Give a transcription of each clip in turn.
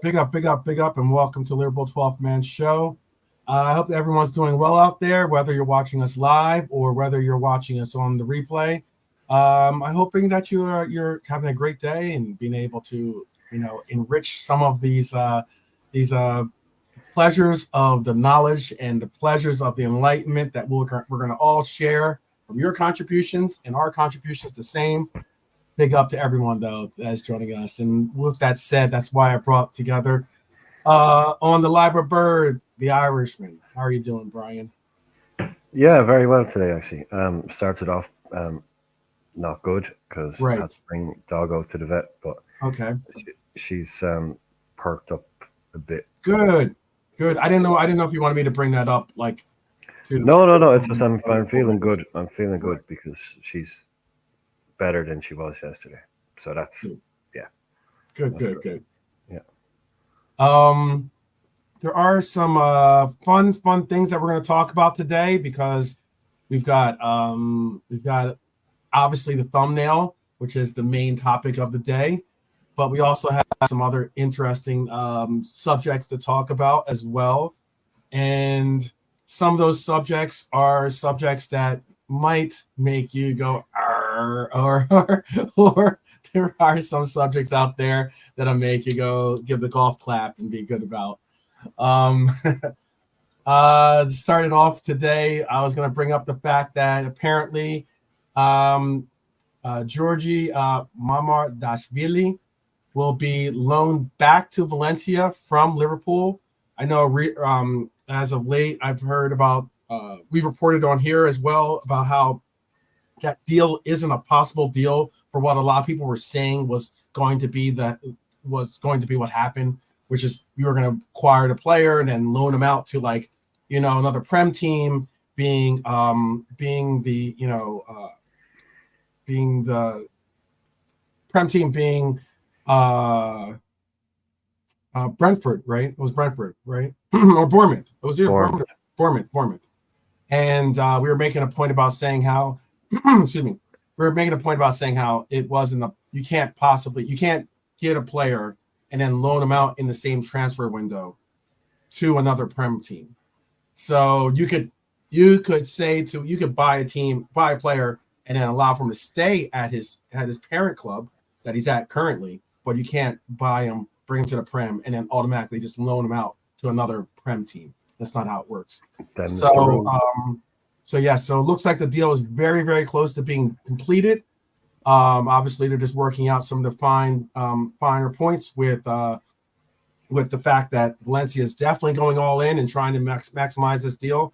Big up, big up, big up, and welcome to Liverpool 12th Man Show. I hope that everyone's doing well out there, whether you're watching us live or whether you're watching us on the replay. I'm hoping that you're having a great day and being able to, enrich some of these pleasures of the knowledge and the pleasures of the enlightenment that we're going to all share from your contributions and our contributions the same. Big up to everyone, though, that's joining us. And with that said, that's why I brought together on the Libra Bird, the Irishman. How are you doing, Brian? Yeah, very well today, actually. Started off not good because I had Right. to bring Doggo to the vet, but Okay. she's perked up a bit. Good. Good. I didn't know if you wanted me to bring that up, like No. It's just I'm feeling awareness. good. I'm feeling Right. good because she's better than she was yesterday. So that's Good. yeah, Good. that's Good. good. Good. Yeah. Um, there are some fun things that we're going to talk about today because we've got obviously the thumbnail, which is the main topic of the day, but we also have some other interesting subjects to talk about as well. And some of those subjects are subjects that might make you go "Arr," or there are some subjects out there that'll make you go give the golf clap and be good about. Um, Starting off today, I was going to bring up the fact that apparently um, Georgi Mamardashvili will be loaned back to Valencia from Liverpool. I know as of late, I've heard about, we've reported on here as well about how that deal isn't a possible deal for what a lot of people were saying was going to be what happened, which is you were going to acquire the player and then loan him out to another Prem team, being the Prem team being uh Brentford, right? It was Brentford, right? Or Bournemouth. It was either Bournemouth. Bournemouth. And we were making a point about saying how, excuse me, we were making a point about saying how it wasn't you can't get a player and then loan them out in the same transfer window to another Prem team. So you could buy a player, and then allow for him to stay at his parent club that he's at currently, but you can't buy him, bring him to the Prem, and then automatically just loan him out to another Prem team. That's not how it works. Them is the So, rules. so it looks like the deal is very, very close to being completed. Obviously, they're just working out some of the finer points with the fact that Valencia is definitely going all in and trying to maximize this deal.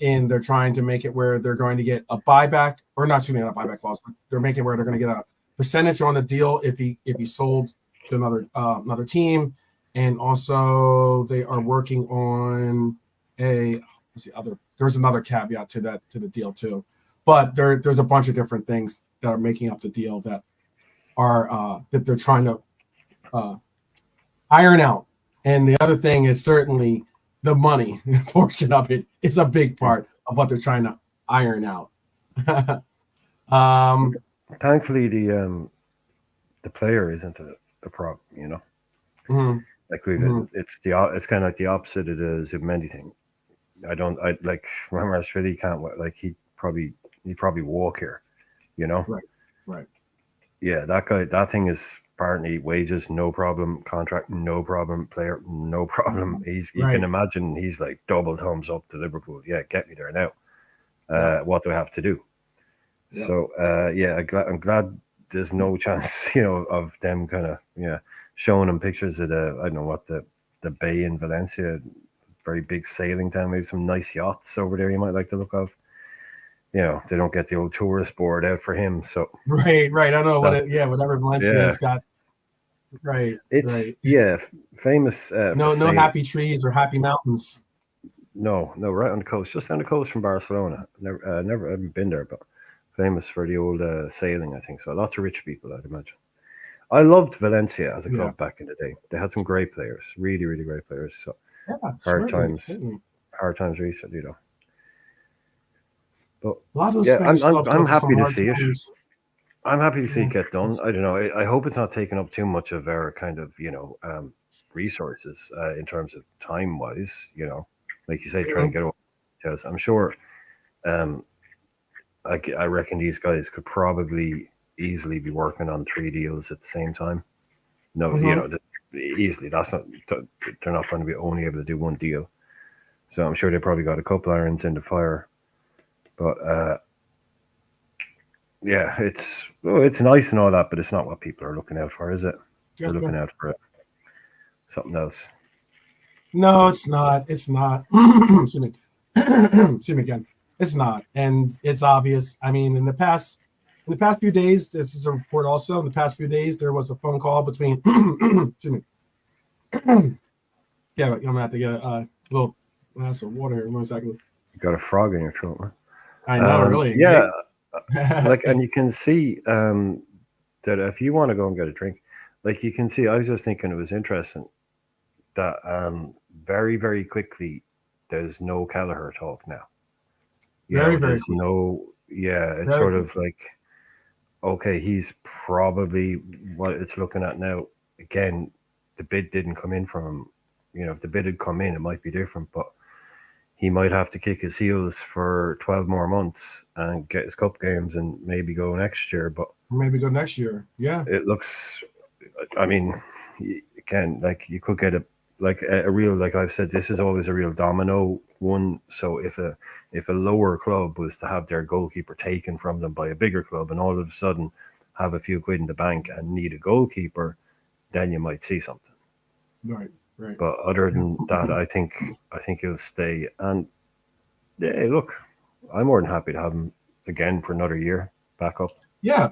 And they're trying to make it where they're going to get a buyback, or not a buyback clause. But they're making it where they're going to get a percentage on the deal if he sold to another team. And also they are working on there's another caveat to the deal too. But there's a bunch of different things that are making up the deal that they're trying to iron out. And the other thing is certainly the money portion of it is a big part of what they're trying to iron out. um, Thankfully, the player isn't the problem. mm-hmm, Like mm-hmm, it's kind of like the opposite of the Zubimendi thing. I like remember really can't like he'd probably walk here, you know. right, right. Yeah, that thing is apparently wages no problem, contract no problem, player no problem. You can Right. imagine he's like double thumbs up to Liverpool. Yeah, get me there now. Yep. What do I have to do? Yep. So yeah, I'm glad there's no chance, of them kind of showing them pictures of I don't know what the bay in Valencia, very big sailing town, maybe some nice yachts over there you might like the look of. They don't get the old tourist board out for him, so Right. Right. I don't know what that it. Yeah. Whatever yeah, Valencia's got. Right. it's Right. famous for No sailing. happy trees or happy mountains. No, right on the coast, just down the coast from Barcelona. Never, I haven't been there, but famous for the old sailing, I think. So lots of rich people, I'd imagine. I loved Valencia as a Yeah. club back in the day. They had some great players, really, really great players. So Yeah. hard Certainly. times, Certainly. hard times recently. But A lot of those yeah, Spanish clubs go I'm through some happy to hard see it. times. I'm happy to see Yeah. it get done. It's, I don't know. I hope it's not taking up too much of our kind of resources in terms of time wise. You know, like you say, try and get over details. I'm sure. Um, I reckon these guys could probably easily be working on 3 deals at the same time. No, you Mm-hmm. know, easily. That's not. They're not going to be only able to do one deal. So I'm sure they probably got a couple irons in the fire. But yeah, it's nice and all that, but it's not what people are looking out for, is it? They're Gotcha. looking out for something else. No, it's not. It's not. Excuse me. Excuse me again. It's not, and it's obvious. I mean, in the past few days, this is a report. Also, in the past few days, there was a phone call between. Excuse me. Yeah, I'm gonna have to get a little glass of water here. One second. You got a frog in your throat, man. I know, really. Yeah, Right? like, and you can see that if you want to go and get a drink, like you can see. I was just thinking it was interesting that very very quickly there's no Kelleher talk now. You Very, know, very there's quickly. no, yeah, it's Very sort of quickly. like, okay, he's probably what it's looking at now. Again, the bid didn't come in from him. You know, if the bid had come in, it might be different, but he might have to kick his heels for 12 more months and get his cup games and maybe go next year. But Maybe go next year. Yeah. it looks, I mean, again, like you could get a real, like I've said, this is always a real domino one. So if a lower club was to have their goalkeeper taken from them by a bigger club and all of a sudden have a few quid in the bank and need a goalkeeper, then you might see something. Right. Right. But other Yeah. than that, I think he'll stay. And yeah, look, I'm more than happy to have him again for another year back up. Yeah.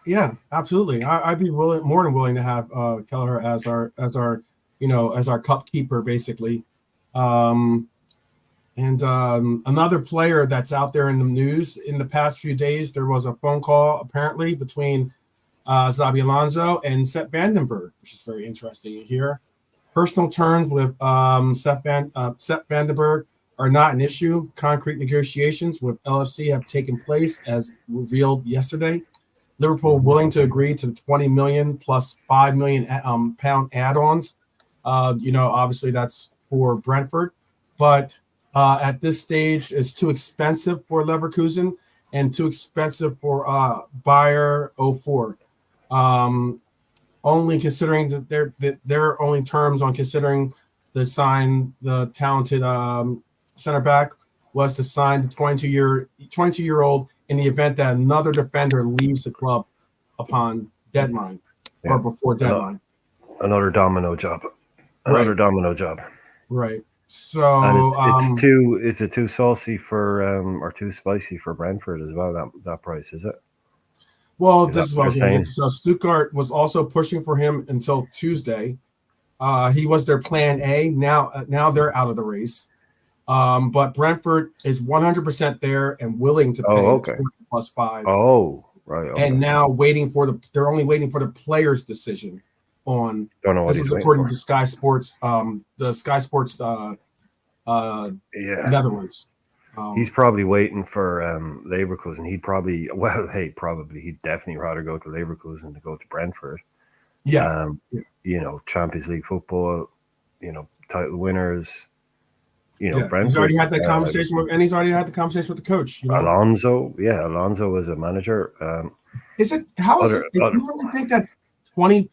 Yeah. Absolutely. I'd be more than willing to have Kelleher as our cup keeper, basically. Um, And another player that's out there in the news in the past few days, there was a phone call apparently between Zabi Alonso and Sepp Vandenberg, which is very interesting here. Personal terms with Sepp Vandenberg are not an issue. Concrete negotiations with LFC have taken place, as revealed yesterday. Liverpool Mhm. willing to agree to 20 million plus 5 million pound add-ons. Obviously that's for Brentford, but at this stage it's too expensive for Leverkusen and too expensive for Bayer 04. Only considering that their only terms on considering the talented center back was to sign the 22-year-old in the event that another defender leaves the club upon deadline Yeah, or before Ano- deadline. another domino job. Another Right, domino job. right. And So is it too saucy for or too spicy for Brentford as well? That price, is it? well, Is that this is what what I you're was going to get saying? to. So Stuttgart was also pushing for him until Tuesday. He was their plan A. Now they're out of the race. But Brentford is 100% there and willing to Oh, pay the okay. 20 plus 5. Oh, right. And Okay. now they're only waiting for the player's decision on, Don't know what this he's is waiting according for. to Sky Sports, the Sky Sports uh, Yeah, Netherlands. he's probably waiting for Leverkusen. He'd probably, well, hey, probably he'd definitely rather go to Leverkusen than to go to Brentford. Yeah, Um, yeah, you know, Champions League football. You know, title winners. You know, yeah. He's already Brentford. had that conversation with, and he's already had the conversation with the coach. Alonso, yeah, Alonso was a manager. Is it, how is Other, it? Do other, you really think that 20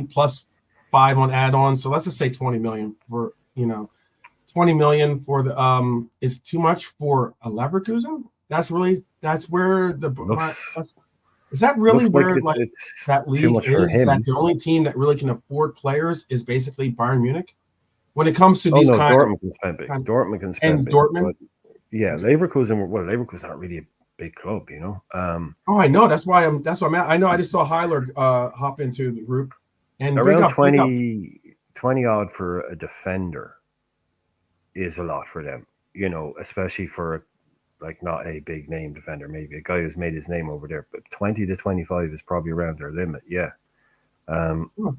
plus 5 on add-on? So let's just say 20 million for 20 million for the is too much for a Leverkusen? That's where looks is that really looks like where like it's that too league much for is that him. the only team that really can afford players is basically Bayern Munich when it comes to Oh these no, kind Dortmund can spend big. of Dortmund can spend and big, Dortmund? but yeah, Leverkusen. Well, Leverkusen aren't really a big club, you know. Oh, I know. That's why I'm at. I know. I just saw Heiler hop into the group, and Around big up. 20 odd for a defender is a lot for them, you know, especially for like not a big name defender, maybe a guy who's made his name over there. But 20 to 25 is probably around their limit. Yeah. Um, Huh.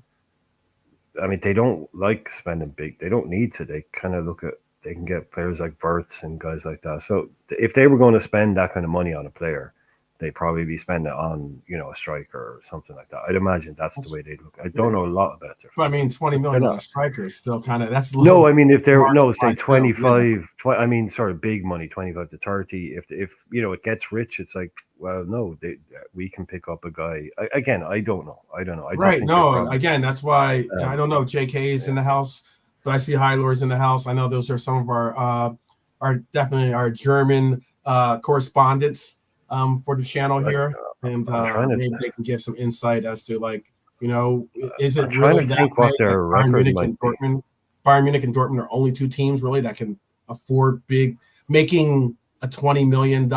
I mean, they don't like spending big. They don't need to. They kind of look at they can get players like Verts and guys like that. So if they were going to spend that kind of money on a player, they'd probably be spending it on, you know, a striker or something like that. I'd imagine that's the way they look. I don't know a lot about their But I mean, 20 but they're million on a not. striker is still kind of that's No, low I mean if they're market no say price too. Yeah. 25, I mean sort of big money, 25 to 30. If you know it gets rich, it's like, well, no, we can pick up a guy. Again, I don't know. I don't know. I just Right. think they're No, probably again, that's why I um, don't know if JK is yeah. in the house, but I see High Lords in the house. I know those are some of our definitely our German correspondents for the channel Like here. And I'm trying to maybe they can give some insight as to like, you know, is it I'm trying to really that think way what that their record might be. Bayern Munich and Dortmund are only two teams really that can afford making a 20 million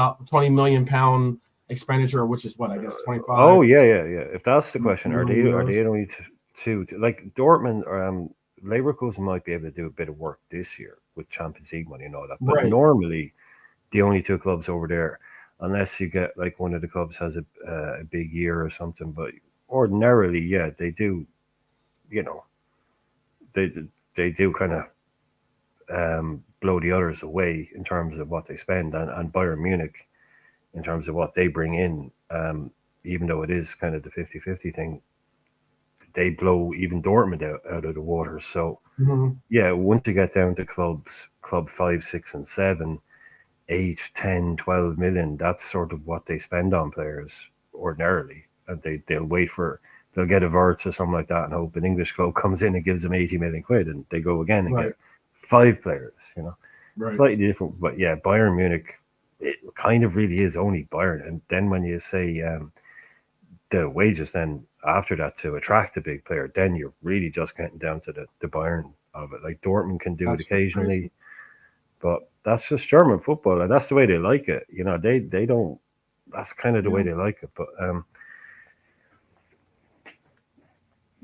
pound expenditure, which is what I guess Oh 25 yeah, yeah, yeah. If that's the question, million are euros. they only like Dortmund or Leverkusen might be able to do a bit of work this year with Champions League money and all that, but Right. normally the only two clubs over there, unless you get like one of the clubs has a big year or something, but ordinarily, yeah, they do. You know, they they do kind of blow the others away in terms of what they spend, and Bayern Munich in terms of what they bring in. Even though it is kind of the 50-50 thing, they blow even Dortmund out of the water. So Mhm. yeah, once you get down to club 5, 6, and 7, 8, 10, 12 million, that's sort of what they spend on players ordinarily. And they'll get a Verts or something like that and hope an English club comes in and gives them 80 million quid and they go again and get Right. 5 players, you know. Right. Slightly different, but yeah, Bayern Munich, it kind of really is only Bayern. And then when you say the wages then after that to attract a big player, then you're really just getting down to the Bayern of it. Like Dortmund can do it That's crazy. occasionally, but that's just German football, and that's the way they like it. You know, they don't. That's kind of the way Yeah. they like it. But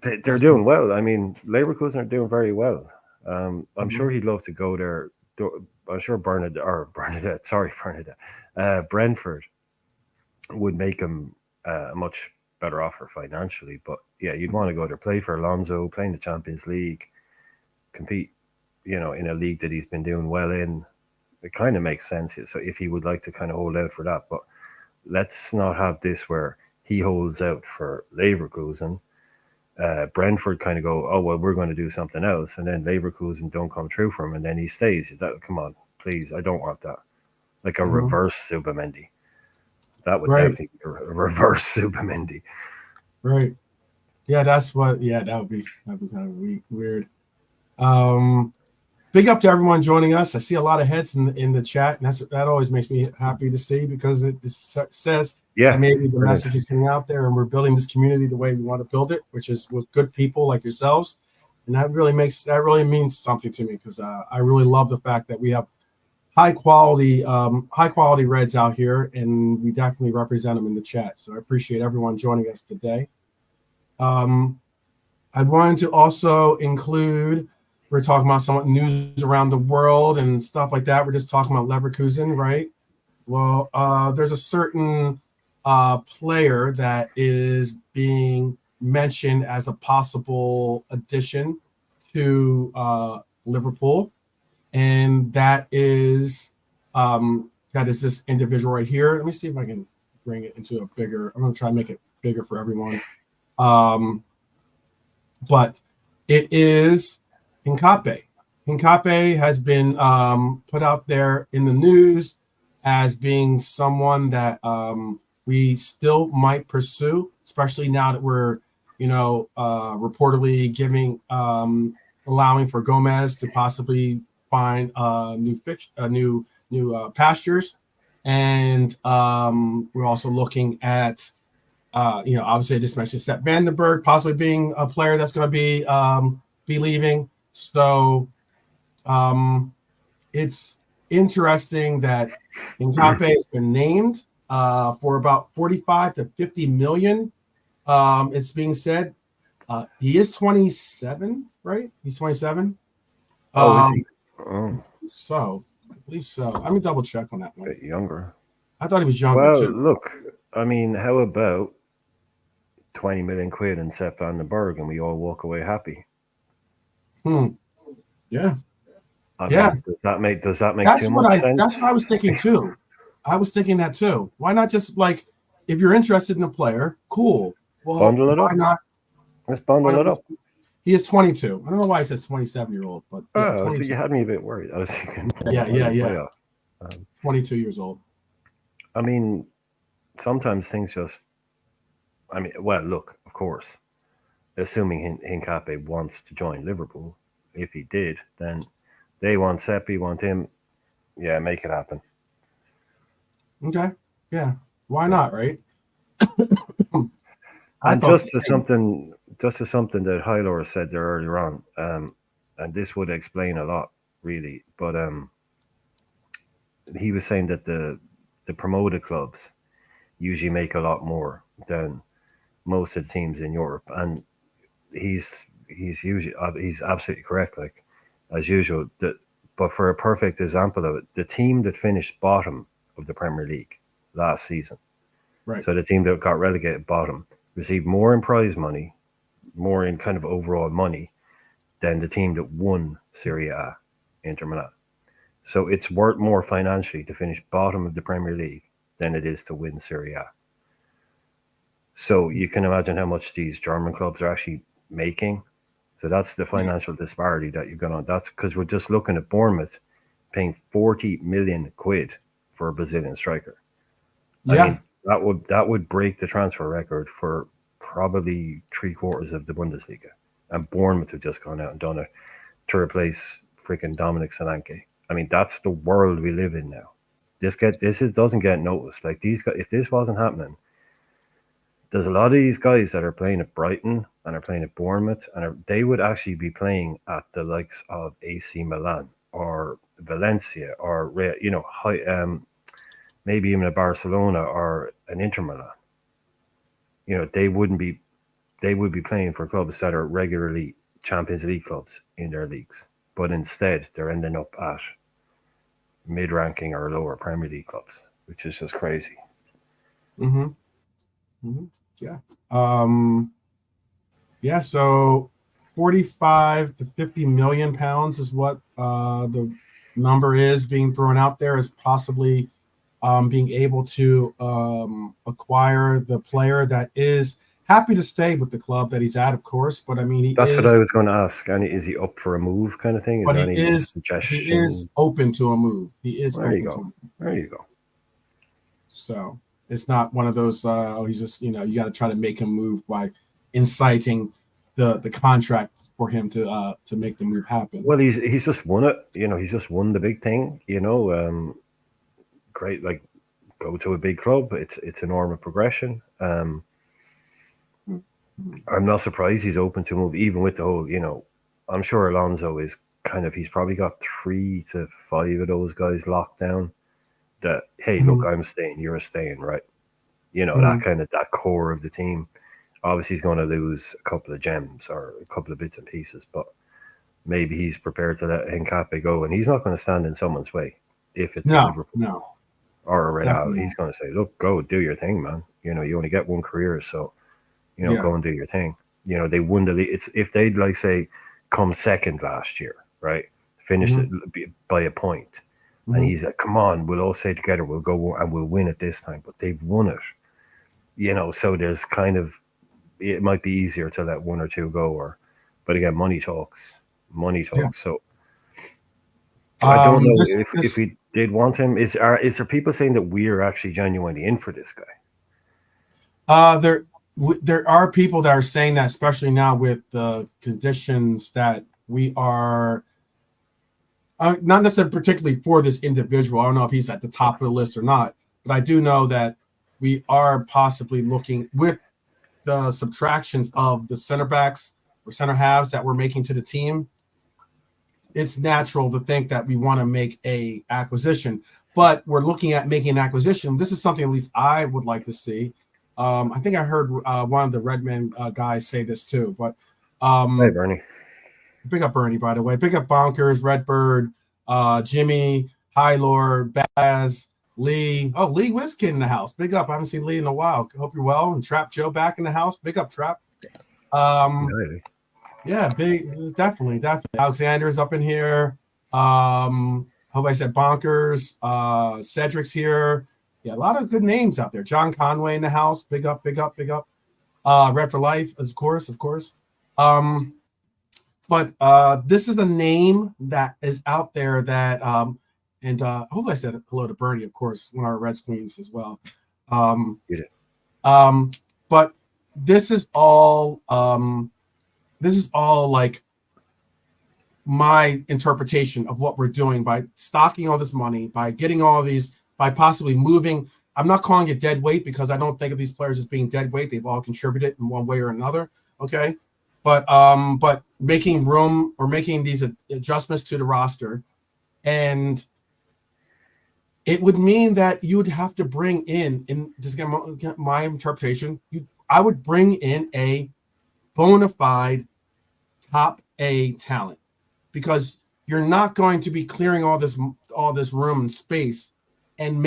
they're That's doing pretty. well. I mean, Leverkusen are doing very well. I'm sure Mhm. he'd love to go there. I'm sure Bernadette, Brentford would make him a much better offer financially. But yeah, you'd want to go there, play for Alonso, play in the Champions League, compete, you know, in a league that he's been doing well in. It kind of makes sense. So if he would like to kind of hold out for that, but let's not have this where he holds out for Leverkusen. Brentford kind of go, oh well, we're going to do something else, and then Leverkusen don't come true for him, and then he stays. Come on, please, I don't want that. Like a Mhm. reverse Subamendi. That would Right. definitely be a reverse Subamendi. Right. Yeah, that's what. Yeah, that'd be kind of weird. Um, Big up to everyone joining us. I see a lot of heads in the chat, and that always makes me happy to see because it says that Yeah, maybe the brilliant. message is getting out there, and we're building this community the way we want to build it, which is with good people like yourselves, and that really means something to me because I really love the fact that we have high quality Reds out here, and we definitely represent them in the chat. So I appreciate everyone joining us today. Um, I wanted to also include, we're talking about some news around the world and stuff like that. We're just talking about Leverkusen, right? Well, there's a certain player that is being mentioned as a possible addition to Liverpool, and that is this individual right here. Let me see if I can bring it into a bigger. I'm going to try to make it bigger for everyone. But it is Hincape. Hincape has been put out there in the news as being someone that we still might pursue, especially now that we're, reportedly allowing for Gomez to possibly find new pastures, and we're also looking at obviously I just mentioned Seth Vandenberg possibly being a player that's going to be leaving. So it's interesting that Nkape has been named for about 45 to 50 million. It's being said he is 27, right? He's 27. Oh, is Um, he? Oh, so I believe so. Let me double check on that a one. bit younger. I thought he was younger Well, too. look, I mean, how about 20 million quid and Sepp van den Berg and we all walk away happy? Yeah. I Yeah. mean, does that make too much sense? That's what I was thinking too. I was thinking that too. Why not just like if you're interested in a player, cool. Well, Bundle it why up. not? Let's bundle it up. He is 22. I don't know why it says 27-year-old, but yeah, 22. So you had me a bit worried. I was thinking, Yeah. 22 years old. I mean, sometimes things just. I mean, well, look, of course, assuming Hincape wants to join Liverpool, if he did, then they want Seppi, want him. Yeah, make it happen. Okay. Yeah. Why not, right? And just as something that Hylor said there earlier on, and this would explain a lot, really. But he was saying that the promoted clubs usually make a lot more than most of the teams in Europe, and he's usually he's absolutely correct. Like as usual, but for a perfect example of it, the team that finished bottom of the Premier League last season, right? So the team that got relegated bottom received more in prize money, more in kind of overall money than the team that won Serie A, Inter Milan. So it's worth more financially to finish bottom of the Premier League than it is to win Serie A. So you can imagine how much these German clubs are actually making. So that's the financial disparity that you've got on. That's because we're just looking at Bournemouth paying 40 million quid for a Brazilian striker. I mean, that would break the transfer record for probably 3/4 of the Bundesliga. And Bournemouth have just gone out and done it to replace freaking Dominic Solanke. I mean, that's the world we live in now. Doesn't get noticed. Like these guys, if this wasn't happening, there's a lot of these guys that are playing at Brighton and are playing at Bournemouth, and they would actually be playing at the likes of AC Milan or Valencia or maybe even a Barcelona or an Inter Milan. They would be playing for clubs that are regularly Champions League clubs in their leagues, but instead they're ending up at mid-ranking or lower Premier League clubs, which is just crazy. Yeah. So 45 to 50 million pounds is what the number is being thrown out there as possibly being able to acquire the player that is happy to stay with the club that he's at, of course. But I mean, that's what I was going to ask. And is he up for a move, kind of thing? But he is open to a move. He is open to a move. There you go. So it's not one of those. He's just you got to try to make him move by inciting the contract for him to make the move happen. Well, he's just won it. He's just won the big thing. Great, like go to a big club. It's a normal progression. I'm not surprised he's open to move, even with the whole. I'm sure Alonso is he's probably got 3 to 5 of those guys locked down. That hey, look, I'm staying, you're staying, right? That kind of that core of the team. Obviously, he's going to lose a couple of gems or a couple of bits and pieces, but maybe he's prepared to let Hincape go, and he's not going to stand in someone's way if it's Liverpool or a Real. He's going to say, look, go do your thing, man. You only get one career, so go and do your thing. They won the league. It's if they'd say come second last year, right? Finished it by a point. And he's like, come on, we'll all say together, we'll go and we'll win it this time. But they've won it. So there's it might be easier to let one or two go, but again, money talks. Yeah. So I don't know if we did want him. Is there people saying that we're actually genuinely in for this guy? There are people that are saying that, especially now with the conditions that we are. Not necessarily particularly for this individual. I don't know if he's at the top of the list or not, but I do know that we are possibly looking with the subtractions of the center backs or center halves that we're making to the team. It's natural to think that we want to make a acquisition, but we're looking at making an acquisition. This is something at least I would like to see. I think I heard one of the Redman guys say this too, but hey, Bernie. Big up Bernie, by the way. Big up Bonkers, Redbird, Jimmy, High Lord, Baz, Lee. Oh, Lee Wizkid in the house. Big up. I haven't seen Lee in a while. Hope you're well. And Trap Joe back in the house. Big up, Trap. Yeah, big. Definitely. Alexander's up in here. Hope I said Bonkers. Cedric's here. Yeah, a lot of good names out there. John Conway in the house. Big up, big up, big up. Red for Life, of course, of course. But this is a name that is out there that, and hopefully I said hello to Bernie, of course, one of our Reds Queens as well. Yeah. But this is all like my interpretation of what we're doing by stocking all this money, by getting all these, by possibly moving. I'm not calling it dead weight because I don't think of these players as being dead weight. They've all contributed in one way or another. Okay. But making room or making these adjustments to the roster, and it would mean that you would have to bring in this is my interpretation, I would bring in a bona fide top A talent, because you're not going to be clearing all this room and space and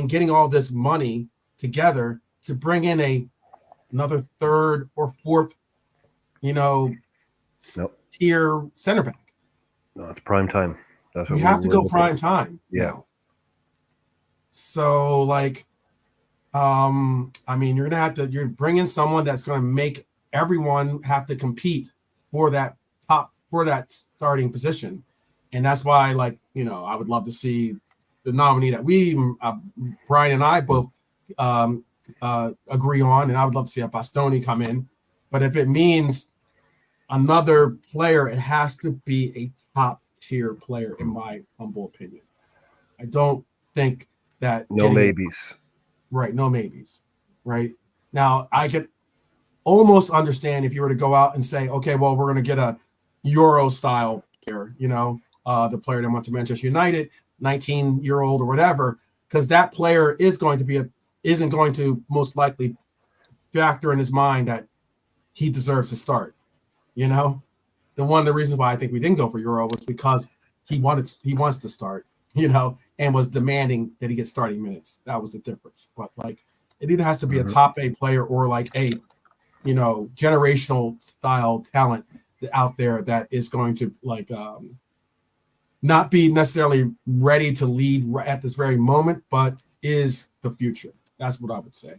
getting all this money together to bring in another third or fourth, Nope. tier center back. No, it's prime time. That's what you have to go prime time. Yeah. Now. So like, I mean, you're bringing someone that's going to make everyone have to compete for that starting position. And that's why, like, I would love to see the nominee that Brian and I both agree on, and I would love to see a Bastoni come in. But if it means another player, it has to be a top tier player, in my humble opinion. I don't think that no maybes. Right, no maybes. Right. Now, I could almost understand if you were to go out and say, okay, well, we're going to get a Euro style player, the player that went to Manchester United, 19-year-old or whatever, because that player isn't going to most likely factor in his mind that he deserves to start. One of the reasons why I think we didn't go for Euro was because he wants to start, and was demanding that he get starting minutes. That was the difference. But like, it either has to be a top A player or like a, generational style talent out there that is going to like not be necessarily ready to lead at this very moment, but is the future. That's what I would say.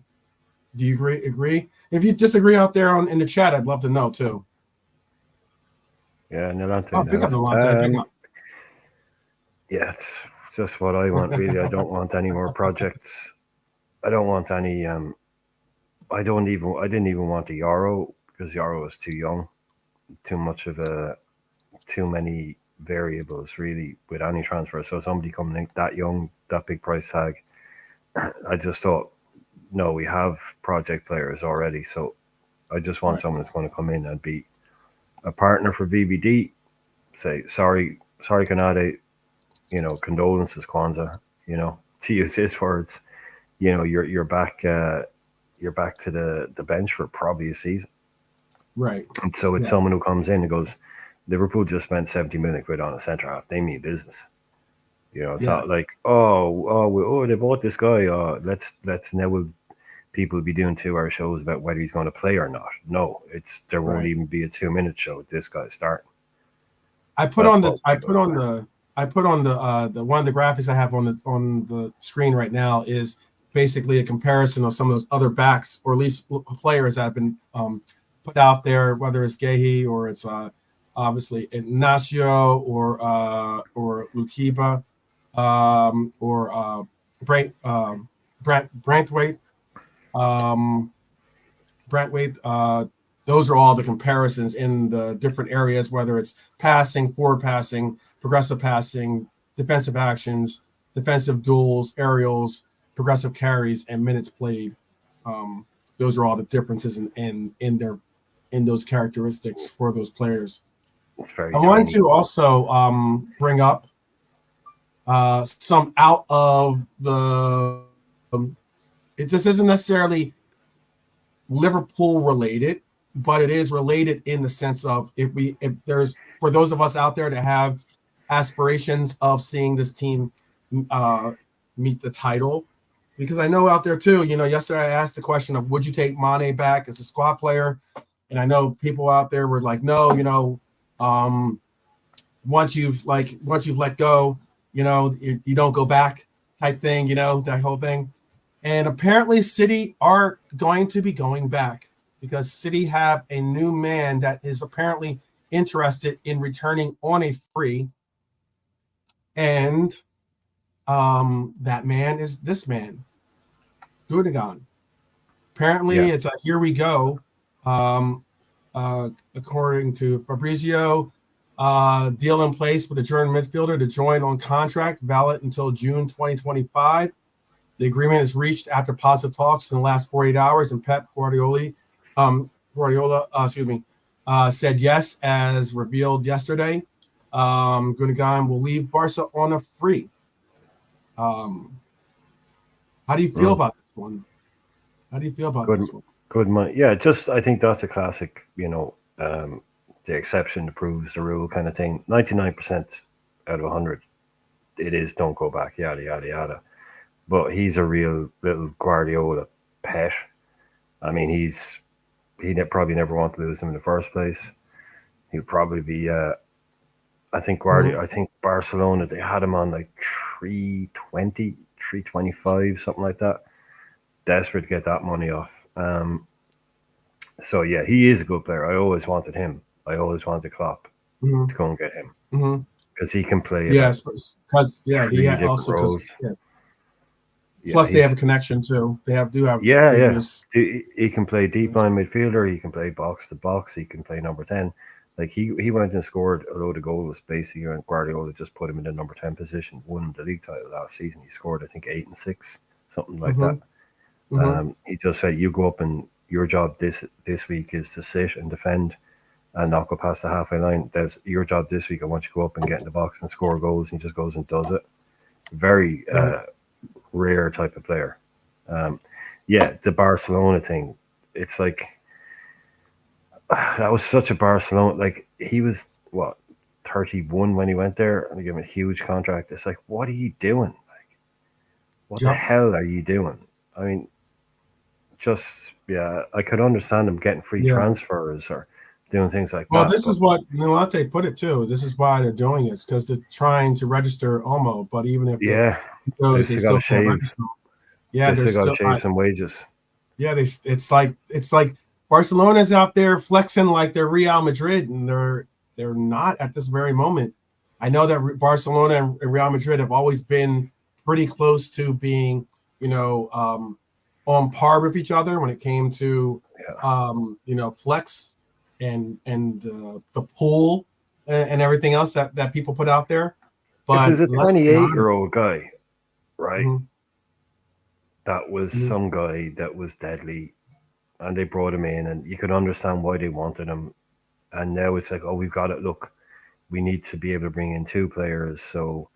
Do you agree? If you disagree out there in the chat, I'd love to know too. Yeah, Nolante. Oh, pick up Nolante. Pick up. Yeah, it's just what I want, really. I don't want any more projects. I don't want any. I didn't even want the Euro, because Euro is too young, too many variables really with any transfer. So somebody coming in that young, that big price tag, I just thought, no, we have project players already. So I just want someone that's going to come in and be a partner for VVD. Say sorry, Kanade. Condolences, Kwanzaa. To use his words, you're back. You're back to the bench for probably a season. Right. And so it's someone who comes in and goes, Liverpool just spent 70 million quid on a centre half. They mean business. It's not like, they bought this guy. Let's now people will be doing 2-hour shows about whether he's going to play or not. No, there won't even be a 2-minute show with this guy starting. I put on the one of the graphics I have on the screen right now is basically a comparison of some of those other backs, or at least players that have been put out there, whether it's Gehi or it's obviously Ignacio or Lukiba or Brantwaite. Those are all the comparisons in the different areas, whether it's passing, forward passing, progressive passing, defensive actions, defensive duels, aerials, progressive carries, and minutes played. Those are all the differences in those characteristics for those players. I want to also bring up some out of the. This isn't necessarily Liverpool related, but it is related in the sense of if there's, for those of us out there that have aspirations of seeing this team meet the title, because I know out there too, yesterday I asked the question of would you take Mane back as a squad player, and I know people out there were like, no, once you've let go, you don't go back type thing, that whole thing. And apparently City are going to be going back because City have a new man that is apparently interested in returning on a free. And that man is this man, Gundogan. Apparently, Yeah. it's a here we go. Um, According to Fabrizio, deal in place with the German midfielder to join on contract valid until June 2025. The agreement is reached after positive talks in the last 48 hours, and Pep Guardiola, said yes, as revealed yesterday. Gundogan will leave Barca on a free. Um, how do you feel Mm. about this one? How do you feel about Good, this one? good mind. Yeah, just I think that's a classic. The exception proves the rule kind of thing. 99% out of 100, it is don't go back. Yada yada yada. But he's a real little Guardiola pet. I mean, probably never want to lose him in the first place. He'd probably be. I think Mm-hmm. Guardiola. I think Barcelona. They had him on like 320, 325, something like that. Desperate to get that money off. So yeah, he is a good player. I always wanted him. I always wanted Klopp Mm-hmm. to go and get him Mm-hmm. because he can play about Yes, because he three different also because roles. yeah. Yeah, Plus they have a connection too. They have yeah. previous. He can play deep line midfielder. He can play box to box. He can play number 10. Like he went and scored a load of goals basically, and Guardiola just put him in the number 10 position. Won the league title last season. He scored I think 8 and 6, something like Mm-hmm. that. Mm-hmm. He just said, "You go up and your job this week is to sit and defend and not go past the halfway line. There's your job this week. I want you to go up and get in the box and score goals." And he just goes and does it. Very Right. rare type of player. Um, yeah, the Barcelona thing. It's like that was such a Barcelona. Like he was what 31 when he went there, and they gave him a huge contract. It's like, what are you doing? Like, what the Yep. hell are you doing? I mean, just yeah, I could understand them getting free Yeah. transfers or doing things like Well, that, this but is what Nuante put it too. This is why they're doing it, because they're trying to register Omo, but even if it yeah, they goes, they still got to still can't shave. register. Yeah, They they're still got to still. shave some wages. Yeah, it's like Barcelona's out there flexing like they're Real Madrid, and they're not at this very moment. I know that Barcelona and Real Madrid have always been pretty close to being, you know, on par with each other when it came to, Yeah. flex and the pool and everything else that people put out there. If But there's a let's be 28-year-old guy, right, honest. that was Mhm, some guy that was deadly, and they brought him in, and you could understand why they wanted him. And now it's like, oh, we've got it. Look, we need to be able to bring in two players, so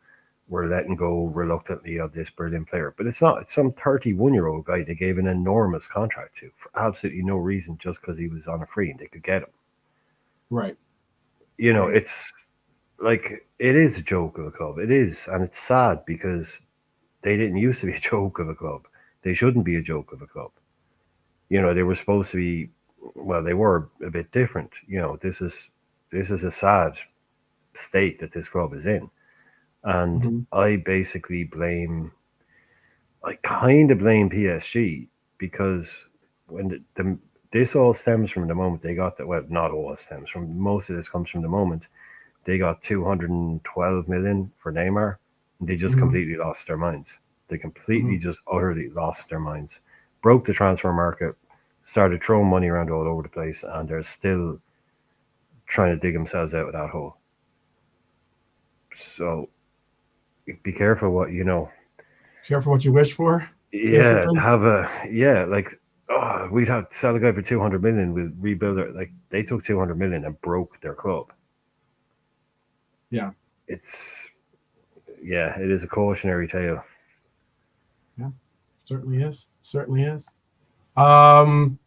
we're letting go reluctantly of this brilliant player. But it's not. It's some 31-year-old guy they gave an enormous contract to for absolutely no reason, just because he was on a free and they could get him. right, right. It's like it is a joke of a club. It is, and it's sad because they didn't used to be a joke of a club. They shouldn't be a joke of a club. They were supposed to be. Well, they were a bit different. This is a sad state that this club is in, and Hmm. I basically blame. I kind of blame PSG because when this all stems from the moment they got that. Well, not all stems from. Most of this comes from the moment they got 212 million for Neymar, and they just Hmm. completely lost their minds. They completely Hmm. just utterly lost their minds. Broke the transfer market, started throwing money around all over the place, and they're still trying to dig themselves out of that hole. So be careful what you know. Careful what you wish for, Yeah, basically. have a like. Oh, we'd have to sell a guy for 200 million. We'll rebuild it. Like they took 200 million and broke their club. Yeah, It's yeah, it is a cautionary tale. yeah, certainly is. Certainly is. Um,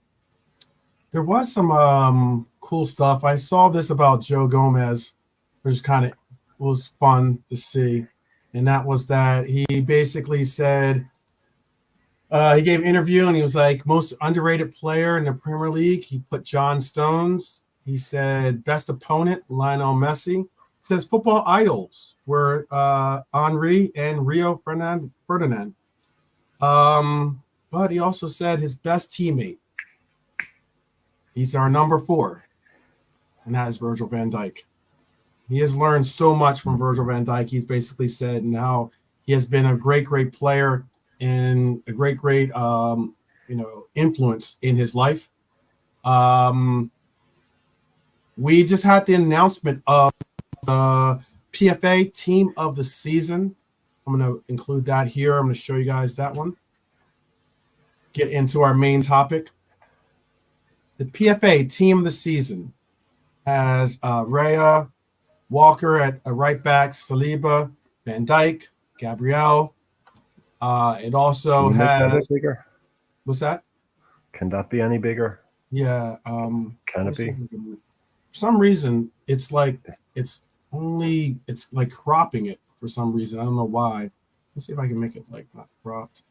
there was some cool stuff. I saw this about Joe Gomez, which kind of was fun to see, and that was that he basically said he gave an interview and he was like most underrated player in the Premier League. He put John Stones. He said best opponent Lionel Messi. He says football idols were Henri and Rio Ferdinand. but he also said his best teammate. He's our number 4, and that is Virgil van Dijk. He has learned so much from Virgil van Dijk. He's basically said now he has been a great player and a great influence in his life. We just had the announcement of the PFA Team of the Season. I'm going to include that here. I'm going to show you guys that one. Get into our main topic. The PFA Team of the Season has Raya, Walker at right back, Saliba, Van Dijk, Gabriel. It also has. What's that? Can that be any bigger? Yeah. Can it be? For some reason, it's like cropping it for some reason. I don't know why. Let's see if I can make it like not cropped.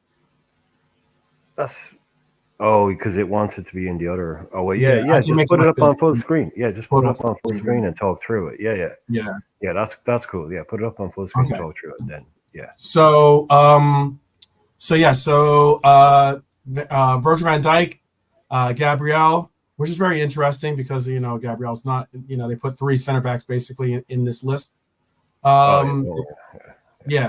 Because it wants it to be in the other. Oh well, yeah. Just put it up on full screen. Yeah, just put it up on full screen and talk through it. Yeah. That's cool. Yeah, put it up on full screen, and talk through it. Then yeah. So Virgil van Dijk, Gabriel, which is very interesting because Gabriel's not. They put 3 center backs basically in this list. Yeah.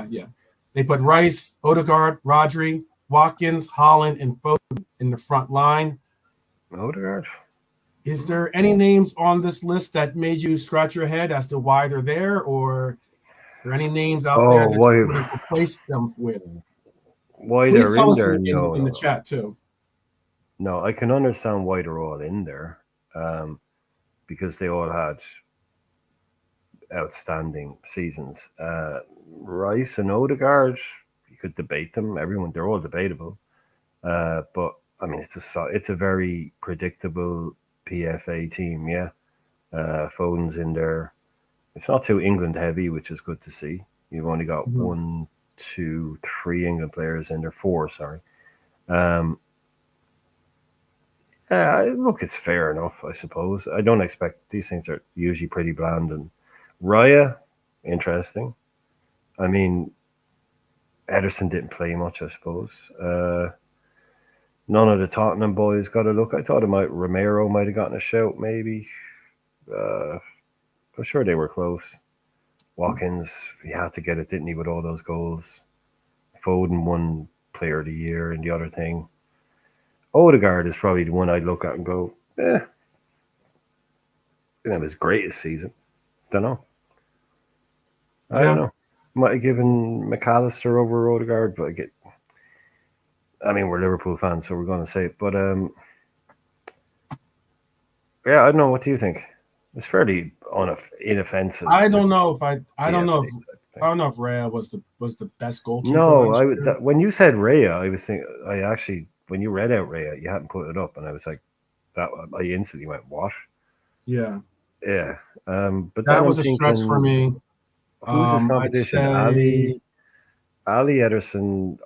They put Rice, Odegaard, Rodri, Watkins, Holland, and Foden in the front line. Odegaard. Is there any names on this list that made you scratch your head as to why they're there, or are there any names out there that you would have replaced them with? Why Please they're tell in us there? in the chat too. No, I can understand why they're all in there, because they all had outstanding seasons. Rice and Odegaard, you could debate them. They're all debatable. But I mean, it's a very predictable PFA team. Yeah, Foden's in there. It's not too England heavy, which is good to see. You've only got 1, 2, 3 England players in there. 4, sorry. Look, it's fair enough, I suppose. I don't expect these things are usually pretty bland. And Raya, interesting. I mean, Ederson didn't play much, I suppose. None of the Tottenham boys got a look. I thought Romero might have gotten a shout, maybe. I'm sure they were close. Watkins, he had to get it, didn't he, with all those goals? Foden won Player of the Year and the other thing. Odegaard is probably the one I'd look at and go, didn't have his greatest season. Don't know. I don't know. Might have given McAllister over Odegaard, but we're Liverpool fans, so we're going to say it. But I don't know. What do you think? It's fairly inoffensive. I don't know if Raya was the best goalkeeper. No, when you said Raya, I was thinking. When you read out Raya, you hadn't put it up, and I was like, that. I instantly went, what? Yeah. Yeah. But that was a stretch for me. Who's his competition? Ali Ederson,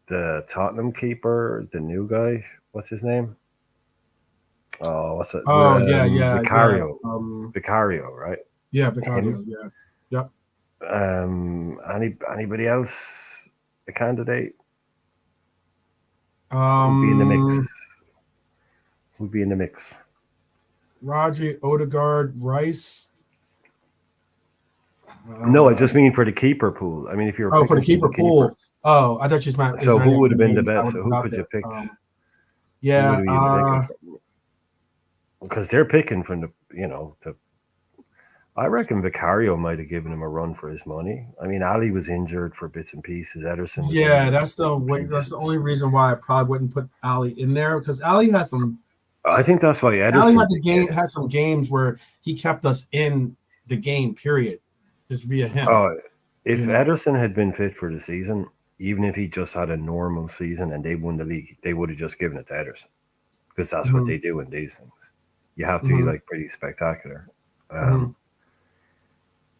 the Tottenham keeper, the new guy. What's his name? Oh, what's it? Vicario. Vicario, right? Yeah, Vicario. Yeah. Yep. Anybody else a candidate? Who'd be in the mix? Rodri, Odegaard, Rice. No, I just mean for the keeper pool. I mean, if you're for the keeper pool. Oh, I thought you meant. So who would have been the best? So who could you pick? Because they're picking from the. I reckon Vicario might have given him a run for his money. I mean, Ali was injured for bits and pieces. Ederson. That's the only reason why I probably wouldn't put Ali in there, because Ali has some. I think that's why Ederson. Ali has some games where he kept us in the game. Period. Just via him. If Ederson had been fit for the season, even if he just had a normal season and they won the league, they would have just given it to Ederson, because that's what they do in these things. You have to be pretty spectacular.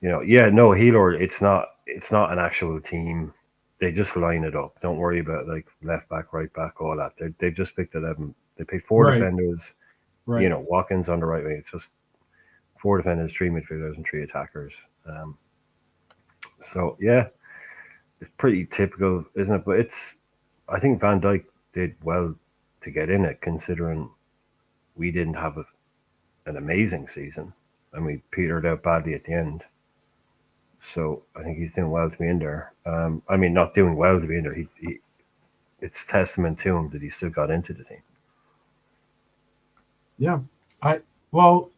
Healer. It's not an actual team. They just line it up. Don't worry about left back, right back, all that. They've just picked 11. They picked 4 defenders. Right. Watkins on the right wing. It's just 4 defenders, 3 midfielders, and 3 attackers. So it's pretty typical, isn't it? But I think Van Dijk did well to get in it, considering we didn't have an amazing season and we petered out badly at the end. So I think he's doing well to be in there. I mean, not doing well to be in there. It's testament to him that he still got into the team. Yeah, I well,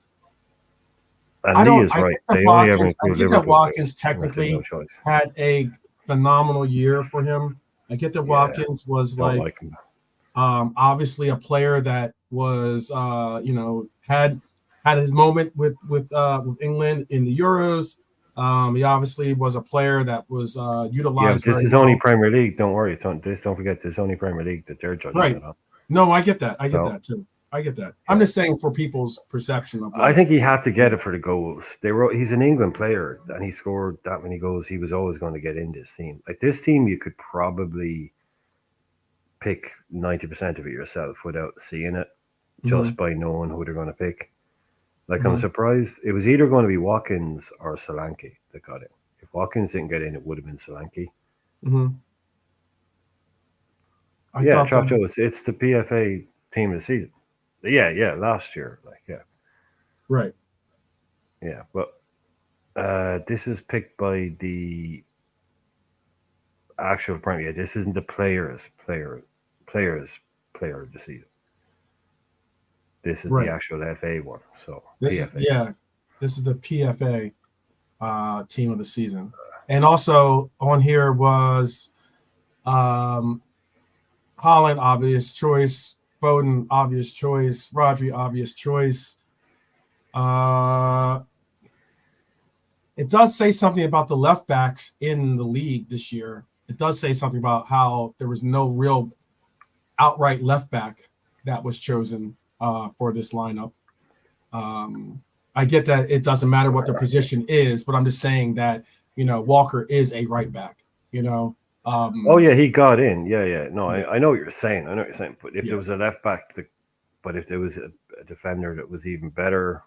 And I Lee don't. is I right. think that They only ever Watkins. I include think that Liverpool Watkins players. They had no technically choice. had a phenomenal year for him. I get that Yeah, Watkins was don't like like him. obviously a player that was had his moment with England in the Euros. He obviously was a player that was Yeah, but utilized this very is only well. Premier League. Don't worry. Don't forget, this is only Premier League that they're judging Right. it on. No, I get that. I get So that too. I get that. I'm yeah. just saying for people's perception of I like, think he had to get it for the goals. He's an England player and he scored that many goals. He was always going to get in this team. Like this team, you could probably pick 90% of it yourself without seeing it, just by knowing who they're going to pick. Like I'm surprised it was either going to be Watkins or Solanke that got it. If Watkins didn't get in, it would have been Solanke. I Yeah, thought Trap that Joe, it's the PFA team of the season. Yeah, last year. Like, right. yeah. But this is picked by the actual Premier. This isn't the player of the season. This is the Right. actual FA one. So This is PFA. this is the PFA team of the season. And also on here was Holland, obvious choice. Foden, obvious choice. Rodri, obvious choice. It does say something about the left backs in the league this year. It does say something about how there was no real outright left back that was chosen for this lineup. I get that it doesn't matter what their position is, but I'm just saying that, Walker is a right back, Oh yeah, he got in. Yeah. No, Yeah. I know what you're saying. I know what you're saying. But if Yeah. there was a left back, but if there was a defender that was even better,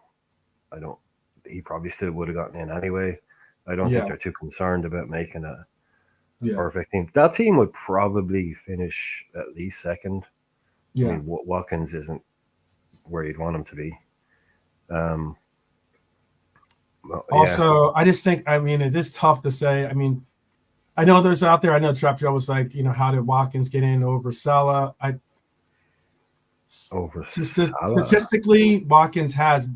I don't. He probably still would have gotten in anyway. I don't think Yeah. they're too concerned about making a Yeah. perfect team. That team would probably finish at least second. I Yeah. mean, Watkins isn't where you'd want him to be. Well, yeah. Also, I just think, it is tough to say. I know there's out there. I know Trap Joe was like, how did Watkins get in over Salah? Over Salah. Statistically, Watkins has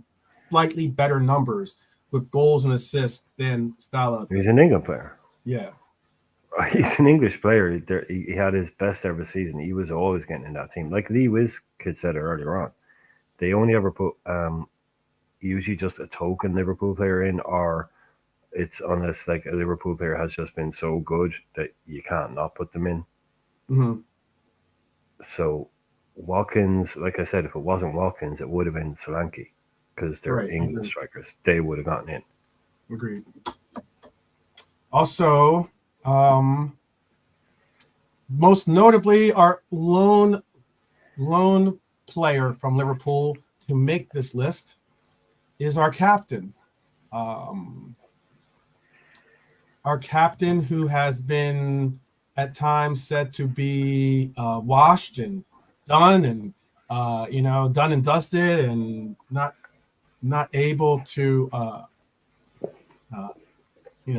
slightly better numbers with goals and assists than Salah. He's an England player. Yeah. He's an English player. He had his best ever season. He was always getting in that team. Like Lee Wizkid said earlier on, they only ever put usually just a token Liverpool player in, or it's unless like a Liverpool player has just been so good that you can't not put them in. So Watkins, like I said, if it wasn't Watkins, it would have been Solanke because they're Right, England strikers. They would have gotten in. Agreed. Also, most notably, our lone player from Liverpool to make this list is our captain. Our captain, who has been at times said to be washed and done, and done and dusted, and not able to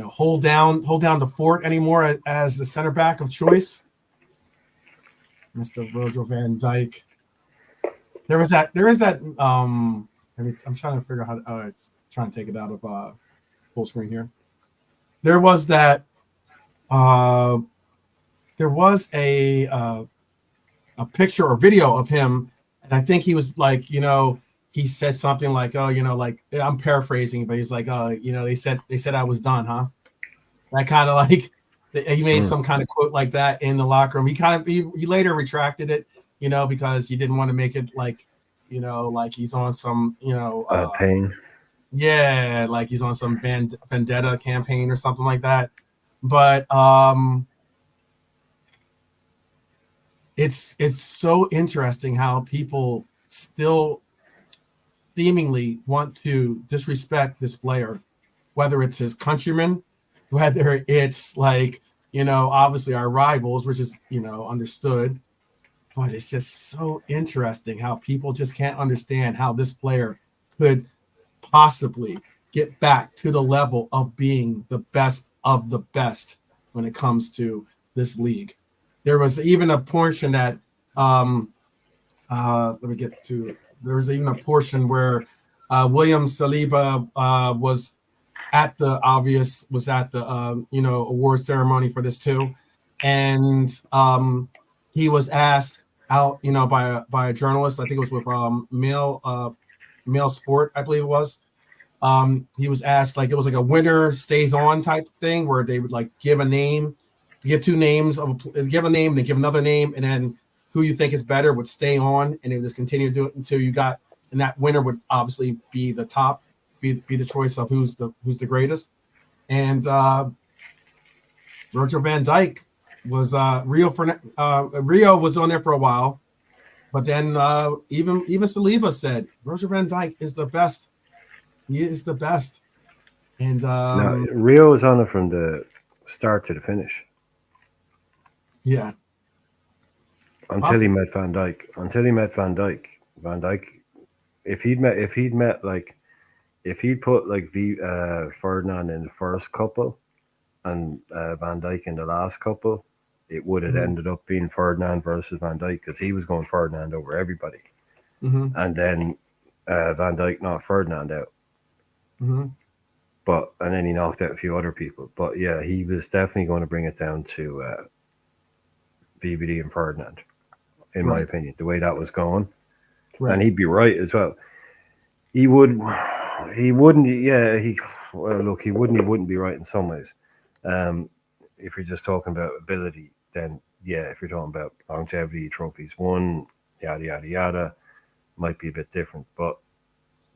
hold down the fort anymore as the center back of choice. Mr. Virgil van Dijk. There is that I'm trying to figure out how it's trying to take it out of full screen here. There was that there was a picture or video of him, and I think he was like, he said something like, "Oh, like I'm paraphrasing, but he's like, oh, they said I was done, huh?" That kind of like he made some kind of quote like that in the locker room. He later retracted it, because he didn't want to make it like, like he's on some, Pain. yeah, like he's on some vendetta campaign or something like that. But it's so interesting how people still seemingly want to disrespect this player, whether it's his countrymen, whether it's like obviously our rivals, which is, understood. But it's just so interesting how people just can't understand how this player could possibly get back to the level of being the best of the best when it comes to this league. There was even a portion that let me get to. There was even a portion where William Saliba was at the award ceremony for this too, and he was asked out by a journalist. I think it was with Mail Sport, I believe it was. He was asked, like, it was like a winner stays on type thing where they would like give a name, give two names give a name, then give another name, and then who you think is better would stay on, and it would just continue to do it until you got, and that winner would obviously be the top, be the choice of who's the greatest. And Virgil van Dijk was Rio was on there for a while, but then even Saliba said Virgil van Dijk is the best. He is the best. And now Rio was on it from the start to the finish. Yeah. Until he met Van Dijk. Van Dijk, if he'd put like Ferdinand in the first couple and Van Dijk in the last couple, it would have ended up being Ferdinand versus Van Dijk because he was going Ferdinand over everybody. And then Van Dijk knocked Ferdinand out. And then he knocked out a few other people. But yeah, he was definitely going to bring it down to VVD and Ferdinand, in my opinion, the way that was going. And he'd be right as well. He wouldn't be right in some ways. If you're just talking about ability, then yeah, if you're talking about longevity, trophies won, yada yada yada, might be a bit different. But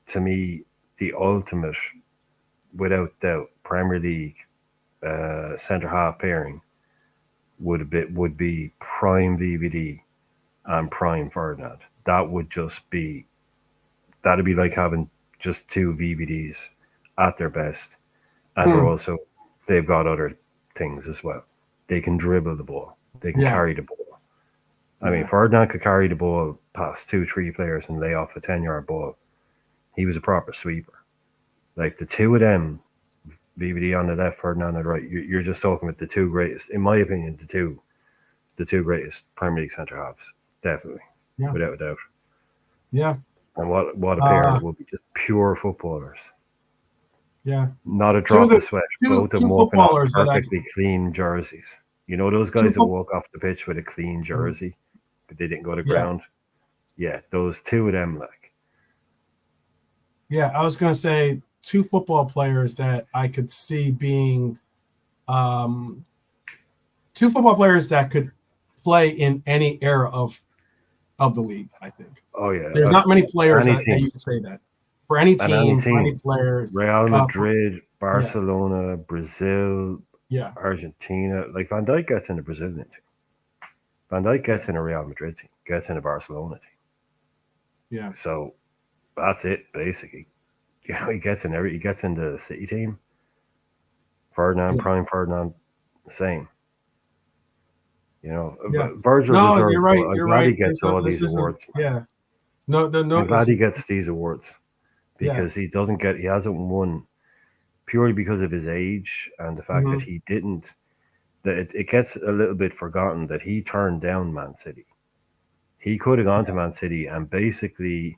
to me, the ultimate, without doubt, Premier League centre half pairing would be prime VVD and prime Ferdinand. That'd be like having just two VVDs at their best, and they've got other things as well. They can dribble the ball. They can carry the ball. I mean, Ferdinand could carry the ball past 2-3 players and lay off a 10-yard ball. He was a proper sweeper. Like the two of them, VVD on the left, Ferdinand on the right. You're just talking about the two greatest, in my opinion, the two greatest Premier League centre halves, definitely, without a doubt. Yeah. And what a pair that would be, just pure footballers. Yeah. Not a drop of sweat. Both of them walking off perfectly clean jerseys. You know those guys that walk off the pitch with a clean jersey, but they didn't go to ground? Yeah, those two of them, like. Yeah, I was going to say two football players that I could see being two football players that could play in any era of the league, I think. Oh, yeah. There's not many players that you can say that. For any team, for any players. Real Madrid, Barcelona, Brazil, Argentina. Like Van Dijk gets in a Brazilian team. Van Dijk gets in a Real Madrid team, gets in a Barcelona team. Yeah. So that's it, basically. You know, he gets in the City team. Ferdinand, prime Ferdinand, same. You know, Virgil deserves. You're right. I'm glad he gets all these awards. Yeah. No. I'm glad he gets these awards because he hasn't won purely because of his age and the fact that he didn't. That it gets a little bit forgotten that he turned down Man City. He could have gone to Man City and basically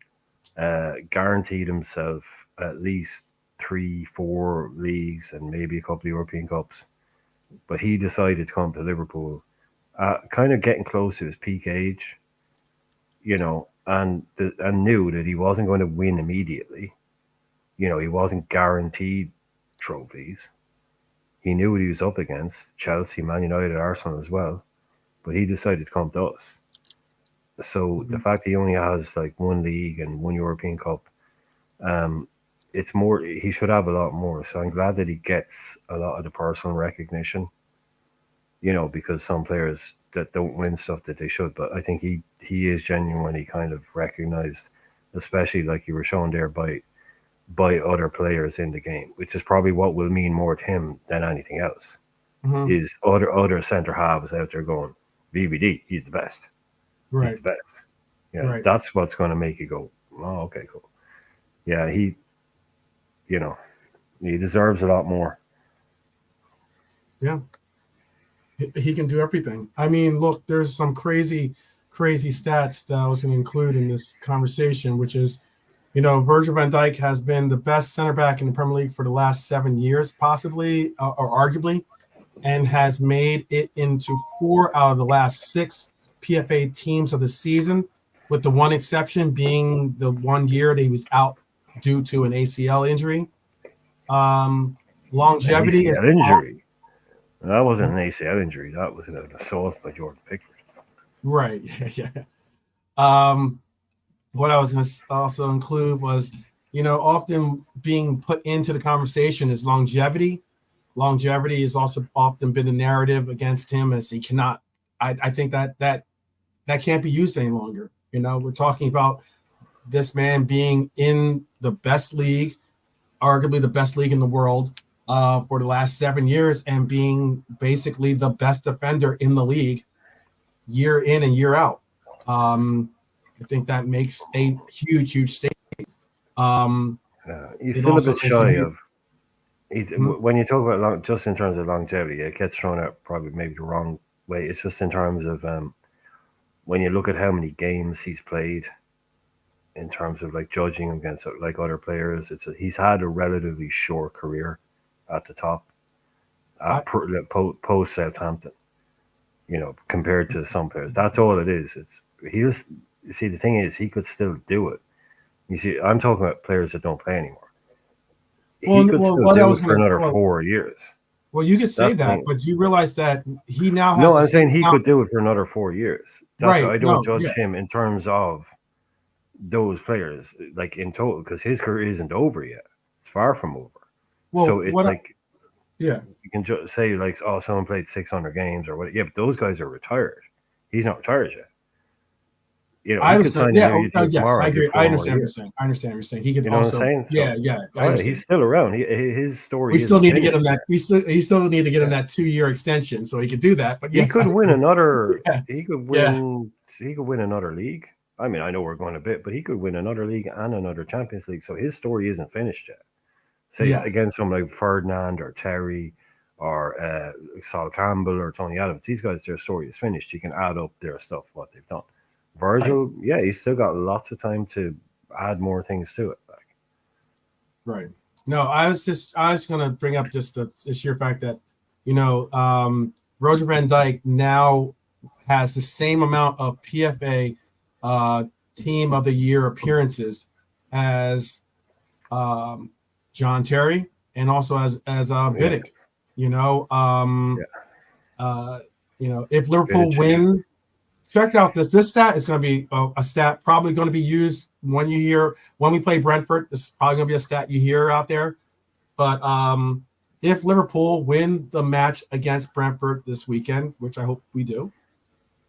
guaranteed himself at least 3-4 leagues and maybe a couple of European Cups. But he decided to come to Liverpool, kind of getting close to his peak age, you know, and knew that he wasn't going to win immediately. You know, he wasn't guaranteed trophies. He knew what he was up against, Chelsea, Man United, Arsenal as well. But he decided to come to us. So the fact he only has like one league and one European Cup, it's more. He should have a lot more. So I'm glad that he gets a lot of the personal recognition. You know, because some players that don't win stuff that they should, but I think he is genuinely kind of recognized, especially like you were shown there by other players in the game, which is probably what will mean more to him than anything else. is other center halves out there going, VVD, he's the best. Right. He's the best. Yeah, Right. that's what's going to make you go, oh, okay, cool. Yeah, he deserves a lot more. Yeah. He can do everything. I mean, look, there's some crazy stats that I was going to include in this conversation, which is, Virgil van Dijk has been the best center back in the Premier League for the last 7 years, possibly, or arguably, and has made it into 4 out of the last 6 PFA teams of the season, with the one exception being the 1 year that he was out due to an ACL injury. Longevity is injury. That wasn't an ACL injury. That was an assault by Jordan Pickford. Right. Yeah. What I was going to also include was, often being put into the conversation is longevity. Longevity has also often been a narrative against him, as he cannot. I think that can't be used any longer. We're talking about this man being in the best league, arguably the best league in the world, for the last 7 years, and being basically the best defender in the league year in and year out. I think that makes a huge statement. He's still a bit shy of. When you talk about just in terms of longevity, it gets thrown out probably maybe the wrong way. It's just in terms of when you look at how many games he's played, in terms of like judging him against like other players, he's had a relatively short career at the top, post Southampton. Compared to some players, that's all it is. See, the thing is, he could still do it. You see, I'm talking about players that don't play anymore. He could still do it for another 4 years. Well, you could say that, but you realize that he now has. No, I'm saying he could do it for another 4 years. That's why I don't judge him in terms of those players, like in total, because his career isn't over yet. It's far from over. Well, so it's you can just say like, oh, someone played 600 games or what? Yeah, but those guys are retired. He's not retired yet. Yes, I agree. I understand what you're saying. What you're saying. He could also, he's still around. His story. We still need to get him that. We still need to get him that 2-year extension so he could do that. But he could win another. He could win. He could win another league. I mean, I know we're going a bit, but he could win another league and another Champions League. So his story isn't finished yet. Say against someone like Ferdinand or Terry or Sol Campbell or Tony Adams. These guys, their story is finished. You can add up their stuff, what they've done. Virgil, he's still got lots of time to add more things to it. Right. No, I was going to bring up just the sheer fact that, Virgil van Dijk now has the same amount of PFA Team of the Year appearances as John Terry and also as Vidic. If Liverpool win. Check out this. This stat is going to be a stat probably going to be used when we play Brentford. This is probably going to be a stat you hear out there. But if Liverpool win the match against Brentford this weekend, which I hope we do,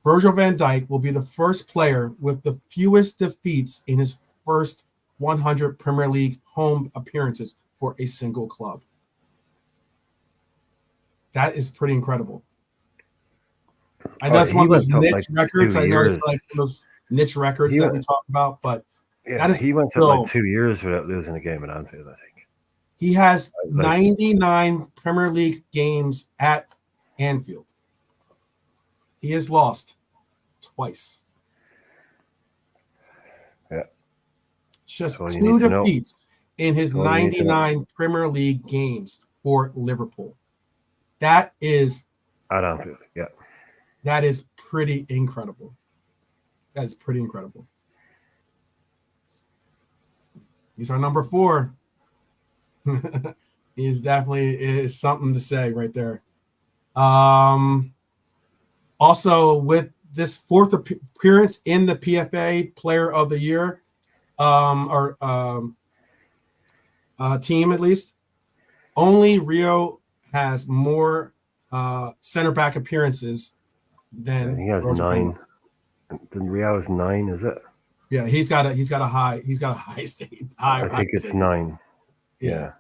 Virgil van Dijk will be the first player with the fewest defeats in his first 100 Premier League home appearances for a single club. That is pretty incredible. I know that's one of those niche records. I know it's like those niche records that we talk about, but he went to like 2 years without losing a game at Anfield, I think. He has 99 Premier League games at Anfield. He has lost twice. Yeah. Just 2 defeats in his 99 Premier League games for Liverpool. That is at Anfield, yeah. That is pretty incredible. That's pretty incredible. He's our number 4. He's definitely is something to say right there. Also, with this 4th appearance in the PFA Player of the Year, team at least, only Rio has more center back appearances than he has 9. Then Rio is 9, is it? Yeah, he's got a high state. I think it's 9. Yeah.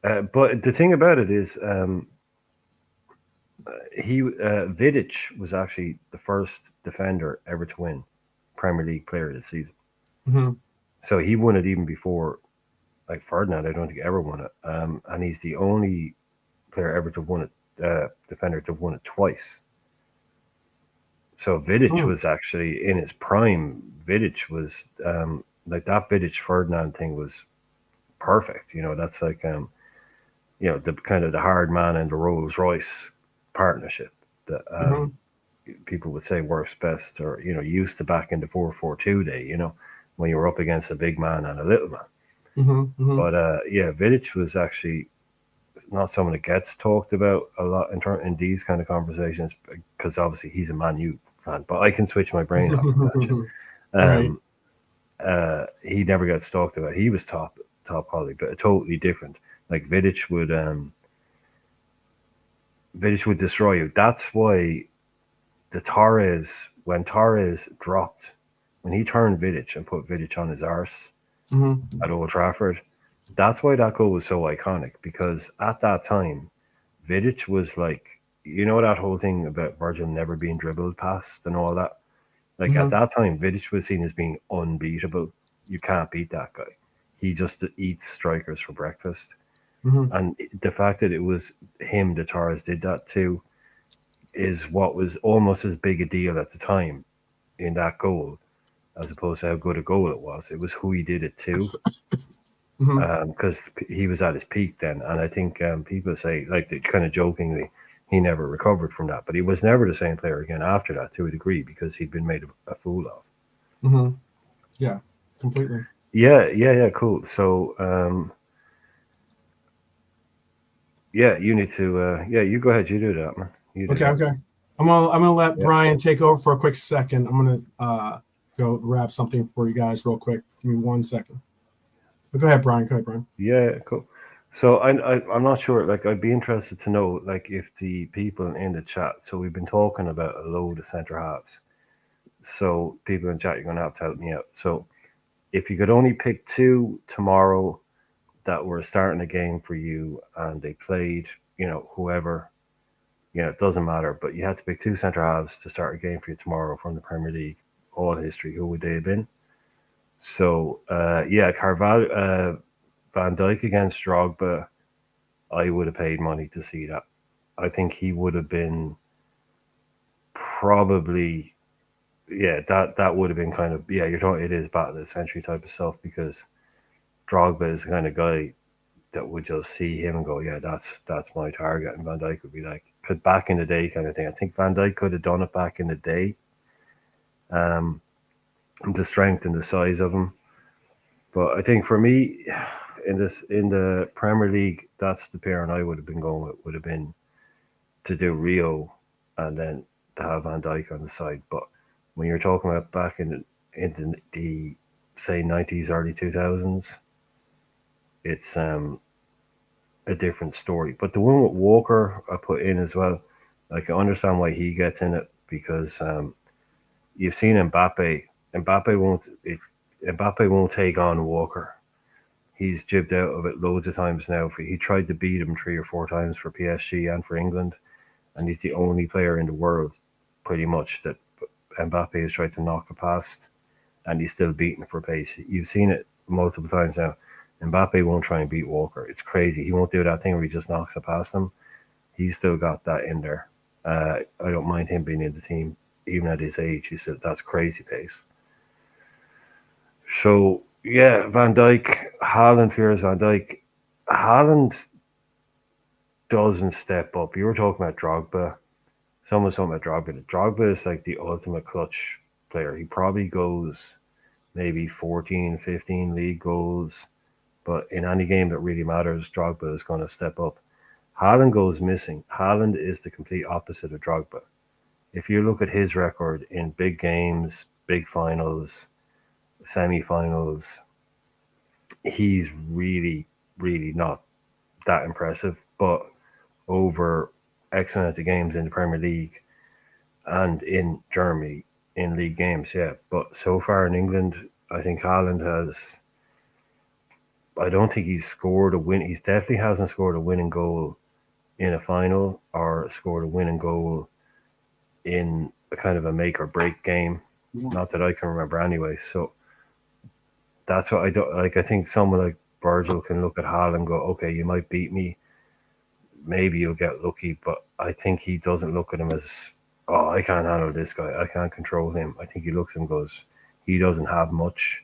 But the thing about it is, Vidic was actually the first defender ever to win Premier League Player of the Season. Mm-hmm. So he won it even before, like Ferdinand. I don't think ever won it. And he's the only player ever to win it, defender to win it twice. So Vidic Mm-hmm. was actually in his prime. Vidic was like that Vidic Ferdinand thing was perfect. That's like the kind of the hard man and the Rolls Royce partnership that Mm-hmm. people would say works best, or used to back in the 4-4-2 day. When you were up against a big man and a little man. Mm-hmm. But yeah, Vidic was actually not someone that gets talked about a lot in these kind of conversations, because obviously he's a Man U fan. But I can switch my brain off from that shit. Mm-hmm. Right. Um, he never gets talked about. He was top quality, but totally different. Like Vidic would destroy you. That's why when Torres dropped, when he turned Vidic and put Vidic on his arse Mm-hmm. at Old Trafford, that's why that goal was so iconic. Because at that time, Vidic was like, that whole thing about Virgil never being dribbled past and all that. Like at Mm-hmm. that time, Vidic was seen as being unbeatable. You can't beat that guy. He just eats strikers for breakfast. Mm-hmm. And the fact that it was him that Torres did that to is what was almost as big a deal at the time in that goal, as opposed to how good a goal it was. It was who he did it to, Mm-hmm. because he was at his peak then. And I think people say, like, kind of jokingly, he never recovered from that. But he was never the same player again after that, to a degree, because he'd been made a fool of. Mm-hmm. Yeah, completely. Yeah, cool. So, yeah, you need to, yeah, you go ahead, you do that, man. You do Okay, that. okay. I'm gonna let Yeah. Brian take over for a quick second. I'm gonna go grab something for you guys real quick. Give me 1 second. But go ahead, Brian. Go ahead, Brian. Yeah, cool. So I'm not sure. Like, I'd be interested to know, like, if the people in the chat. So we've been talking about a load of centre halves. So people in chat, you're gonna have to help me out. So if you could only pick two tomorrow that were starting a game for you, and they played, whoever, it doesn't matter. But you had to pick two centre halves to start a game for you tomorrow from the Premier League, all history. Who would they have been? So yeah, Carvalho, Van Dijk against Drogba. I would have paid money to see that. I think he would have been probably, yeah, that would have been kind of, yeah, you're talking, it is battle of the century type of stuff, because Drogba is the kind of guy that would just see him and go, yeah, that's my target, and Van Dijk would be like, because back in the day kind of thing. I think Van Dijk could have done it back in the day, um, the strength and the size of him. But I think for me, in the Premier League, that's the pairing I would have been going with. Would have been to do Rio, and then to have Van Dijk on the side. But when you're talking about back in the say 90s, early 2000s, it's a different story. But the one with Walker I put in as well. Like, I understand why he gets in it, because you've seen Mbappe. Mbappe won't take on Walker. He's jibbed out of it loads of times now. He tried to beat him 3 or 4 times for PSG and for England, and he's the only player in the world, pretty much, that Mbappe has tried to knock it past, and he's still beating for pace. You've seen it multiple times now. Mbappe won't try and beat Walker. It's crazy. He won't do that thing where he just knocks it past him. He's still got that in there. I don't mind him being in the team, even at his age. He's still, that's crazy pace. So yeah, Van Dijk, Haaland fears Van Dijk. Haaland doesn't step up. You were talking about Drogba. Someone's talking about Drogba. Drogba is like the ultimate clutch player. He probably goes maybe 14, 15 league goals, but in any game that really matters, Drogba is going to step up. Haaland goes missing. Haaland is the complete opposite of Drogba. If you look at his record in big games, big finals, semi-finals, he's really, really not that impressive. But over X amount of games in the Premier League and in Germany in league games, yeah. But so far in England, I think Haaland has. I don't think he's scored a win. He's definitely hasn't scored a winning goal in a final or scored a winning goal in a kind of a make or break game. Not that I can remember anyway. So that's what I don't like. I think someone like Virgil can look at Haaland and go, okay, you might beat me. Maybe you'll get lucky, but I think he doesn't look at him as, oh, I can't handle this guy. I can't control him. I think he looks at him and goes, he doesn't have much.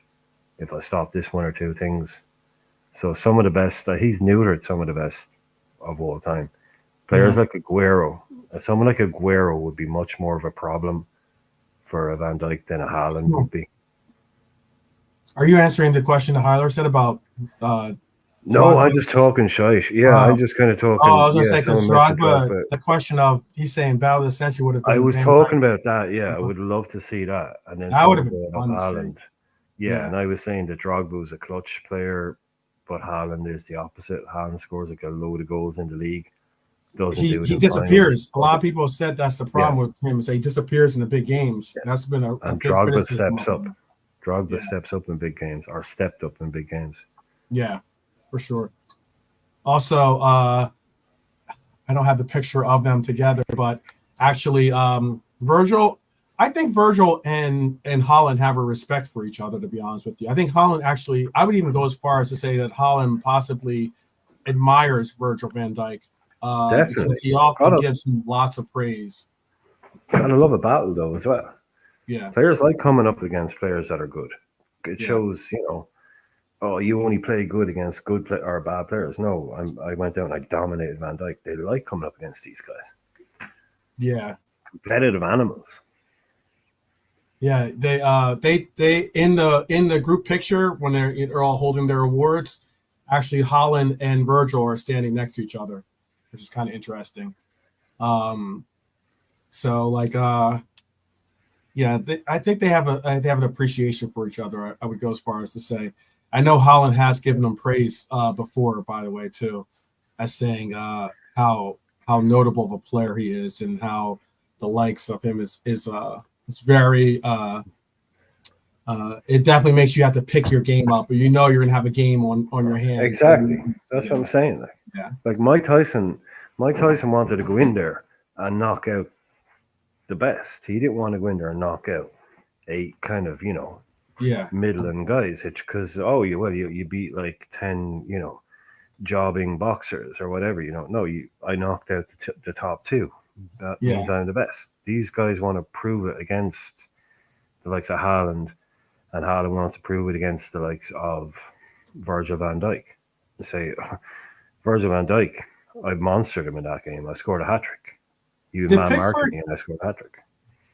If I stop this one or two things. So some of the best, he's neutered some of the best of all time. Players like Aguero, someone like Aguero would be much more of a problem for a Van Dijk than a Haaland would be. Are you answering the question that Hyler said about No, I'm just talking shite. Yeah, I'm just kind of talking. Oh, I was gonna say someone because mentioned Drogba, the question of he's saying Battle of the Century would have been. I was talking about that. Yeah, I would love to see that, and then that would have someone been brought up fun to Haaland. see. Yeah, and I was saying that Drogba was a clutch player, but Haaland is the opposite. Haaland scores like a load of goals in the league. Doesn't do it He in disappears. finals. A lot of people have said that's the problem with him. Is he disappears in the big games. That's been a And big Drogba criticism. steps up. Drogba steps up in big games, or stepped up in big games. Yeah, for sure. Also, I don't have the picture of them together, but actually, Virgil. I think Virgil and Haaland have a respect for each other. To be honest with you, I think Haaland actually. I would even go as far as to say that Haaland possibly admires Virgil van Dijk. Because he often gives him lots of praise. And I love a battle though as well. Yeah, players like coming up against players that are good. It shows, oh, you only play good against good or bad players. No, I went down, I dominated Van Dijk. They like coming up against these guys. Yeah, competitive animals. Yeah, they in the group picture when they're all holding their awards. Actually, Haaland and Virgil are standing next to each other, which is kind of interesting. So like, yeah, I think they have an appreciation for each other. I would go as far as to say, I know Haaland has given them praise before, by the way, too, as saying how notable of a player he is and how the likes of him is it's very. It definitely makes you have to pick your game up, but you know you're gonna have a game on your hands. Exactly, that's what I'm saying. Like Mike Tyson wanted to go in there and knock out the best. He didn't want to go in there and knock out a kind of middling guys, because you beat like 10 jobbing boxers or whatever. No, I knocked out the top two. That means I'm the best. These guys want to prove it against the likes of Haaland, and Haaland wants to prove it against the likes of Virgil van Dijk. Say, Virgil van Dijk, I monstered him in that game. I scored a hat trick. You man-marked me, and I scored a hat trick.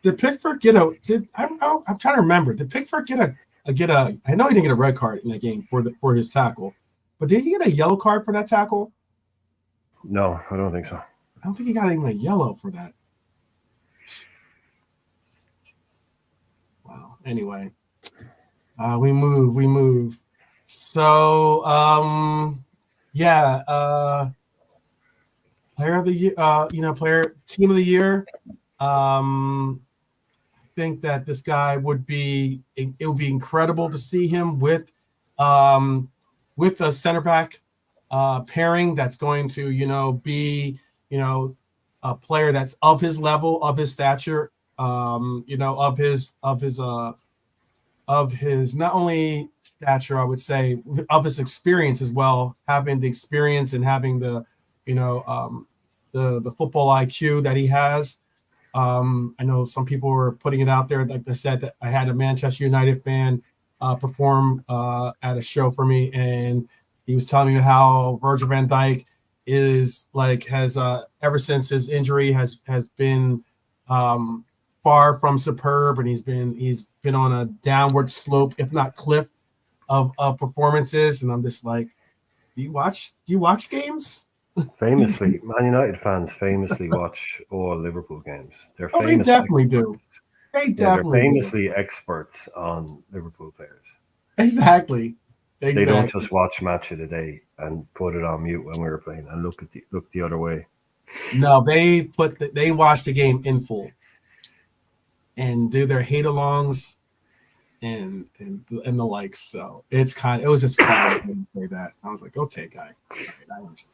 Did Pickford get a? I'm trying to remember. Did Pickford get a? I know he didn't get a red card in that game for his tackle, but did he get a yellow card for that tackle? No, I don't think so. I don't think he got even a yellow for that. Wow. Anyway, we move. So, player of the year, team of the year. I think that this guy would be. It would be incredible to see him with a center back pairing that's going to be a player that's of his level, of his stature, of his not only stature, I would say, of his experience as well, having the experience and having the football IQ that he has. I know some people were putting it out there, like I said, that I had a Manchester United fan perform at a show for me, and he was telling me how Virgil van Dijk has ever since his injury has been far from superb, and he's been on a downward slope, if not cliff, of performances. And I'm just like, do you watch games? Famously, Man United fans famously watch all Liverpool games. They definitely do. They're famously experts on Liverpool players. Exactly. They don't just watch Match of the Day and put it on mute when we were playing and look the other way. No, they watch the game in full and do their hate-alongs and the likes. So it was just fun to say that. I was like, okay, guy, right, I understand.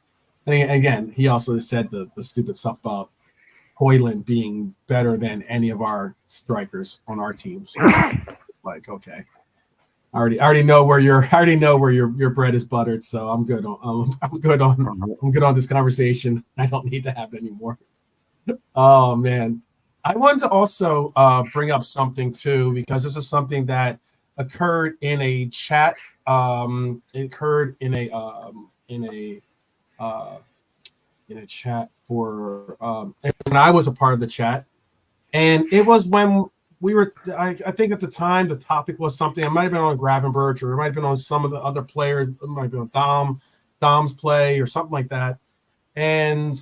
And again, he also said the stupid stuff about Hoyland being better than any of our strikers on our team. So it's like, okay, I already know where your bread is buttered. So I'm good I'm good on this conversation. I don't need to have it anymore. Oh man, I wanted to also bring up something too, because this is something that occurred in a chat. It occurred uh, in a chat for when I was a part of the chat, and it was when we were. I think at the time the topic was something. It might have been on Gravenberch, or it might have been on some of the other players. It might have been on Dom's play or something like that. And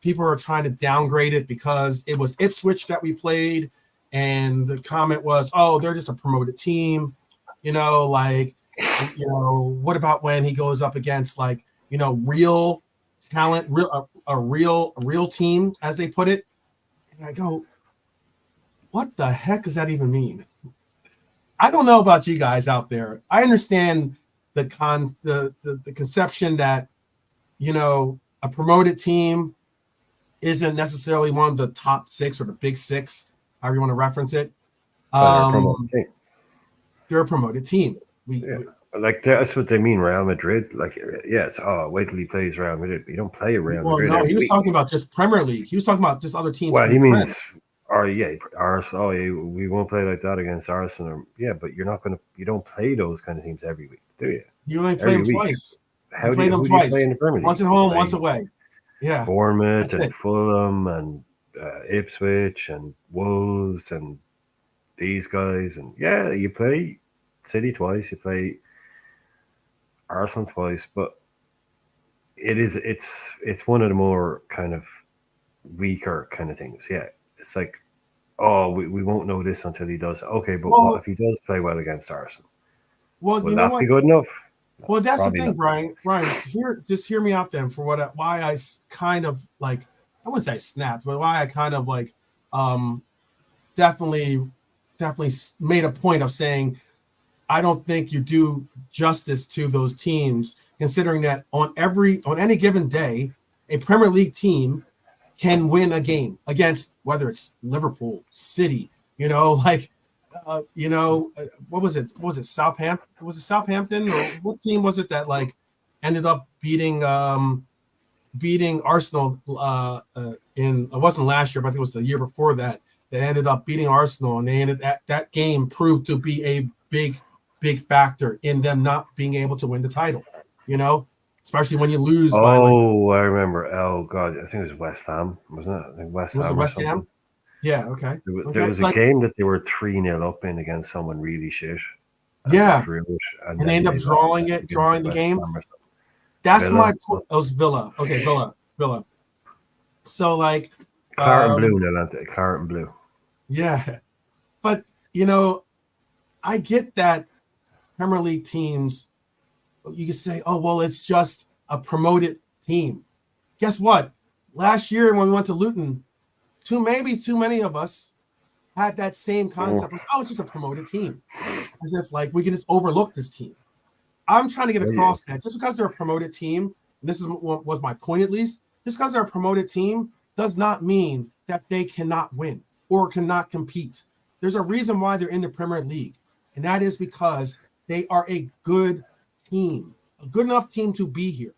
people are trying to downgrade it because it was Ipswich that we played, and the comment was, "Oh, they're just a promoted team," like, what about when he goes up against, like, real talent, a real team, as they put it. And I go, what the heck does that even mean? I don't know about you guys out there. I understand the conception that, a promoted team isn't necessarily one of the top six or the big six, however you want to reference it. They're a promoted team. Like that's what they mean, Real Madrid. Like, yeah, it's wait till he plays Real Madrid. You don't play Real Madrid. No, he was talking about just Premier League. He was talking about just other teams. Well, he means, Arsenal. Oh, yeah, we won't play like that against Arsenal. Yeah, but you don't play those kind of teams every week, do you? You only play them twice. Who do you play in the Premier League? Once at home, once away. Yeah, Bournemouth and Fulham and Ipswich and Wolves and these guys, and yeah, you play City twice, you play Arsenal twice, but it's one of the more kind of weaker kind of things. Yeah, it's like, oh, we won't know this until he does. Okay, but what if he does play well against Arsenal? Well, will that be good enough? Well, that's the thing, not. Brian. Just hear me out then for why I kind of like, I wouldn't say snapped, but why I kind of like definitely made a point of saying I don't think you do justice to those teams, considering that on any given day, a Premier League team can win a game against, whether it's Liverpool, City, what was it? Was it Southampton? Was it Southampton, or what team was it that like ended up beating Arsenal it wasn't last year, but I think it was the year before that. They ended up beating Arsenal, and that game proved to be a big factor in them not being able to win the title. Especially when you lose. I remember. Oh God, I think it was West Ham, wasn't it? I think West Ham. West Ham? Yeah. Okay. There was a game that they were 3-0 up in against someone really shit. Yeah. And they end up drawing the game. That's Villa. My point. It was Villa. Okay, Villa. So like Claret and Blue, Atlanta. Claret and Blue. Yeah, but I get that Premier League teams. You can say, oh well, it's just a promoted team. Guess what? Last year when we went to Luton, too many of us had that same concept. It's just a promoted team, as if like we can just overlook this team. I'm trying to get across that just because they're a promoted team. And this was my point, at least. Just because they're a promoted team does not mean that they cannot win or cannot compete. There's a reason why they're in the Premier League, and that is because they are a good team, a good enough team to be here.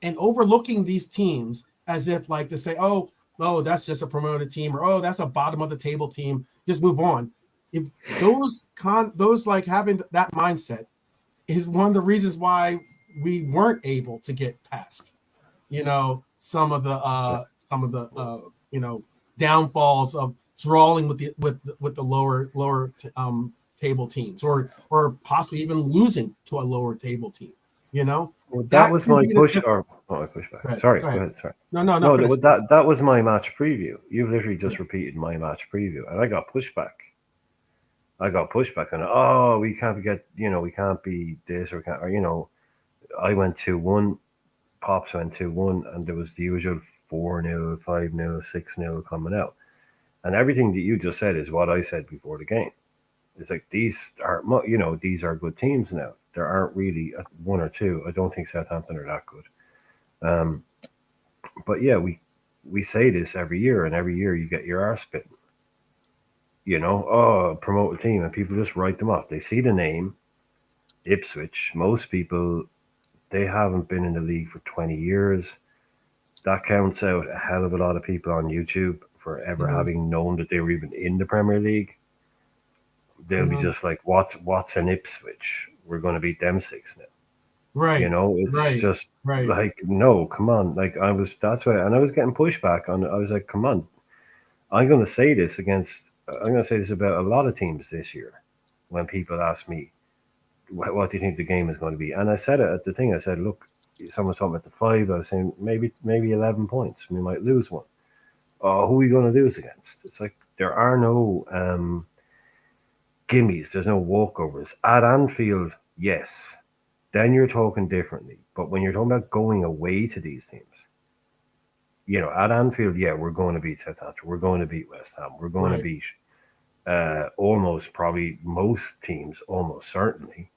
And overlooking these teams as if like to say, oh, that's just a promoted team, or oh, that's a bottom of the table team, just move on. If those like having that mindset is one of the reasons why we weren't able to get past, some of the downfalls of drawing with the lower table teams, or possibly even losing to a lower table team. Well, that was my push. Or I push back. Sorry, go ahead. Sorry. No. That was my match preview. You've literally just repeated my match preview, and I got pushback. And we can't be this, or I went 2-1, Pops went 2-1, and there was the usual 4-0, 5-0, 6-0 coming out, and everything that you just said is what I said before the game. It's like these are good teams now. There aren't really one or two. I don't think Southampton are that good. Um, but yeah, we say this every year, and every year you get your arse bitten. You know, oh, promote a team, and people just write them off. They see the name Ipswich. Most people, they haven't been in the league for 20 years. That counts out a hell of a lot of people on YouTube for ever Mm-hmm. having known that they were even in the Premier League. They'll be Mm-hmm. just like, what's an Ipswich? We're going to beat them 6-0. You Right. know, it's Right. just Right. like, no, come on. Like, that's why, and I was getting pushback on it. I was like, come on, I'm going to say this against, I'm going to say this about a lot of teams this year when people ask me, what do you think the game is going to be? And I said it at the thing. I said, look, someone's talking about the 5. I was saying maybe 11 points. We might lose one. Oh, who are we going to lose against? It's like there are no gimmies. There's no walkovers at Anfield. Yes, then you're talking differently. But when you're talking about going away to these teams, you know, at Anfield, yeah, we're going to beat Southampton. We're going to beat West Ham. We're going to Right. beat almost probably most teams, almost certainly.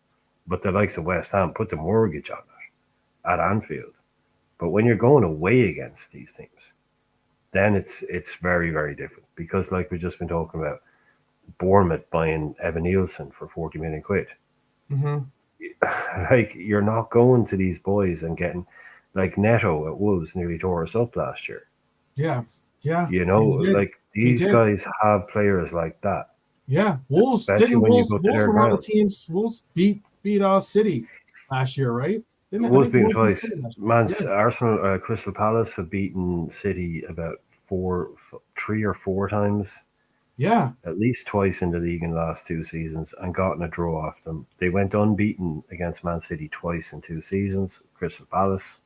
But the likes of West Ham put the mortgage on it at Anfield. But when you're going away against these teams, then it's very, very different. Because like we've just been talking about, Bournemouth buying Evan Nielsen for 40 million quid. Mm-hmm. Like you're not going to these boys and getting like Neto at Wolves nearly tore us up last year. Yeah. Yeah. You know, He did. like He these did. guys have players like that, Yeah. Wolves especially didn't when you Wolves go to Wolves their were one of the ground. teams. Wolves beat City last year, right? Didn't I Wolves think the beaten Wolves beat twice. City last year? Man, Yeah. Arsenal, Crystal Palace have beaten City about 3 or 4 times, Yeah. at least twice in the league in the last 2 seasons, and gotten a draw off them. They went unbeaten against Man City twice in 2 seasons. Crystal Palace,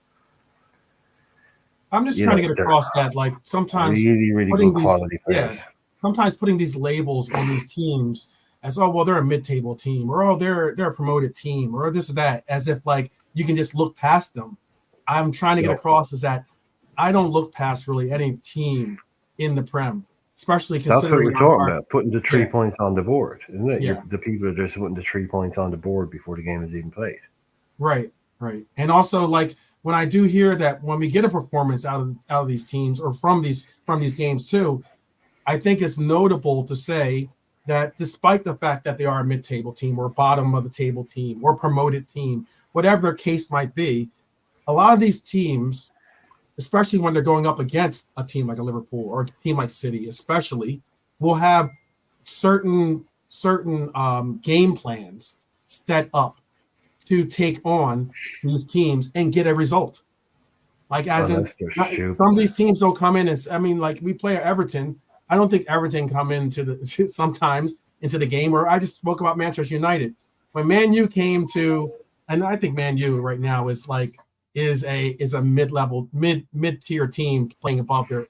I'm just you trying to know, get they're across that like sometimes really, really putting good these quality yeah, players. sometimes putting these labels on these teams as oh well they're a mid-table team or oh they're a promoted team or this or that as if like you can just look past them. I'm trying to get No, across is that I don't look past really any team in the Prem, especially that's what considering we're talking our about. Putting the three yeah, points on the board, isn't it? yeah. The people are just putting the 3 points on the board before the game is even played. Right, right. And also like when I do hear that when we get a performance out of these teams or from these games too, I think it's notable to say that despite the fact that they are a mid-table team or bottom of the table team or promoted team, whatever the case might be, a lot of these teams, especially when they're going up against a team like a Liverpool or a team like City, especially, will have certain game plans set up to take on these teams and get a result. Like as in, Unless they're some stupid. of these teams don't come in and I mean, like we play at Everton. I don't think Everton come into the sometimes into the game. Or I just spoke about Manchester United when Man U came to, and I think Man U right now is a mid-level mid-tier team playing above their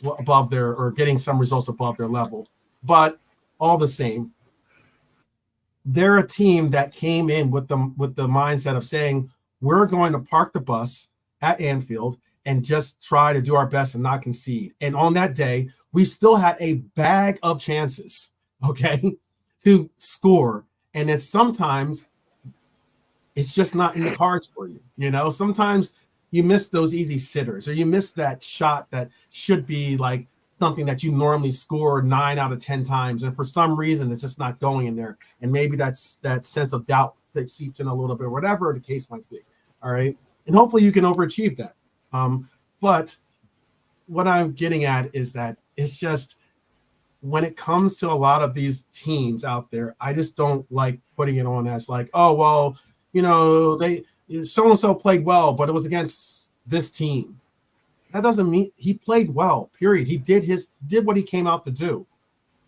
or getting some results above their level. But all the same, they're a team that came in with the mindset of saying we're going to park the bus at Anfield and just try to do our best and not concede. And on that day, we still had a bag of chances, okay, to score. And then sometimes it's just not in the cards for you. You know, sometimes you miss those easy sitters or you miss that shot that should be like something that you normally score 9 out of 10 times. And for some reason, it's just not going in there. And maybe that's that sense of doubt that seeps in a little bit, whatever the case might be. All right. And hopefully you can overachieve that. But what I'm getting at is that it's just when it comes to a lot of these teams out there, I just don't like putting it on as like, oh, well, you know, they so and so played well, but it was against this team. That doesn't mean he played well, period. He did what he came out to do.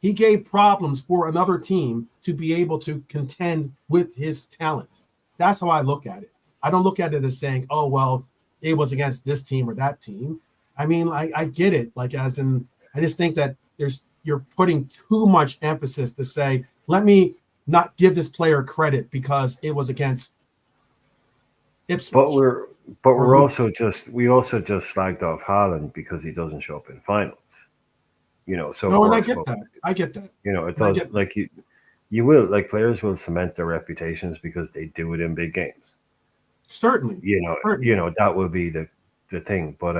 He gave problems for another team to be able to contend with his talent. That's how I look at it. I don't look at it as saying, oh, well, it was against this team or that team. I mean, I get it. Like, as in, I just think that you're putting too much emphasis to say, let me not give this player credit because it was against But Ipswich we're but or we're Luton. also just we also just slagged off Haaland because he doesn't show up in finals. You know, so it No, and I works get both that. ways. I get that. You know, it And I does get that. like you will like players will cement their reputations because they do it in big games. Certainly. That would be the thing. But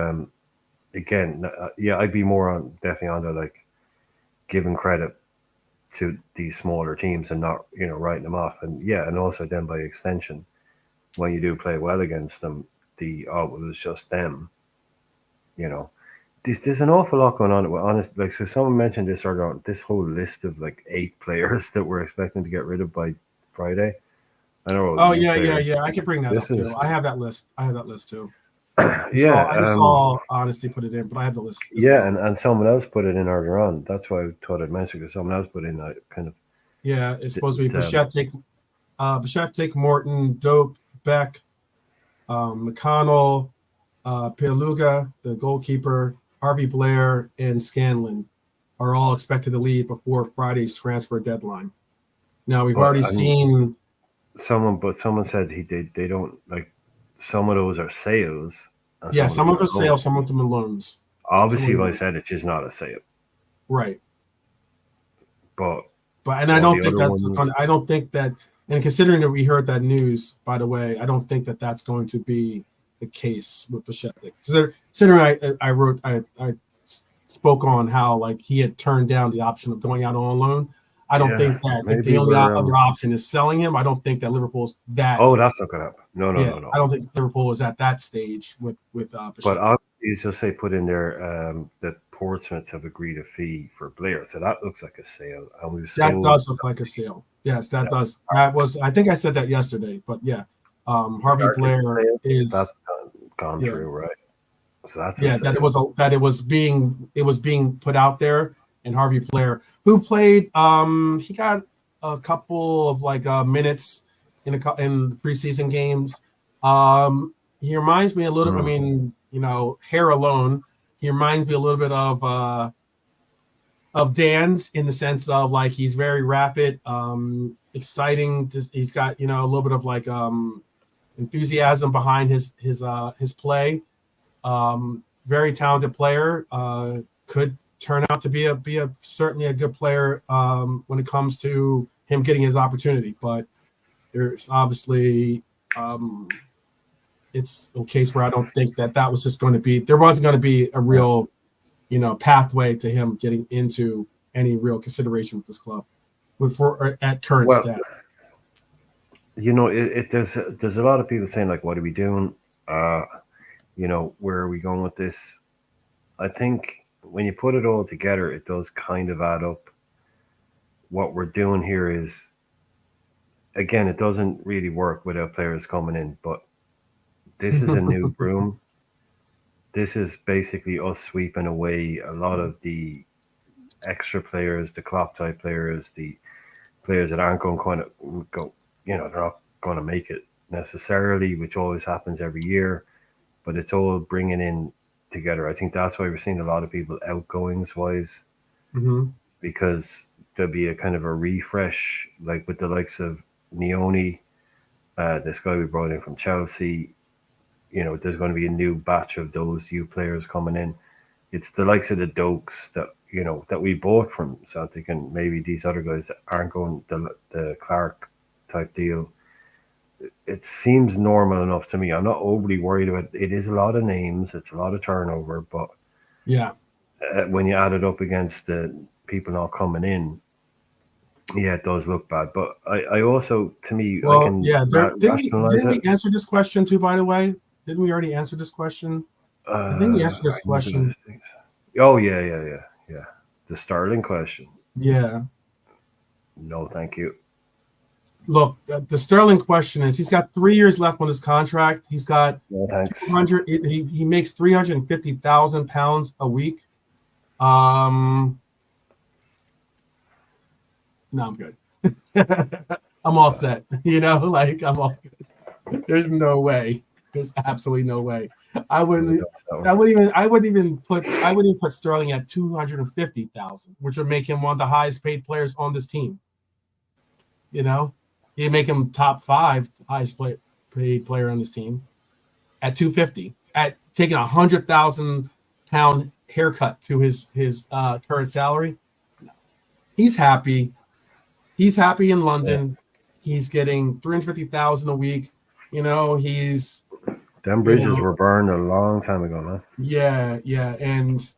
again, yeah, I'd be more on definitely on the like giving credit to these smaller teams and not writing them off. And yeah, and also then by extension, when you do play well against them, it was just them. You know, there's an awful lot going on. Honest, like so, someone mentioned this earlier on. This whole list of like 8 players that we're expecting to get rid of by Friday. I don't know. Oh You players. yeah. I can bring that This up too. is I have that list. Too. yeah. I just saw Honesty put it in, but I have the list as Yeah, well. and someone else put it in earlier on. That's why I thought I'd mention it because someone else put in that kind of. Yeah, it's supposed to be didn't, Bichetti, Morton, Doak, Beck, McConnell, Pialuga, the goalkeeper, Harvey Blair, and Scanlon are all expected to leave before Friday's transfer deadline. Now we've already seen someone said they don't like some of those are sales. Yeah, some of them are sales, loans. some of them are loans. Obviously, if I said it's just not a sale, right? But and I don't think that's going. I don't think that, and considering that we heard that news, by the way, I don't think that that's going to be the case with Bichetti. Considering I spoke on how like he had turned down the option of going out on loan. I don't think that if the only other option is selling him, I don't think that Liverpool's that. Oh, that's not going to happen. No. I don't think Liverpool is at that stage with Bichetti. But obviously, just say put in there that Portsmouth have agreed a fee for Blair, so that looks like a sale. And that does look like a sale. Yes, that does. That was. I think I said that yesterday, but yeah, Harvey Blair is that's gone through, right? So that's that it was being put out there. And Harvey Blair, who played, he got a couple of like minutes in the preseason games. He reminds me a little. I mean, hair alone, he reminds me a little bit of Dan's in the sense of like he's very rapid, exciting. He's got a little bit of like enthusiasm behind his play. Very talented player. Could turn out to be certainly a good player when it comes to him getting his opportunity. But there's obviously it's a case where I don't think that was just going to be. There wasn't going to be a real pathway to him getting into any real consideration with this club at current stat. There's a lot of people saying like, what are we doing? Where are we going with this? I think when you put it all together, it does kind of add up. What we're doing here is, again, it doesn't really work without players coming in, but this is a new broom. This is basically us sweeping away a lot of the extra players, the Klopp type players, the players that aren't going to kind of go, they're not going to make it necessarily, which always happens every year, but it's all bringing in together. I think that's why we're seeing a lot of people outgoings wise, because there'll be a kind of a refresh, like with the likes of Neone, this guy we brought in from Chelsea. There's going to be a new batch of those youth players coming in. It's the likes of the Dokes that that we bought from Celtic, and maybe these other guys that aren't going the Clark type deal. It seems normal enough to me. I'm not overly worried about it. It is a lot of names. It's a lot of turnover. But yeah, when you add it up against the people not coming in, yeah, it does look bad. But I also, to me, well, I can didn't we answer this question too, by the way? Didn't we already answer this question? I think we answered this question. Oh, yeah. The Sterling question. Yeah. No, thank you. Look, the Sterling question is: he's got 3 years left on his contract. He's got no, thanks. 200. He makes £350,000 a week. No, I'm good. I'm all set. I'm all good. There's no way. There's absolutely no way. I wouldn't even put Sterling at 250,000, which would make him one of the highest paid players on this team. He'd make him top 5 highest paid player on this team at 250, at taking £100,000 haircut to his current salary. He's happy. He's happy in London. Yeah. He's getting 350,000 a week. You know, he's, Them you bridges know, were burned a long time ago, man. yeah, and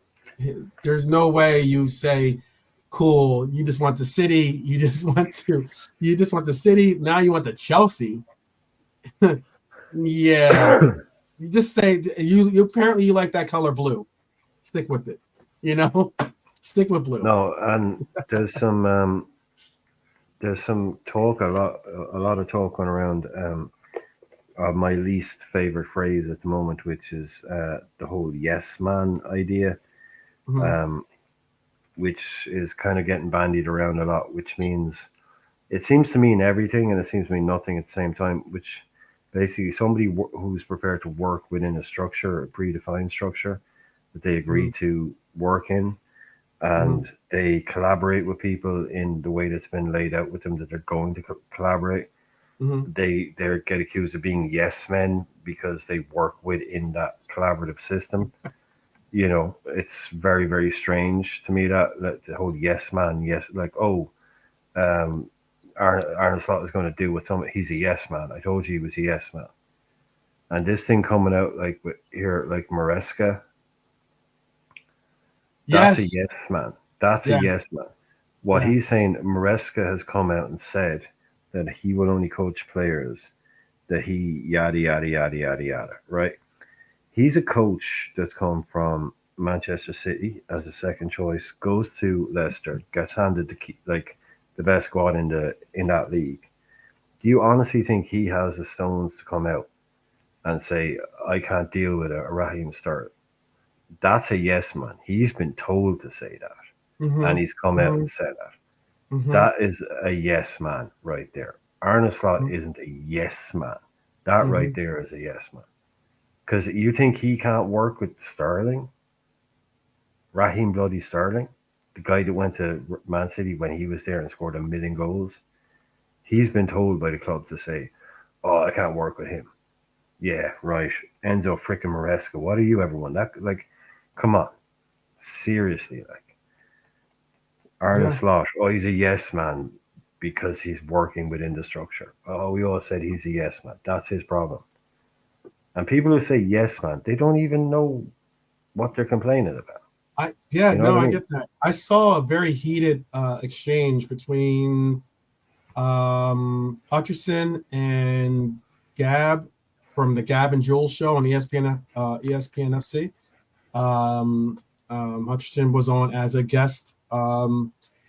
there's no way you say, "Cool, you just want the city, you just want the city. Now you want the Chelsea." Yeah, you just say you apparently you like that color blue. Stick with it. You know, stick with blue. No, and there's some talk, a lot of talk going around, my least favorite phrase at the moment, which is the whole yes man idea, Mhm, um, which is kind of getting bandied around a lot, which means it seems to mean everything and it seems to mean nothing at the same time, which basically somebody who's prepared to work within a structure, a predefined structure that they agree mhm, to work in, mhm, and they collaborate with people in the way that's been laid out with them that they're going to collaborate. mhm. They get accused of being yes men because they work within that collaborative system. It's very, very strange to me that the whole yes man, yes, like, oh, um Arne Slot is going to do what some he's a yes man. I told you he was a yes man. And this thing coming out like with here, like Maresca, that's a Yes, yes man. That's a yes, yes man. What yeah, he's saying, Maresca has come out and said that he will only coach players that he yada yada yada yada yada. Right? He's a coach that's come from Manchester City as a second choice, goes to Leicester, gets handed like the best squad in that league. Do you honestly think he has the stones to come out and say, "I can't deal with a Raheem Sterling"? That's a yes man. He's been told to say that, and mhm, he's come out mhm, and said that. mhm, That is a yes man right there. Arne Slot mhm, isn't a yes man. That right mhm. there is a yes man. Because you think he can't work with Sterling, Raheem Bloody Sterling, the guy that went to Man City when he was there and scored a million goals. He's been told by the club to say, "Oh, I can't work with him." Yeah, right. Enzo frickin' Maresca. What are you, everyone? That like, come on, seriously, like Arne Yeah, Slot. Oh, he's a yes man because he's working within the structure. Oh, we all said he's a yes man. That's his problem. And people who say yes man, they don't even know what they're complaining about. yeah, You know what no, I I mean? get that. I saw a very heated exchange between Hutcherson and Gab from the Gab and Jules show on ESPN FC. Um, Hutcherson was on as a guest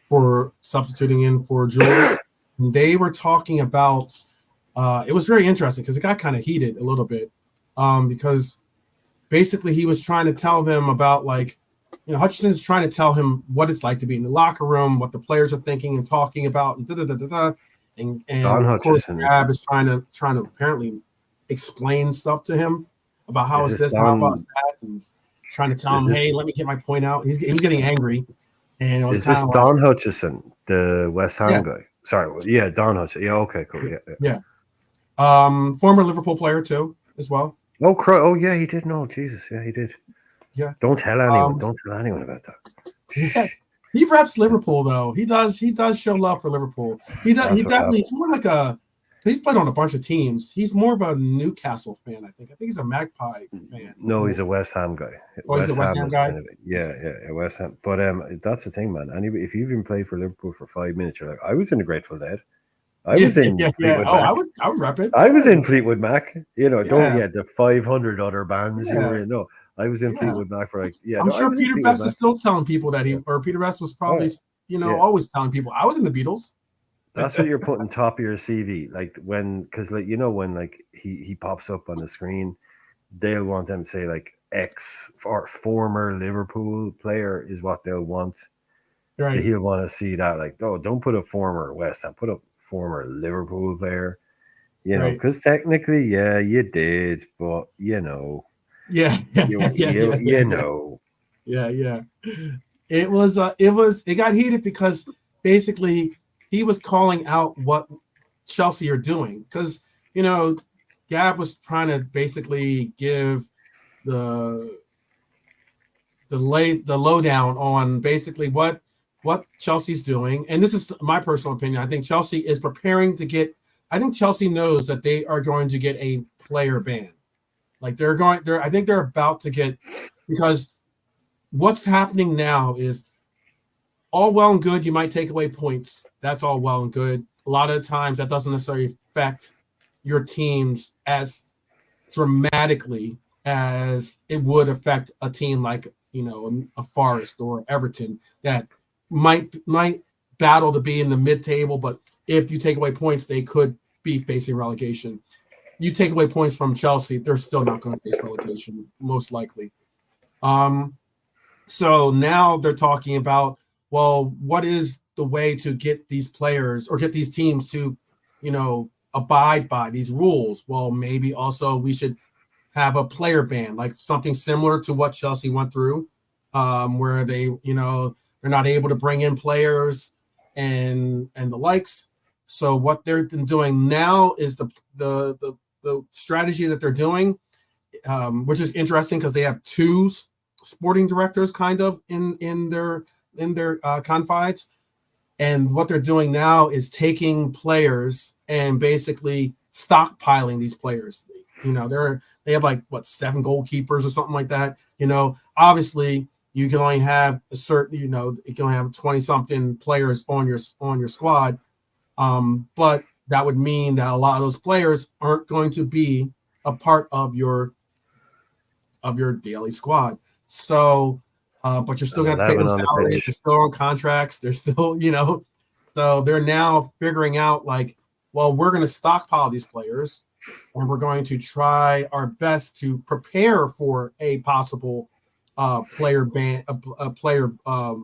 for substituting in for Jules. And they were talking about it was very interesting because it got kind of heated a little bit because basically he was trying to tell them about like Hutchinson's trying to tell him what it's like to be in the locker room, what the players are thinking and talking about, and da da da da da. And Don of course Hutchison Gab is trying to apparently explain stuff to him about how is is this this, how about Don? that, and he's trying to tell Is him, this hey, let me get my point out. He was getting angry, and it was is kind this of like, Don Hutchison, the West yeah, Ham guy? Sorry, yeah, Don Hutchison. Yeah, okay, cool. yeah, Yeah, yeah. yeah. Former Liverpool player too, as well. Oh, oh, yeah, he did. No, Jesus, yeah, he did. Yeah. Don't tell anyone. Um, Don't tell anyone about that. Yeah, Shh. he reps Liverpool though. He does. He does show love for Liverpool. He does. He That's what definitely. happened. He's more like a. He's played on a bunch of teams. He's more of a Newcastle fan. I think. I think he's a Magpie fan. No, he's a West Ham guy. Oh, he's a West West Ham Ham is guy. kind of yeah, West Ham. But that's the thing, man. Anyway, if you've even played for Liverpool for 5 minutes, you're like, I was in the Grateful Dead. I Yeah, was yeah, in yeah, yeah. Fleetwood Oh, Mac. I would rep it. I Yeah, was in Fleetwood Mac. Don't yeah, yeah, the 500 other bands you were yeah, in. No, I was in yeah. Fleetwood Mac for like I'm no, I sure was in Peter Fleetwood Best Mac. is still telling people that Yeah. Peter Best was Oh probably, yeah. Yeah. always telling people I was in the Beatles. That's what you're putting top of your CV. Like when, because like when like he pops up on the screen, they'll want them to say like ex or former Liverpool player is what they'll want. Right, He'll want to see that like, oh, don't put a former West Ham, put a former Liverpool player. right. Because technically, yeah, you did, but Yeah, yeah, you yeah, yeah, you yeah, you yeah, know, yeah, yeah. It got heated because basically he was calling out what Chelsea are doing because you know Gab was trying to basically give the the lowdown on basically what Chelsea's doing, and this is my personal opinion. I think Chelsea is preparing to get I think Chelsea knows that they are going to get a player ban. Like I think they're about to get, because what's happening now is all well and good. You might take away points. That's all well and good. A lot of times that doesn't necessarily affect your teams as dramatically as it would affect a team like, a Forest or Everton that might battle to be in the mid-table, but if you take away points, they could be facing relegation. You take away points from Chelsea, they're still not going to face relegation, most likely. So now they're talking about, well, what is the way to get these players or get these teams to, abide by these rules? Well, maybe also we should have a player ban, like something similar to what Chelsea went through, where they, they're not able to bring in players and the likes. So what they've been doing now is the strategy that they're doing, which is interesting because they have two sporting directors kind of in their confines. And what they're doing now is taking players and basically stockpiling these players. They have like 7 goalkeepers or something like that. Obviously you can only have a certain, you can only have 20 something players on your squad. But that would mean that a lot of those players aren't going to be a part of your daily squad. So, but you're still going to pay them salaries. They're still on contracts. They're still, so they're now figuring out like, well, we're going to stockpile these players and we're going to try our best to prepare for a possible player ban,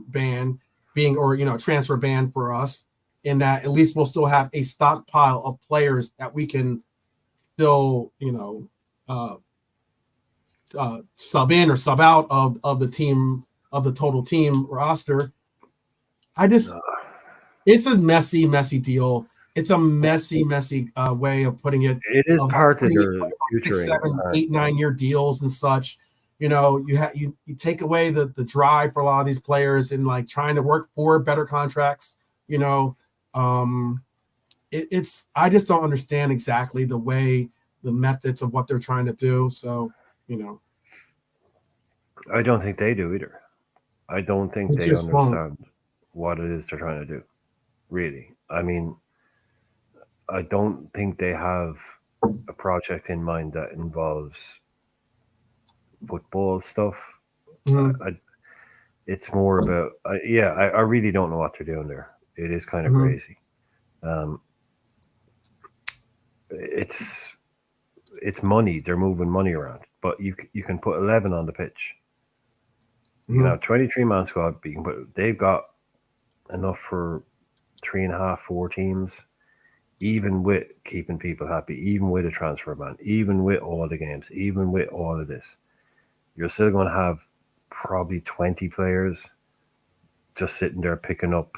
ban being, or, transfer ban for us, in that at least we'll still have a stockpile of players that we can still, sub in or sub out of the team, of the total team roster. It's a messy deal. It's a messy way of putting it. It is part of their future. 6, 7, 8, 9 year deals and such. You take away the drive for a lot of these players and like trying to work for better contracts. I just don't understand exactly the methods of what they're trying to do. So, I don't think they do either. I don't think they understand what it is they're trying to do. Really. I mean, I don't think they have a project in mind that involves football stuff. Mm-hmm. It's more about, I really don't know what they're doing there. It is kind of crazy. It's money. They're moving money around, but you can put 11 on the pitch. You can have 23-man squad, but they've got enough for 3.5, 4 teams, even with keeping people happy, even with a transfer ban, even with all the games, even with all of this. You're still going to have probably 20 players just sitting there picking up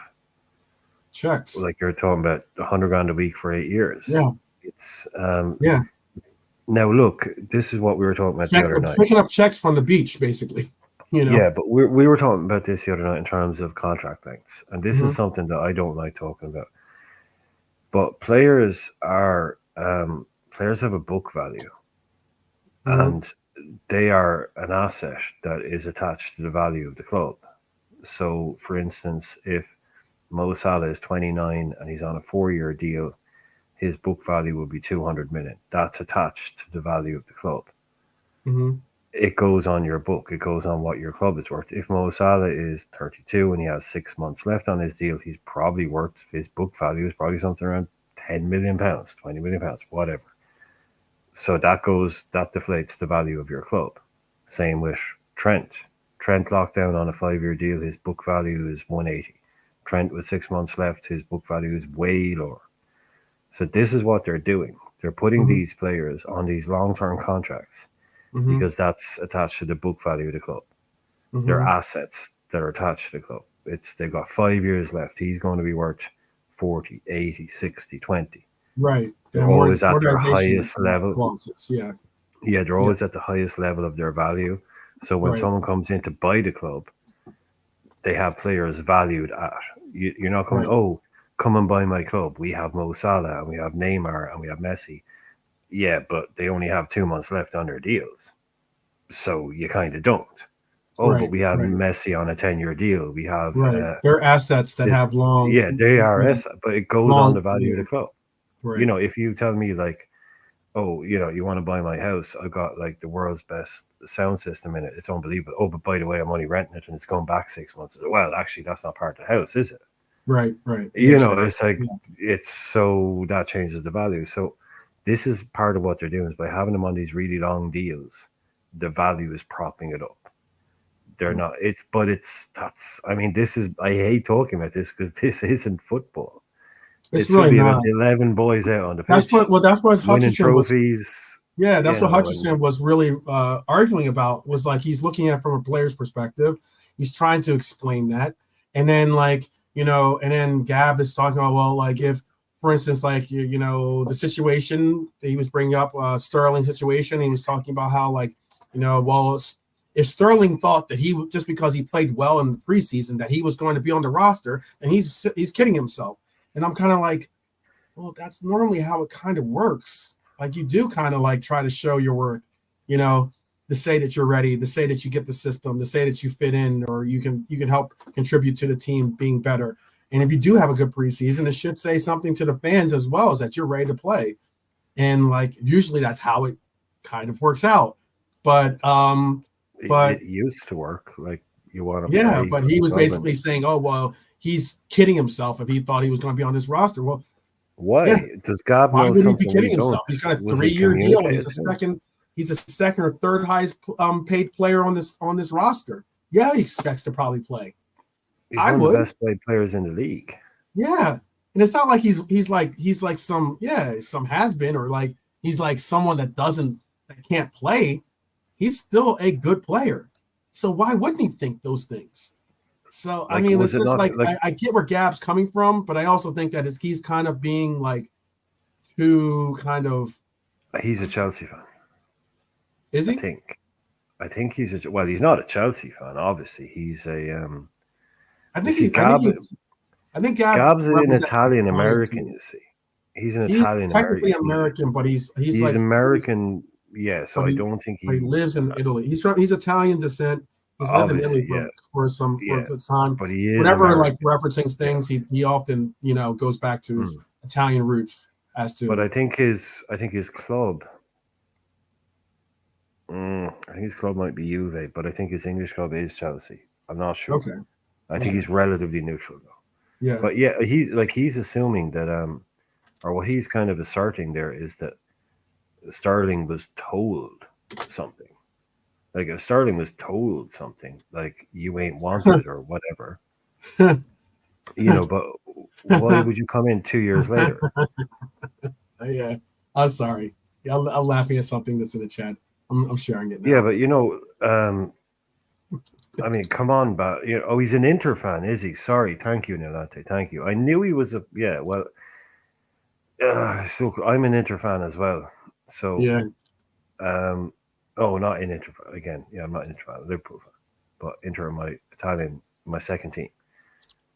checks. Like you're talking about $100,000 a week for 8 years. Yeah. It's Now look, this is what we were talking about the other night. Picking up checks from the beach, basically. Yeah, but we were talking about this the other night in terms of contract lengths, and this is something that I don't like talking about. But players have a book value, and they are an asset that is attached to the value of the club. So, for instance, if Mo Salah is 29 and he's on a 4-year deal, his book value will be 200 million. That's attached to the value of the club. It goes on your book. It goes on what your club is worth. If Mo Salah is 32 and he has 6 months left on his deal, he's probably worth, his book value is probably something around 10 million pounds, 20 million pounds, whatever. So that deflates the value of your club. Same with Trent. Trent locked down on a 5-year deal. His book value is 180. Trent with 6 months left, his book value is way lower. So this is what they're doing. They're putting these players on these long-term contracts because that's attached to the book value of the club. They're assets that are attached to the club. They've got 5 years left. He's going to be worth 40, 80, 60, 20. Right. They're always at their highest level. Clauses. Yeah. Yeah, they're always at the highest level of their value. So when someone comes in to buy the club, they have players valued at. You're not going, come and buy my club. We have Mo Salah and we have Neymar and we have Messi. Yeah, but they only have 2 months left on their deals. So you kind of don't. Oh, but Right, we have right, Messi on a 10-year deal. We have right. They're assets that this, have long, yeah, they are yeah, asset, but it goes on long, the value of yeah, the club. You right. know, if you tell me like, oh, you know, you want to buy my house, I got like the world's best sound system in it. It's unbelievable. Oh, but by the way, I'm only renting it and it's going back 6 months. Well, actually, that's not part of the house, is it? Right, right. Yeah, You know, sure. it's like Yeah. it's so that changes the value. So this is part of what they're doing is by having them on these really long deals, the value is propping it up. They're Mm. not. It's but it's that's. I mean, this is. I hate talking about this because this isn't football. It's It should really be about not. 11 boys out on the That's pitch what. Well, that's what winning Hutchinson was. trophies. Yeah, You that's what know, and Hutchinson was really arguing about. Was like he's looking at it from a player's perspective. He's trying to explain that, and then like and then Gab is talking about like if, for instance, like the situation that he was bringing up, Sterling situation. He was talking about how like well, if Sterling thought that he just because he played well in the preseason that he was going to be on the roster, and he's kidding himself. And I'm kind of like, well, that's normally how it kind of works. Like you do kind of like try to show your worth, to say that you're ready, to say that you get the system, to say that you fit in, or you can help contribute to the team being better. And if you do have a good preseason, it should say something to the fans as well as that you're ready to play. And like usually that's how it kind of works out. But it but used to work. Like you want to yeah, play but for he the was club, and basically saying, oh well, he's kidding himself if he thought he was going to be on this roster. Well, yeah, why does Gab why know would he be something kidding we don't? himself? He's got a Was it 3-year deal, and communicated to him? he's a second or third highest paid player on this roster. Yeah, he expects to probably play. He's I one of the would. best played players in the league. Yeah, and it's not like he's like some has been or like he's like someone that can't play. He's still a good player. So why wouldn't he think those things? So I Like, mean, was it's it just not like like I get where Gab's coming from, but I also think that he's kind of being like too kind of he's a Chelsea fan? is I he? think. I think he's a well. He's not a Chelsea fan, obviously. He's a You see, I think Gab Gab's an represents like Italian Italian American. teams. You see, he's an He's Italian technically American. American, but He's American. Yeah, so I don't think but he lives in Italy. He's Italian descent. He's lived in Italy obviously, yeah, for a yeah, good time. but he is Whenever like American. referencing Yeah. things, he often goes back to his Mm. Italian roots as But to I think his club. I think his club might be Juve, but I think his English club is Chelsea. I'm not sure. okay, I think okay, he's relatively neutral though. yeah, But yeah, he's assuming that or what he's kind of asserting there is that Sterling was told something. Like if Sterling was told something, like you ain't wanted or whatever, but why would you come in 2 years later? yeah. I'm sorry. Yeah, I'm laughing at something that's in the chat. I'm sharing it Yeah, now. but I mean, come on, but oh, he's an Inter fan, is he? Sorry, thank you, Nilante, thank you. I knew he was well, so I'm an Inter fan as well. So, Yeah, oh, not an Inter fan again. Yeah, I'm not an Inter fan, Liverpool fan, but Inter are my second team,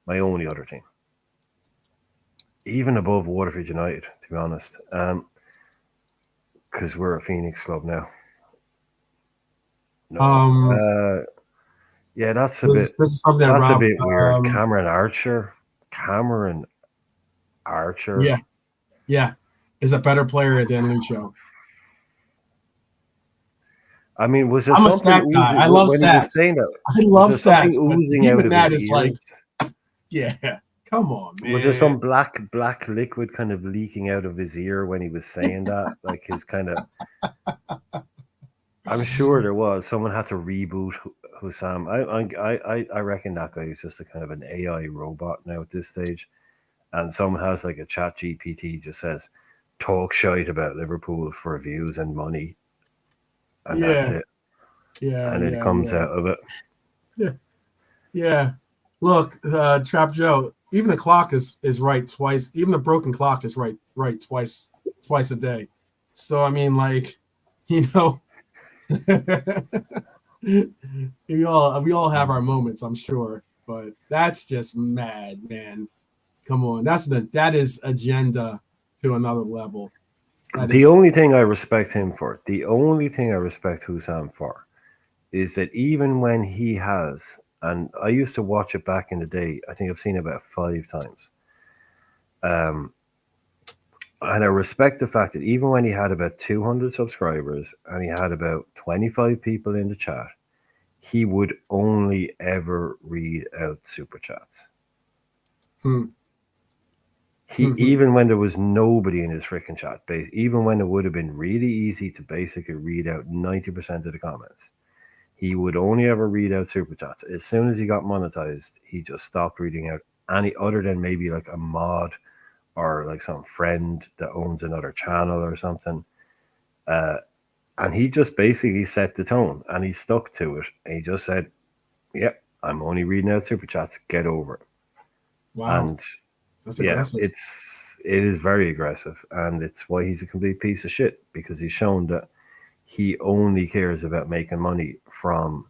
my only other team, even above Waterford United, to be honest. Because we're a Phoenix club now. No, um, yeah, that's a this bit. is something that That's a Rob. bit weird. Cameron Archer. Yeah, yeah, is a better player than Lucho. I mean, was there I'm a something stat guy. oozing I love when he was stats. saying that? I Was love there something stats, but oozing out even of that his is like, ears? yeah, come on, Was there man. some black liquid kind of leaking out of his ear when he was saying that? Like his kind of. I'm sure there was. Someone had to reboot Hussam. I reckon that guy is just a kind of an AI robot now at this stage, and someone has like a chat GPT just says, "Talk shite about Liverpool for views and money," and that's Yeah, it. yeah, And it yeah, comes yeah, out of it. yeah, yeah. Look, Trap Joe. Even the clock is right twice. Even a broken clock is right twice a day. So I mean, like, you know, we all have our moments, I'm sure, but that's just mad, man. Come on. That is agenda to another level. The only thing I respect him for, the only thing I respect Hussam for, is that even when he has, and I used to watch it back in the day, I think I've seen it about 5 times. And I respect the fact that even when he had about 200 subscribers and he had about 25 people in the chat, he would only ever read out super chats. Even when there was nobody in his freaking chat, even when it would have been really easy to basically read out 90% of the comments, he would only ever read out super chats. As soon as he got monetized, he just stopped reading out any other than maybe like a mod or like some friend that owns another channel or something. And he just basically set the tone and he stuck to it. And he just said, yep, I'm only reading out super chats. Get over it. Wow. And that's aggressive. It is very aggressive. And it's why he's a complete piece of shit, because he's shown that he only cares about making money from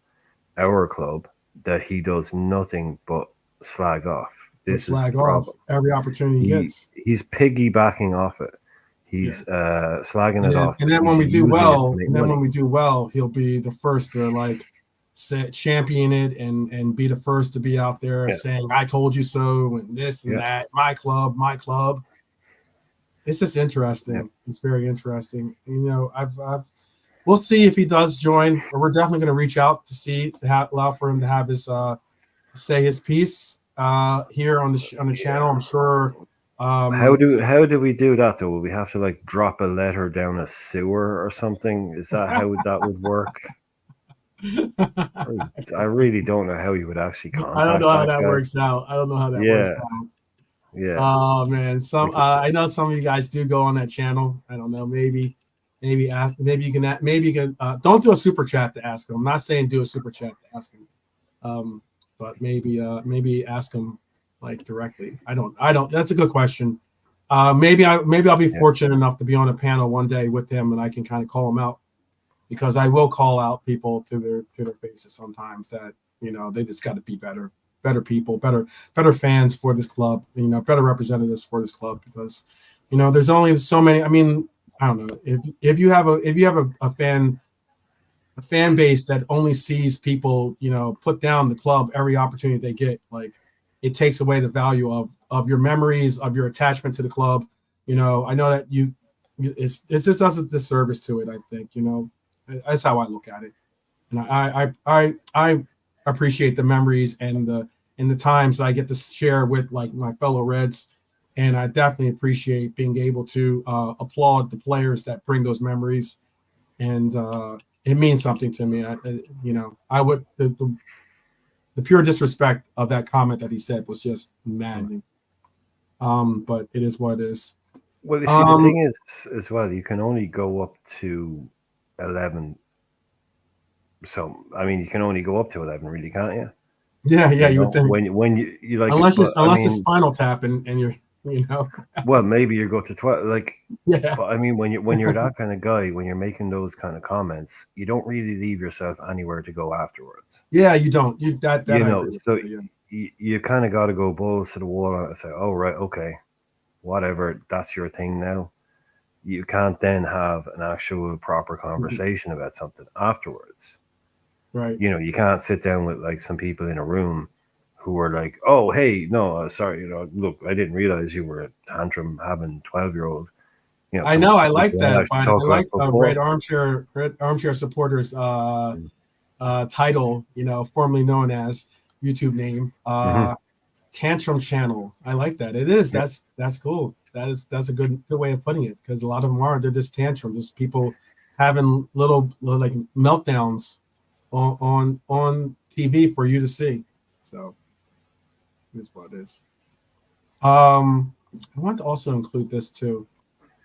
our club, that he does nothing but slag off. This is the problem. Every opportunity he gets. He's piggybacking off it. He's slagging it off. And then when we do well, he'll be the first to like champion it and be the first to be out there saying, I told you so, and this and that, my club. It's just interesting. It's very interesting. You know, we'll see if he does join, or we're definitely going to reach out to allow for him to have his say his piece here on the channel. I'm sure. How do we do that though? Will we have to like drop a letter down a sewer or something? Is that how that would work? I really don't know how you would actually contact. I don't know how that works out. I don't know how that works out. Yeah. Oh man, I know some of you guys do go on that channel. I don't know. Maybe ask. Maybe you can. Don't do a super chat to ask him. I'm not saying do a super chat to ask him. But maybe ask him like directly. I don't. That's a good question. Maybe I'll be fortunate enough to be on a panel one day with him, and I can kind of call him out, because I will call out people to their faces sometimes that, you know, they just got to be better people, better fans for this club, you know, better representatives for this club, because, you know, there's only so many. I mean, I don't know, if you have a fan base that only sees people, you know, put down the club every opportunity they get, like, it takes away the value of your memories, of your attachment to the club. You know, I know that it just does a disservice to it, I think, you know. That's how I look at it, and I appreciate the memories and the times that I get to share with like my fellow Reds, and I definitely appreciate being able to applaud the players that bring those memories, and it means something to me. I would the pure disrespect of that comment that he said was just maddening. But it is what it is. Well, you see, the thing is as well, you can only go up to 11. So I mean, you can only go up to 11, really, can't you? Yeah, you would think when you like, unless it's Spinal Tap and you're, you know. Well, maybe you go to 12, like, yeah. But I mean, when you're that kind of guy, when you're making those kind of comments, you don't really leave yourself anywhere to go afterwards. Yeah, you don't. You know, so you kind of got to go balls to the wall and say, oh right, okay, whatever, that's your thing now. You can't then have an actual proper conversation about something afterwards. Right. You know, you can't sit down with like some people in a room who are like, oh, hey, no, sorry, you know, look, I didn't realize you were a tantrum having 12-year-old. You know, I know, I like that. I like Red Armchair Supporters title, you know, formerly known as YouTube name, Tantrum Channel. I like that. It is. Yep. That's cool. That's a good way of putting it, because a lot of them they're just tantrums, just people having little like meltdowns on TV for you to see. So here's what it is. I want to also include this too.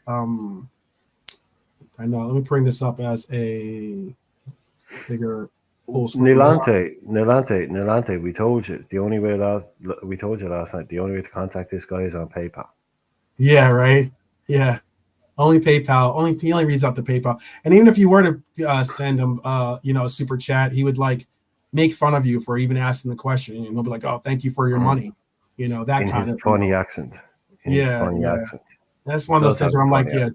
I know. Let me bring this up as a bigger. Nilante, we told you the only way we told you last night, the only way to contact this guy is on PayPal. Yeah, right. Yeah, only PayPal. He only reads out the PayPal. And even if you were to send him, you know, a super chat, he would like make fun of you for even asking the question, and he'll be like, "Oh, thank you for your money." that in kind his of, funny accent. In his yeah, funny yeah. accent. That's one of those Does things have where a I'm like, funny yeah,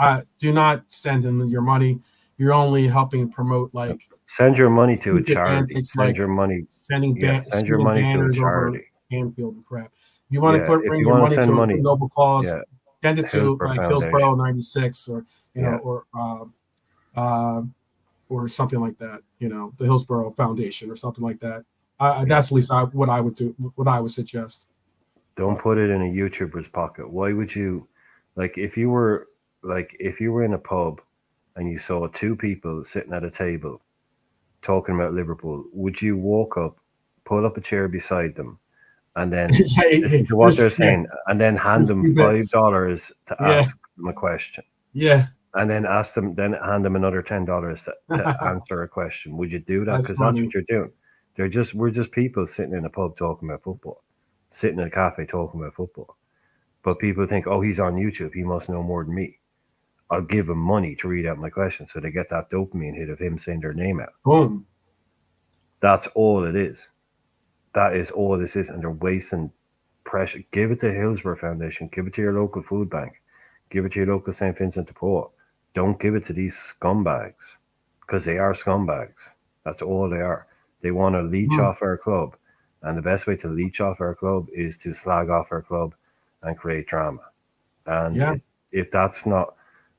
accent. do not send him your money. You're only helping promote like Send your money to a stupid charity. antics like Send your shooting money to a banners over charity. Anfield and crap. If you want to Yeah, if bring you your want to money send to a money, noble cause, yeah, send it to Hillsborough like Hillsborough Foundation. 96 or Yeah, uh, or something like that. The Hillsborough Foundation or something like that. yeah. That's at least what I would do. What I would suggest. Don't But put it in a YouTuber's pocket. Why would you, if you were in a pub and you saw two people sitting at a table talking about Liverpool, would you walk up, pull up a chair beside them, and then listen to what they're saying, and then hand there's them two bits. $5 to Yeah, ask them a question, yeah. and then hand them another $10 to answer a question? Would you do that? That's Because that's what funny. you're doing. We're just people sitting in a pub talking about football, sitting in a cafe talking about football. But people think, oh, he's on YouTube, he must know more than me. I'll give him money to read out my question, so they get that dopamine hit of him saying their name out. Boom. That's all it is. That is all this is, and they're wasting pressure. Give it to Hillsborough Foundation. Give it to your local food bank. Give it to your local St. Vincent de Paul. Don't give it to these scumbags, because they are scumbags. That's all they are. They want to leech Mm, off our club, and the best way to leech off our club is to slag off our club and create drama. And yeah. if that's not,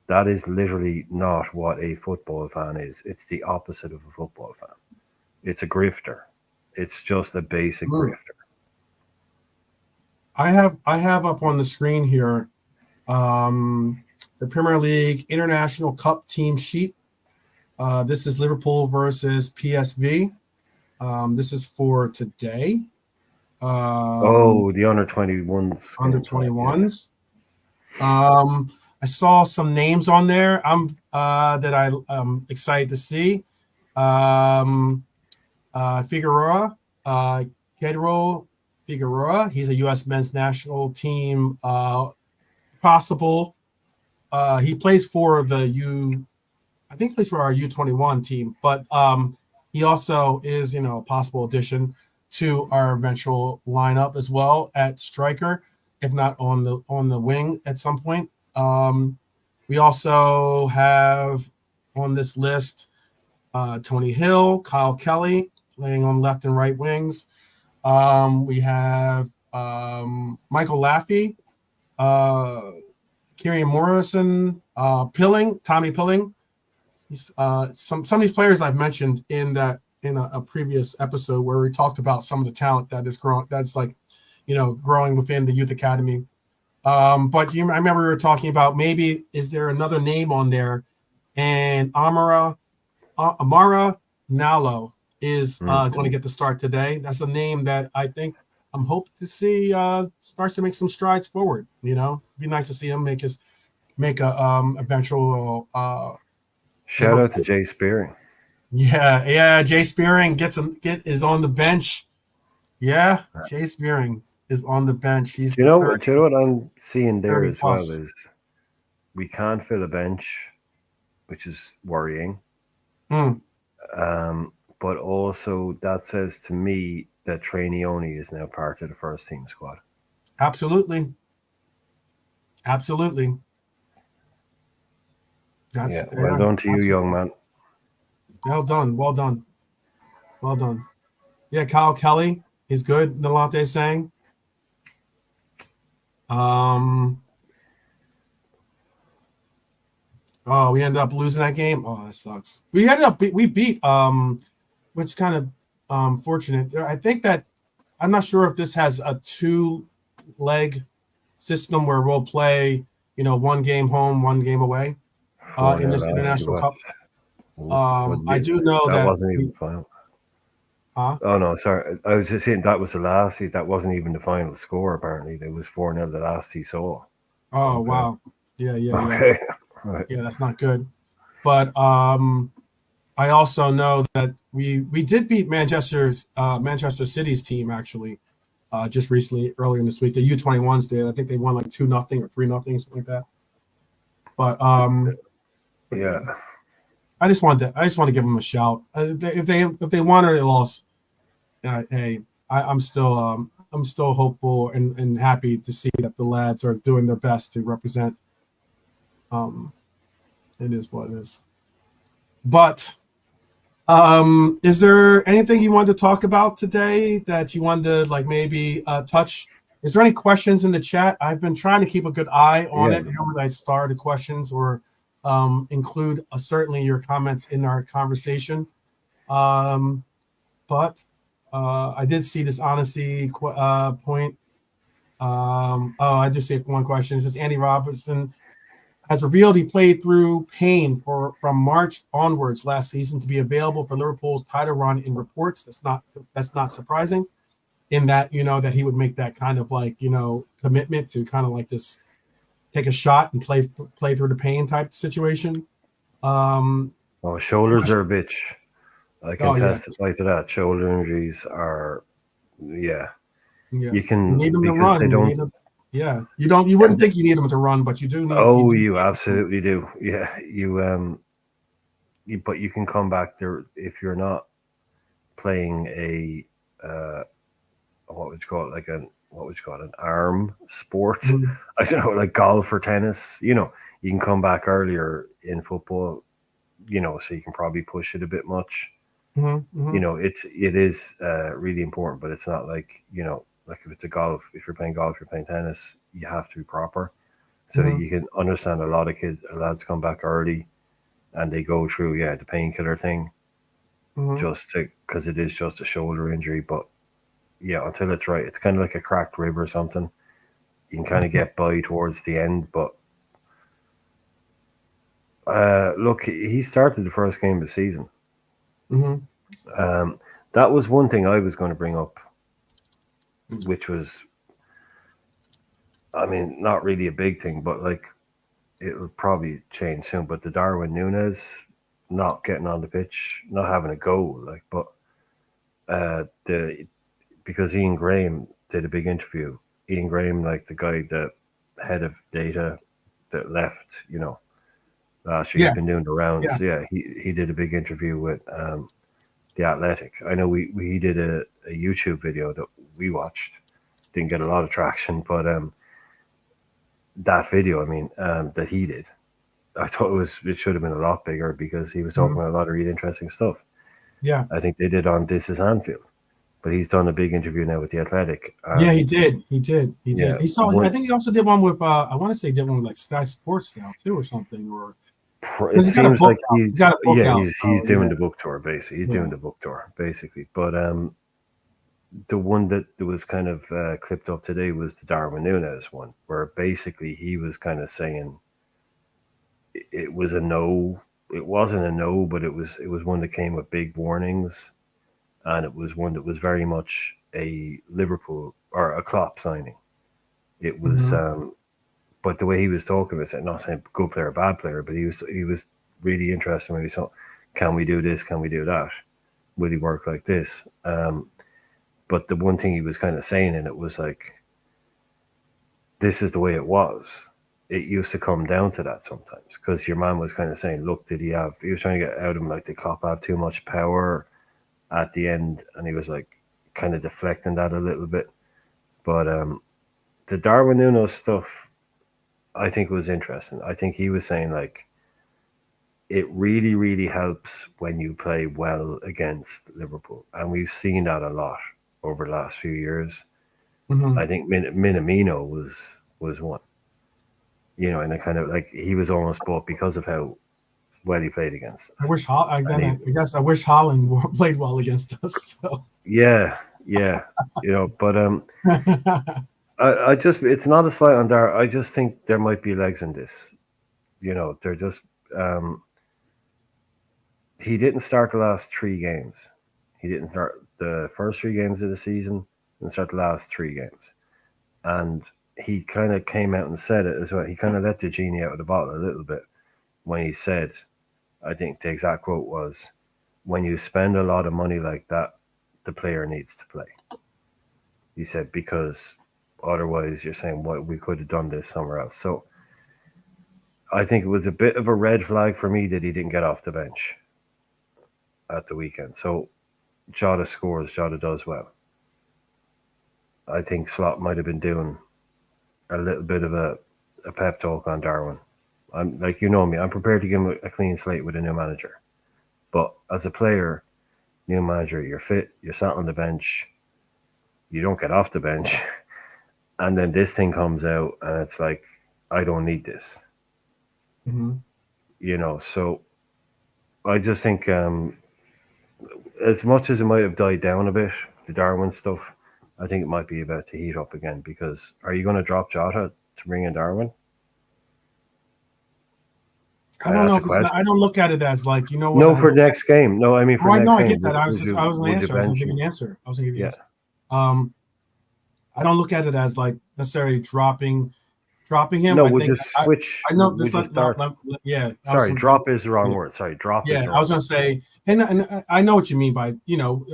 that is literally not what a football fan is. It's the opposite of a football fan. It's a grifter. It's just a basic Mm. grifter. I have up on the screen here the Premier League International Cup team sheet. This is Liverpool versus PSV. This is for today. Oh, the under 21s Under game time. Yeah. 21s. I saw some names on there. That I'm excited to see. Um, Figueroa, Pedro Figueroa. He's a U.S. men's national team possible. He plays for the I think he plays for our U21 team, but he also is, a possible addition to our eventual lineup as well at striker, if not on the wing at some point. We also have on this list Tony Hill, Kyle Kelly playing on left and right wings. We have Michael Laffey, Kieran Morrison, Tommy Pilling. Some of these players I've mentioned in a previous episode where we talked about some of the talent that is growing. That's growing within the youth academy. But I remember we were talking about maybe is there another name on there, and Amara Nalo is going to get the start today. That's a name that I think I'm hoping to see starts to make some strides forward. It'd be nice to see him make a eventual Shout out to Liverpool. Jay Spearing. Yeah. Jay Spearing is on the bench. Yeah, Jay Spearing is on the bench. He's Do you the know? 30, Do you know what I'm seeing there 30 as well plus. is we can't fill a bench, which is worrying. Mm, But also that says to me that Trainioni is now part of the first team squad. absolutely. Absolutely. Yeah, well done to you, young Absolutely. man. Well done. Well done. Well done. Yeah, Kyle Kelly. He's good, Nalante is saying. Oh, we ended up losing that game. Oh, that sucks. We beat which is kind of fortunate. I think that I'm not sure if this has a 2-leg system where we'll play, one game home, one game away Four in nil this last international left. cup. I do know That that wasn't even the final. huh? Oh no, sorry. I was just saying that was the last. That wasn't even the final score. Apparently, it was 4-0 the last he saw. Oh Okay. wow. Yeah. Okay. Right. Yeah, that's not good. But I also know that we did beat Manchester City's team actually just recently earlier in this week. The U21s did. I think they won like 2-0 or 3-0, something like that. But Yeah. I just want to give them a shout. If they won or they lost, hey, I'm still I'm still hopeful and happy to see that the lads are doing their best to represent. It is what it is. But is there anything you wanted to talk about today that you wanted to like maybe touch? Is there any questions in the chat? I've been trying to keep a good eye on it. Normally I star the questions or include certainly your comments in our conversation. But I did see this honesty point. I just see one question. It says Andy Robertson has revealed he played through pain from March onwards last season to be available for Liverpool's title run in reports. That's not surprising in that, that he would make that kind of like, commitment to kind of like this, take a shot and play through the pain type situation. Shoulders are a bitch. I can testify to that. Shoulder injuries are, yeah. You can you need them to because run. they don't. You wouldn't think you need them to run, but you do need. You absolutely do. Yeah, but you can come back there if you're not playing a what would you call it, an arm sport? Mm-hmm. I don't know, like golf or tennis. You can come back earlier in football. So you can probably push it a bit much. Mm-hmm. It is really important, but it's not like like if it's if you're playing golf, you're playing tennis, you have to be proper. So you can understand a lot of lads come back early, and they go through the painkiller thing, just because it is just a shoulder injury. But until it's right, it's kind of like a cracked rib or something. You can kind of get by towards the end, but look, he started the first game of the season. That was one thing I was going to bring up, which was, I mean, not really a big thing, but like it will probably change soon. But the Darwin Núñez not getting on the pitch, not having a go, like, but because Ian Graham did a big interview. Ian Graham, like the guy, the head of data that left, last year, he's been doing the rounds. He did a big interview with the Athletic. I know we did a YouTube video that we watched. Didn't get a lot of traction, but that video, I mean, that he did, I thought it should have been a lot bigger because he was talking about a lot of really interesting stuff. Yeah, I think they did on This Is Anfield, but he's done a big interview now with the Athletic. He did. He saw. I think he also did one with. I want to say he did one with like Sky Sports now too, or something. Or it seems like he's doing the book tour basically. He's doing the book tour basically, but the one that was kind of clipped up today was the Darwin Núñez one, where basically he was kind of saying it was a no. It wasn't a no, but it was one that came with big warnings, and it was one that was very much a Liverpool or a Klopp signing. It was, but the way he was talking about it, not saying good player, bad player, but he was really interested. Maybe so, can we do this? Can we do that? Will he work like this? But the one thing he was kind of saying in it was like, this is the way it was. It used to come down to that sometimes because your man was kind of saying, look, he was trying to get out of him, like, did Klopp have too much power at the end? And he was like kind of deflecting that a little bit. But the Darwin Núñez stuff, I think was interesting. I think he was saying like, it really, really helps when you play well against Liverpool. And we've seen that a lot over the last few years. I think Minamino was one. And it kind of like he was almost bought because of how well he played against us. I wish I wish Haaland played well against us. So. Yeah, but I just, it's not a slight on Dar. I just think there might be legs in this. They're just he didn't start the last 3 games. He didn't start the first 3 games of the season and start the last 3 games. And he kind of came out and said it as well. He kind of let the genie out of the bottle a little bit when he said, I think the exact quote was, when you spend a lot of money like that, the player needs to play. He said, because otherwise you're saying, well, we could have done this somewhere else. So I think it was a bit of a red flag for me that he didn't get off the bench at the weekend. So Jota scores, Jota does well. I think Slot might have been doing a little bit of a pep talk on Darwin. I'm like, you know me, I'm prepared to give him a clean slate with a new manager. But as a player, new manager, you're fit, you're sat on the bench, you don't get off the bench, and then this thing comes out, and it's like, I don't need this, Mm-hmm. So I just think, as much as it might have died down a bit, the Darwin stuff, I think it might be about to heat up again. Because are you going to drop Jota to bring in Darwin? I don't That's know a if it's not, question. I don't look at it as like, you know what, No, I for look at. next game. No, I mean for Right, no, next I game. get that. I was going to Would you answer. I was going bench to give him? you an answer. I was going to give you an Yeah. answer. I don't look at it as like necessarily dropping him. No, I we'll think just switch. I know We'll this. just start. Yeah, I was Sorry, going to. drop is the wrong word. Sorry, drop is Yeah, the I wrong was word. gonna say, and I know what you mean by,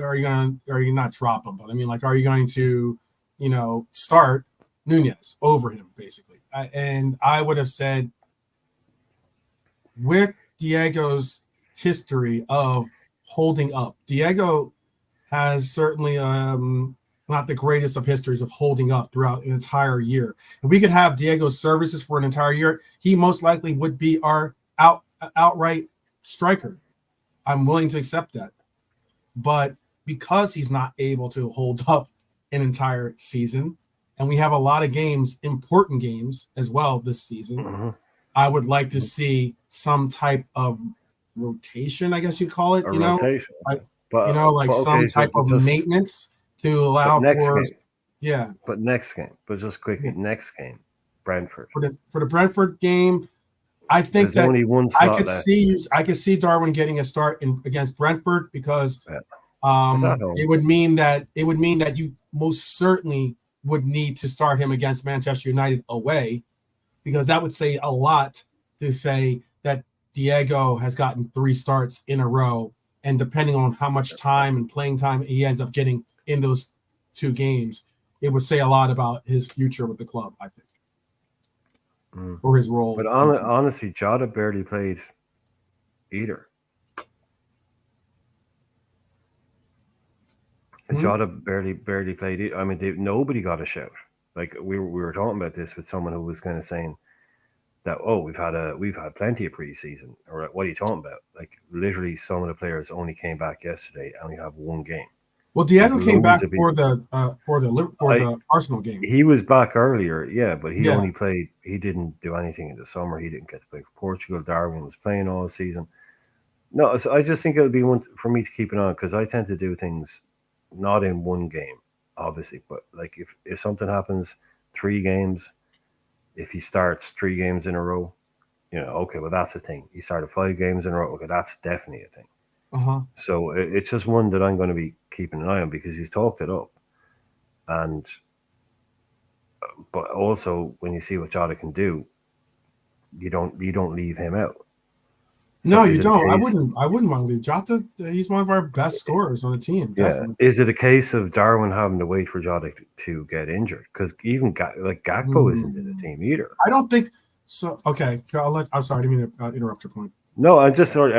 are you not drop him, but I mean, like, are you going to, start Nunez over him, basically? And I would have said, with Diego's history of holding up, Diego has certainly not the greatest of histories of holding up throughout an entire year. If we could have Diego's services for an entire year, he most likely would be our outright striker. I'm willing to accept that. But because he's not able to hold up an entire season, and we have a lot of games, important games as well this season, Mm-hmm. I would like to see some type of rotation, I guess you'd call it, A rotation. like But some okay. type of maintenance to But allow next for, game. yeah. But next game. But just quickly, Yeah. next game, Brentford. For the Brentford game, I think There's that only one I slot could left. see Darwin getting a start against Brentford because Yeah. It's at home. it would mean that you most certainly would need to start him against Manchester United away, because that would say a lot to say that Diego has gotten 3 starts in a row, and depending on how much time and playing time he ends up getting in those 2 games, it would say a lot about his future with the club, I think, or his role. But honestly, Jota barely played either. Hmm? Jota barely played it. I mean, nobody got a shout. Like we were talking about this with someone who was kind of saying that, we've had plenty of preseason, or what are you talking about? Like literally, some of the players only came back yesterday, and we have one game. Well, There's Diego came back loads of for people. I the Arsenal game. He was back earlier, yeah, but he Yeah, only played. He didn't do anything in the summer. He didn't get to play for Portugal. Darwin was playing all season. No, so I just think it would be one for me to keep an eye on, because I tend to do things not in one game, obviously, but like if something happens, 3 games, if he starts 3 games in a row, okay, well that's a thing. He started 5 games in a row, okay, that's definitely a thing. uh-huh. So it's just one that I'm going to be keeping an eye on, because he's talked it up, and but also when you see what Jota can do, you don't leave him out. So No, you is it a don't. case? I wouldn't want to leave Jota. He's one of our best scorers on the team, Yeah. definitely. Is it a case of Darwin having to wait for Jota to get injured? Because even like Gakpo isn't in the Hmm. team either. I don't think so. Okay, I'm sorry, I didn't mean to interrupt your point. No, I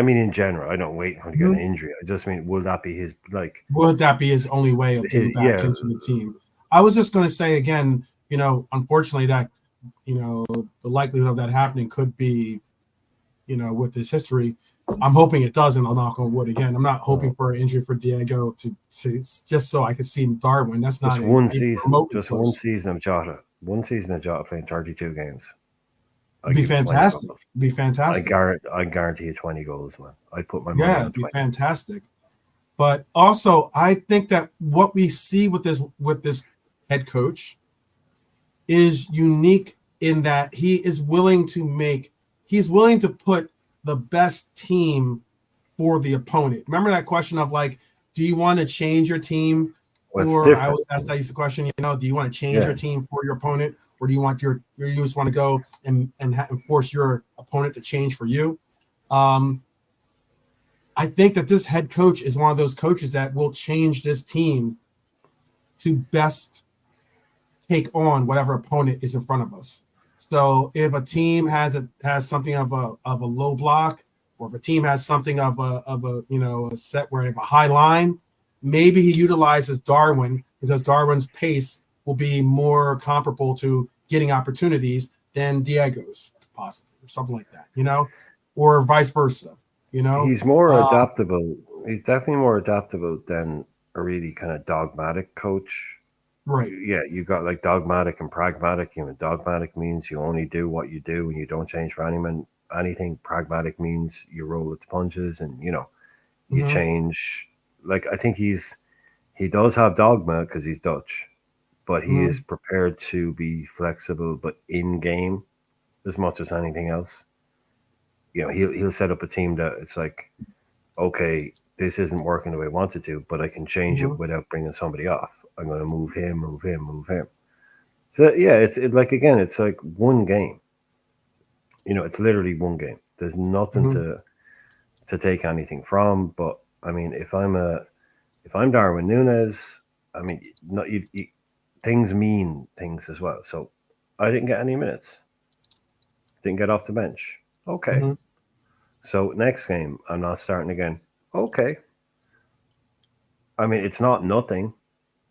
mean in general. I don't wait for him to get an Mhm. injury. I just mean, will that be his like Would that be his only way of getting back yeah? into the team? I was just going to say again, unfortunately, that the likelihood of that happening could be, with his history. I'm hoping it doesn't. I'll knock on wood again. I'm not hoping for an injury for Diego to just so I could see Darwin. That's not Just one even season. remotely Just one close. season of Jota. One season of Jota playing 32 games. I It'd be give you 20 fantastic. goals. It'd be fantastic. I guarantee you 20 goals, man. I put my money Yeah, on it'd be 20. fantastic. But also, I think that what we see with this head coach is unique in that he's willing to put the best team for the opponent. Remember that question of like, do you want to change your team Well, it's I different. always ask that question, do you want to change Yeah. your team for your opponent, or do you want you just want to go and force your opponent to change for you? I think that this head coach is one of those coaches that will change this team to best take on whatever opponent is in front of us. So if a team has something of a low block, or if a team has something of a set where they have a high line, maybe he utilizes Darwin because Darwin's pace will be more comparable to getting opportunities than Diego's, possibly, or something like that, or vice versa, He's more adaptable. He's definitely more adaptable than a really kind of dogmatic coach. Right. Yeah, you got like dogmatic and pragmatic. Dogmatic means you only do what you do and you don't change for anything. Pragmatic means you roll with the punches and you Mm-hmm. change. Like I think he does have dogma because he's Dutch, but he is prepared to be flexible, but in game as much as anything else. He'll set up a team that it's like, okay, this isn't working the way I wanted to, but I can change it without bringing somebody off. I'm going to move him, move him, move him. So yeah, it's like again, it's like one game. It's literally one game. There's nothing to take anything from. But I mean, if I'm Darwin Nunes, I mean, things mean things as well. So I didn't get any minutes. Didn't get off the bench. Okay. Mm-hmm. So next game, I'm not starting again. Okay. I mean, it's not nothing.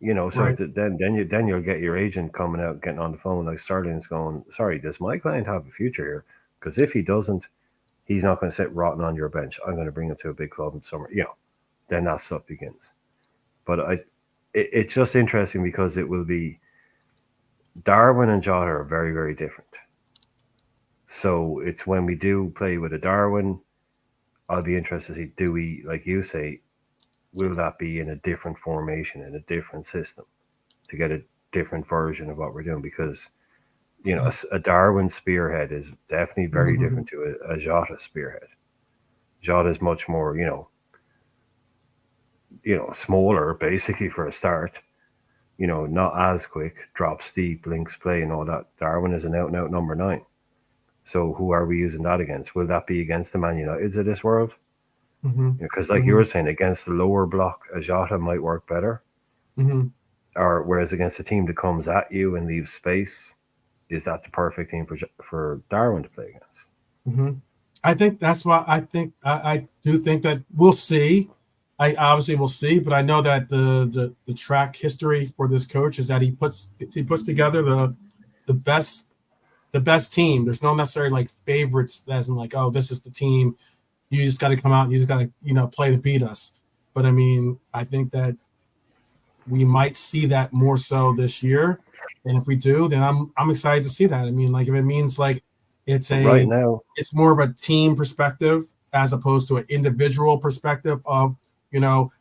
So Right. then you'll get your agent coming out, getting on the phone like Sterling's going, sorry, does my client have a future here? Because if he doesn't, he's not going to sit rotten on your bench. I'm going to bring him to a big club in summer. Then that stuff begins. But it's just interesting because it will be Darwin and Jota are very, very different. So it's when we do play with a Darwin, I'll be interested to see, do we, like you say, will that be in a different formation, in a different system to get a different version of what we're doing? Because, a Darwin spearhead is definitely very different to a Jota spearhead. Jota is much more, smaller basically for a start, not as quick, drops deep, links play and all that. Darwin is an out and out number 9. So who are we using that against? Will that be against the Man Uniteds of this world? Because like you were saying, against the lower block, a Jota might work better. Or whereas against a team that comes at you and leaves space, is that the perfect team for Darwin to play against? I think that's why I do think that we'll see. I obviously will see, but I know that the track history for this coach is that he puts together the best team. There's no necessarily like favorites as in like, oh, this is the team. You just got to come out. You just got to play to beat us. But I mean, I think that we might see that more so this year. And if we do, then I'm excited to see that. I mean, like if it means like it's right now, it's more of a team perspective as opposed to an individual perspective of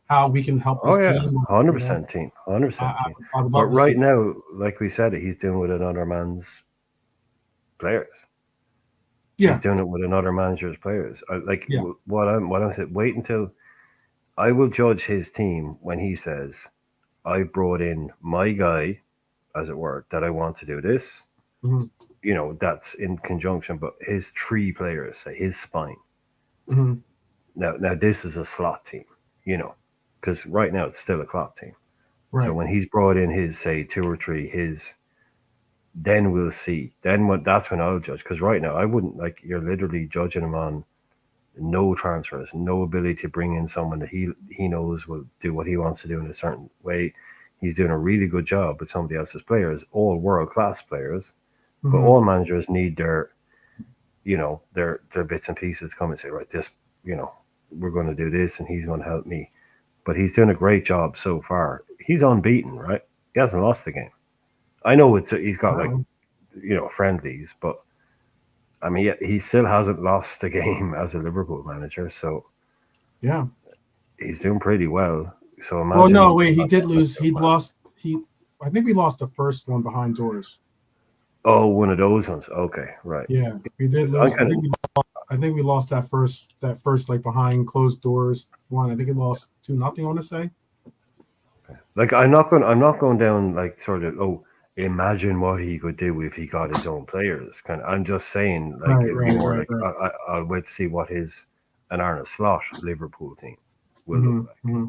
how we can help this team. 100% team, 100% team. I would love but to right see now, like we said, he's doing with another man's players. Yeah. He's doing it with another manager's players. Yeah. What I'm saying, wait until I will judge his team when he says, I brought in my guy, as it were, that I want to do this. That's in conjunction, but his 3 players, say his spine. Now this is a slot team, because right now it's still a clock team. Right. So when he's brought in his, say, 2 or 3, then we'll see. That's when I'll judge. Because right now I wouldn't, like, you're literally judging him on no transfers, no ability to bring in someone that he knows will do what he wants to do in a certain way. He's doing a really good job with somebody else's players, all world-class players. But all managers need their bits and pieces to come and say, right, this, we're going to do this and he's going to help me. But he's doing a great job so far. He's unbeaten, right? He hasn't lost the game. I know he's got friendlies, but I mean, he still hasn't lost the game as a Liverpool manager. So yeah, he's doing pretty well. So imagine. Well, no, wait, he did lose. He lost. I think we lost the first one behind doors. Oh, one of those ones. Okay, right. Yeah, we did lose. I think we lost that first like behind closed doors one. I think it lost 2-0. I want to say. Like I'm not going down like sort of imagine what he could do if he got his own players. I'm just saying like it'd be more like I'll wait to see what his an Arne Slot Liverpool team will look like.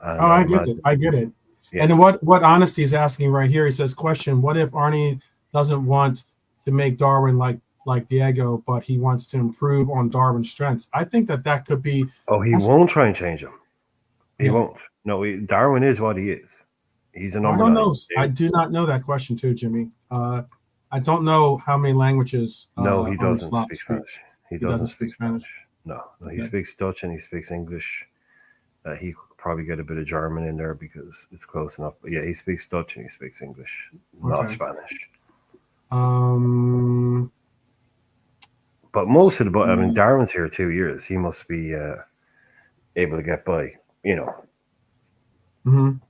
I get it. Yeah. And then what Honesty is asking right here, he says, question, what if Arnie doesn't want to make Darwin like Diego, but he wants to improve on Darwin's strengths? I think that could be. Oh, he won't try and change him. He won't. No, Darwin is what he is. He's a I number don't 9. know. I do not know that question too, Jimmy. I don't know how many languages No, he on the doesn't slot speak Spanish. speaks. He He doesn't doesn't speak speak Spanish. Spanish. No, he Okay. speaks Dutch and he speaks English. He could probably get a bit of German in there because it's close enough. But yeah, he speaks Dutch and he speaks English, not Okay. Spanish. Um, But most of the, I mean, Darwin's here 2 years. He must be able to get by. You know, mhm.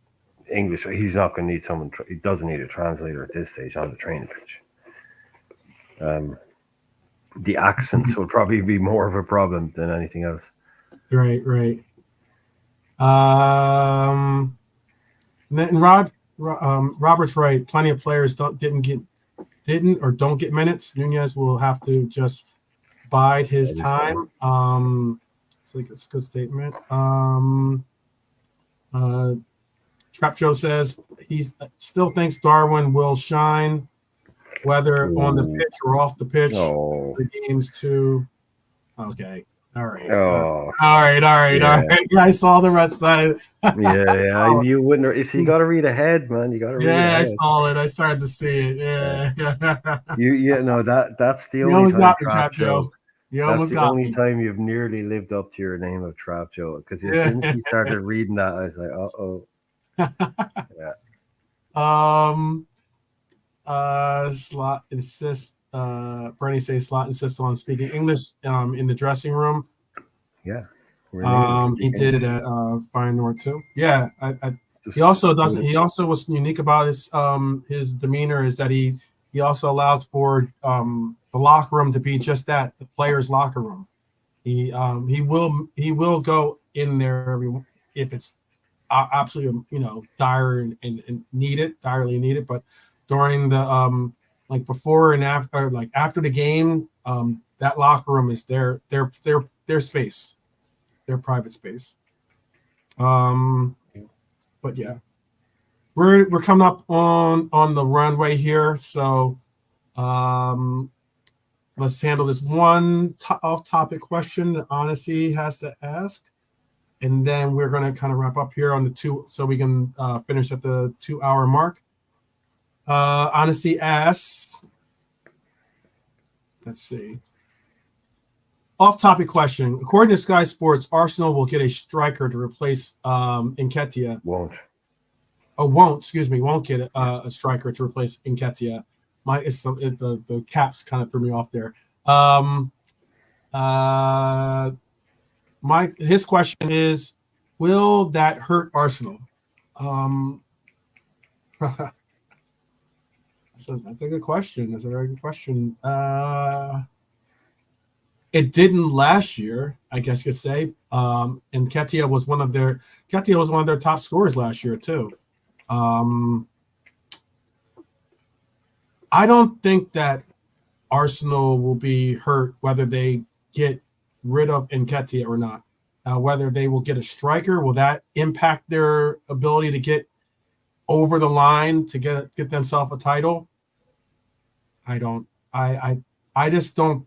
English. He's not going to need someone. He doesn't need a translator at this stage on the training pitch. The accents will probably be more of a problem than anything else. Right, right. And Robert's right. Plenty of players don't get minutes. Nunez will have to just bide his time. It's like it's a good statement. Trap Joe says he still thinks Darwin will shine, whether on the pitch or off the pitch. Oh, The games too. Okay. All right. oh, All right. yeah. Yeah, I saw the rest of it. Yeah. You wouldn't. You see, you got to read ahead, man. You got to read Yeah, I ahead. saw it. I started to see it. Yeah. Yeah. No, that's the You only almost time got me, Trap Trap Joe. Joe. You That's almost the got only me. time you've nearly lived up to your name of Trap Joe. Because as soon as he started reading that, I was like, oh. Yeah. Slot insists. Bernie says Slot insists on speaking English in the dressing room. Yeah. He did it at Fire North too. Yeah, Just he also doesn't. He also was unique about his demeanor is that he also allows for the locker room to be just that, the players' locker room. He will go in there if it's absolutely dire and direly needed. But during the like before and after, like after the game, that locker room is their space, their private space. But yeah, we're coming up on the runway here, so let's handle this one off-topic question that Honesty has to ask, and then we're going to kind of wrap up here on the 2, so we can finish at the 2-hour mark. Honesty asks, let's see. Off-topic question. According to Sky Sports, Arsenal will get a striker to replace Nketiah. Won't Get a striker to replace Nketiah. The caps kind of threw me off there. His question is, will that hurt Arsenal? That's a good question. That's a very good question. It didn't last year, I guess you could say. And Nketiah was one of their top scorers last year too. I don't think that Arsenal will be hurt whether they get rid of Nketiah or not. Whether they will get a striker, will that impact their ability to get over the line to get themselves a title? I don't. I just don't.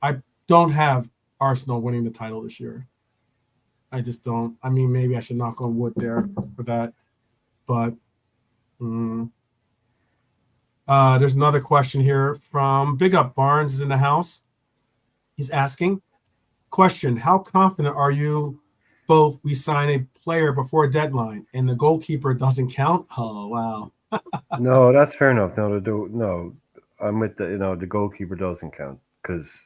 I don't have Arsenal winning the title this year. I just don't. I mean, maybe I should knock on wood there for that. But there's another question here from Big Up Barnes is in the house. He's asking, question, how confident are you both we sign a player before deadline and the goalkeeper doesn't count? Oh, wow. No, that's fair enough. No, I'm with the goalkeeper doesn't count because,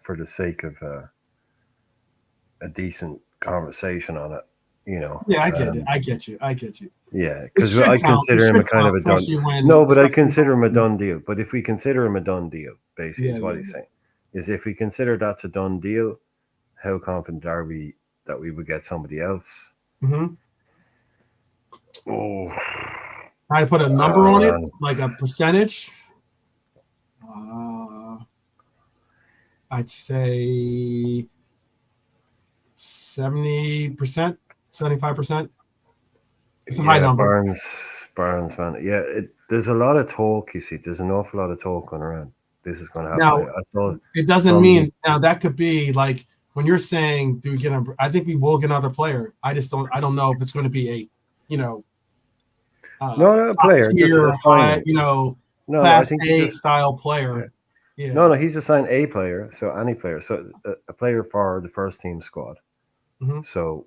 for the sake of a decent conversation on it, Yeah, I get it. I get you. Yeah, because I consider him a kind of a done. No, but I consider him a done deal. But if we consider him a done deal, basically, is what he's saying, is if we consider that's a done deal, how confident are we that we would get somebody else? Mm-hmm. Oh, I put a number on it, like a percentage. I'd say 70%, 75%. It's a high number. Barnes, man. Yeah, there's a lot of talk. You see, there's an awful lot of talk going around. This is going to happen. Now, it doesn't mean now that could be like when you're saying, do we get I think we will get another player. I don't know if it's going to be No, top player, just tier, a high, signing. No, I class think he A just. style Yeah. player. No, Yeah. he's assigned a player, so any player, so a player for the first team squad. Hmm. So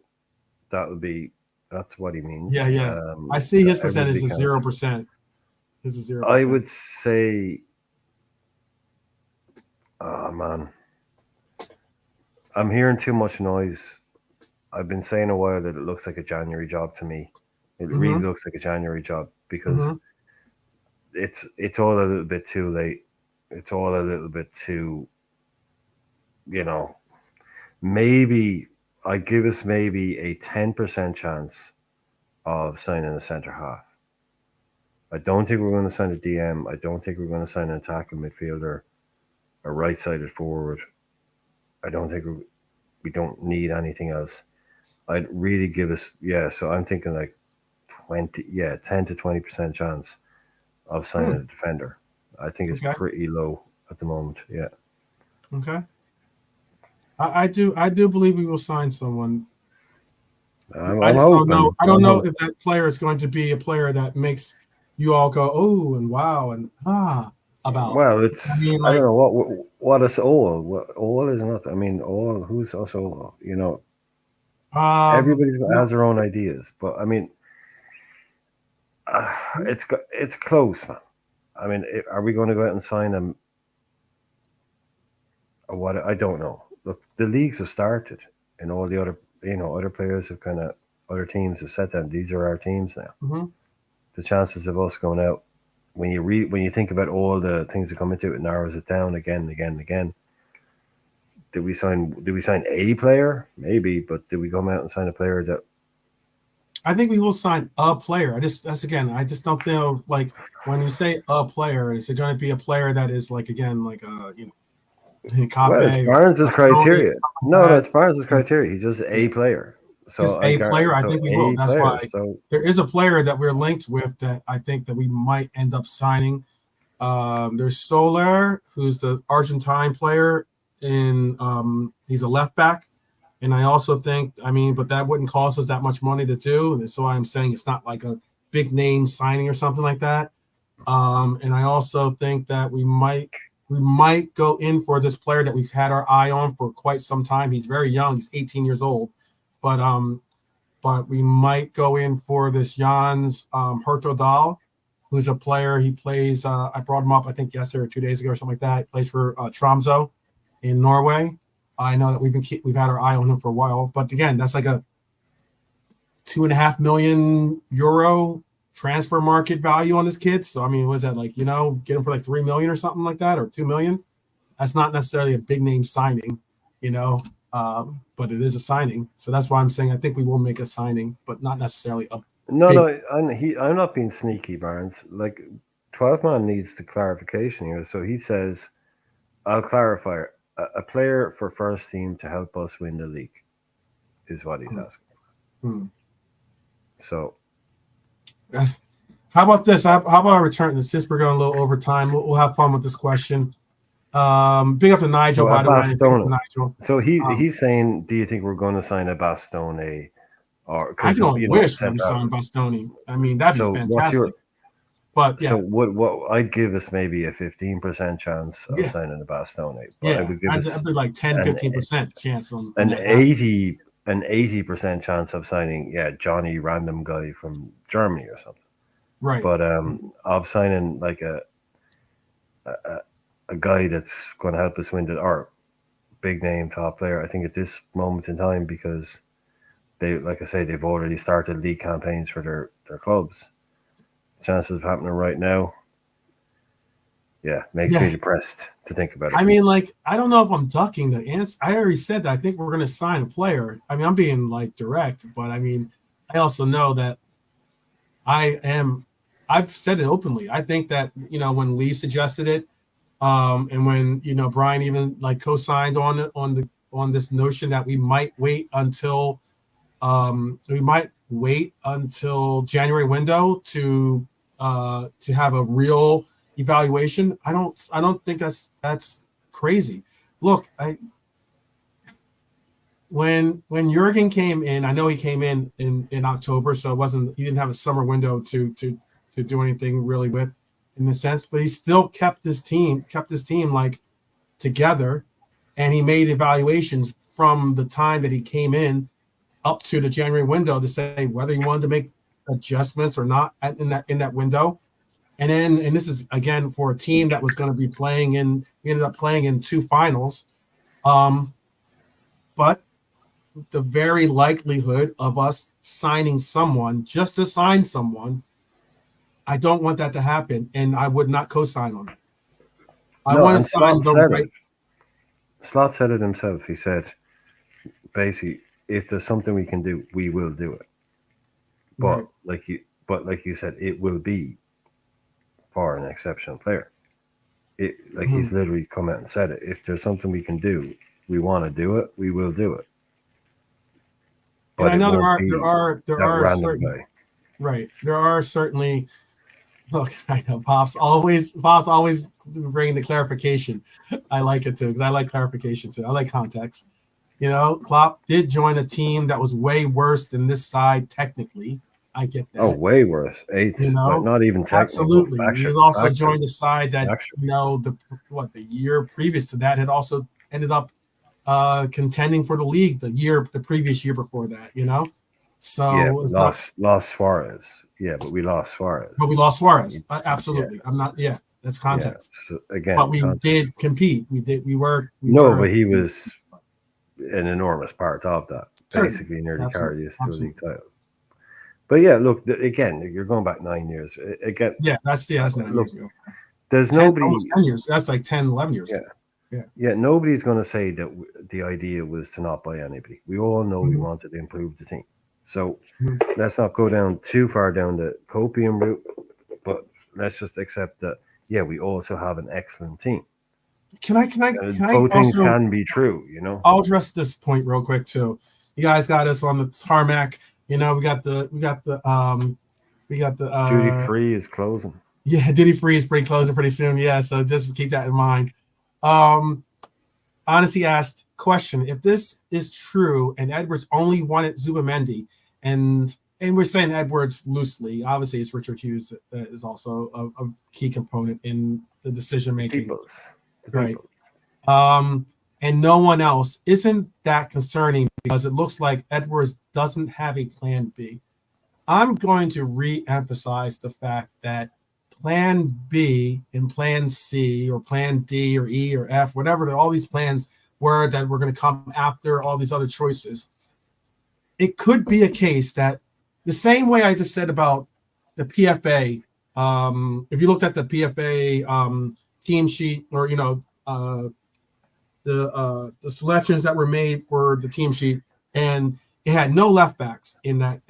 that would be that's what he means. Yeah, yeah. I see his percentage Everybody is counts. 0%. This is zero I percent. would say, oh man, I'm hearing too much noise. I've been saying a while that it looks like a January job to me. It really Mm-hmm. looks like a January job because Mm-hmm. it's all a little bit too late. It's all a little bit too, you know, maybe I give us maybe a 10% chance of signing a centre half. I don't think we're going to sign a DM. I don't think we're going to sign an attacking midfielder, a right-sided forward. I don't think we don't need anything else. I'd really give us So I'm thinking like 10 to 20% chance of signing Hmm. a defender. I think it's Okay. pretty low at the moment. Yeah, Okay. I do believe we will sign someone. I I'm just don't hoping. know. I don't I'm know hoping. if that player is going to be a player that makes you all go, oh, and wow, and about. Well, I mean, I don't like, know what is all. What all is not. I mean, all who's also all. Everybody's no, has their own ideas, but I mean, it's close, man. I mean, are we going to go out and sign him? Or what? I don't know. Look, the leagues have started, and all the other other players have other teams have said that these are our teams now. mm-hmm. The chances of us going out when you think about all the things that come into it, it narrows it down again and again and again. Did we sign a player? Maybe, but did we come out and sign a player that I think we will sign a player. I just don't know. Like when you say a player, is it going to be a player that is like again like well, it's Kabe or Barnes' Bastoni or criteria. something like No, that? it's Barnes' And criteria. He's just yeah, a player. So just I a got player. I so think we will. a That's player. why So there is a player that we're linked with that I think that we might end up signing. There's Soler, who's the Argentine player, in he's a left back. And I also think, I mean, but that wouldn't cost us that much money to do. And so I'm saying it's not like a big name signing or something like that. And I also think that we might go in for this player that we've had our eye on for quite some time. He's very young. He's 18 years old, but we might go in for this Jans Hertodal, who's a player. He plays. I brought him up, I think yesterday or 2 days ago or something like that. He plays for Tromsø in Norway. I know that we've had our eye on him for a while, but again, that's like a €2.5 million transfer market value on this kid. So I mean, was that like get him for like 3 million or something like that, or 2 million? That's not necessarily a big name signing, you know, but it is a signing. So that's why I'm saying I think we will make a signing, but not necessarily a no, big. no, I'm not being sneaky, Barnes. Like 12 man needs the clarification here. So he says, I'll clarify. A player for first team to help us win the league is what he's asking. Hmm. So How about this? How about I return this? Since we're going a little over time, we'll have fun with this question. Big up to Nigel, So a by the way. Big up to Bastoni. Nigel. So Um, he's saying, do you think we're going to sign a Bastoni, or I because can only it wish said we that? signed Bastoni. I mean, that'd be So what's your fantastic. But so yeah, what I'd give us maybe a 15% chance of yeah, signing a Bastoni, but I yeah. would give I'd, us I'd be like 10, an 15% chance on an that happening. 80% chance of signing Johnny random guy from Germany or something. Right. But of signing like a, a guy that's going to help us win the or big name top player. I think at this moment in time, because they, like I say, they've already started league campaigns for their clubs. Chances of happening right now, makes me Yeah. depressed to think about it. I mean, like, I don't know if I'm ducking the answer. I already said that I think we're going to sign a player. I mean, I'm being like direct, but I mean, I also know that I've said it openly. I think that, when Lee suggested it, and when, Brian even like co-signed on this notion that we might wait until January window to have a real evaluation. I don't think that's crazy. Look, when Jurgen came in, I know he came in October, so he didn't have a summer window to do anything really with in the sense, but he still kept his team like together, and he made evaluations from the time that he came in up to the January window to say whether he wanted to make adjustments or not in that window. And this is again for a team that was going to be playing in. We ended up playing in 2 finals, but the very likelihood of us signing someone just to sign someone, I don't want that to happen, and I would not co-sign on it. I want to sign the right. Slot said it himself. He said, basically, if there's something we can do, we will do it. But right. like you said, it will be for an exceptional player. He's literally come out and said it. If there's something we can do, we want to do it, we will do it. But and I know there are certain right. There are certainly. Look, I know Pops always bringing the clarification. I like it too because I like clarification too. I like context. You know, Klopp did join a team that was way worse than this side technically. I get that. Oh, way worse. 8th. You know, not even technically. Absolutely. He's also joined a side that the year previous to that had also ended up contending for the league the previous year before that. You know, so yeah, lost Suarez. Yeah, but we lost Suarez. But we lost Suarez. Absolutely. Yeah. I'm not. Yeah, that's context. Yeah, so again, but we did compete. We were. But he was an enormous part of that. Basically, nearly carried us to the league title. But yeah, look, again, you're going back 9 years. Again, that's 9 years ago. There's nobody. Almost 10 years. That's like 10, 11 years ago. Yeah. Nobody's going to say that the idea was to not buy anybody. We all know we wanted to improve the team. So let's not go down too far down the copium route, but let's just accept that. Yeah, we also have an excellent team. Can I both things can be true, you know. I'll address this point real quick too. You guys got us on the tarmac. You know, we got the duty free is closing. Yeah, duty free is closing pretty soon. Yeah, so just keep that in mind. Honesty asked question: if this is true and Edwards only wanted Zubimendi, and we're saying Edwards loosely, obviously it's Richard Hughes that is also a key component in the decision making. Right. And no one else, isn't that concerning because it looks like Edwards doesn't have a plan B. I'm going to re-emphasize the fact that plan B and plan C or plan D or E or F, whatever all these plans were that were going to come after all these other choices, it could be a case that the same way I just said about the PFA, if you looked at the PFA team sheet or, you know, the selections that were made for the team sheet, and it had no left backs in that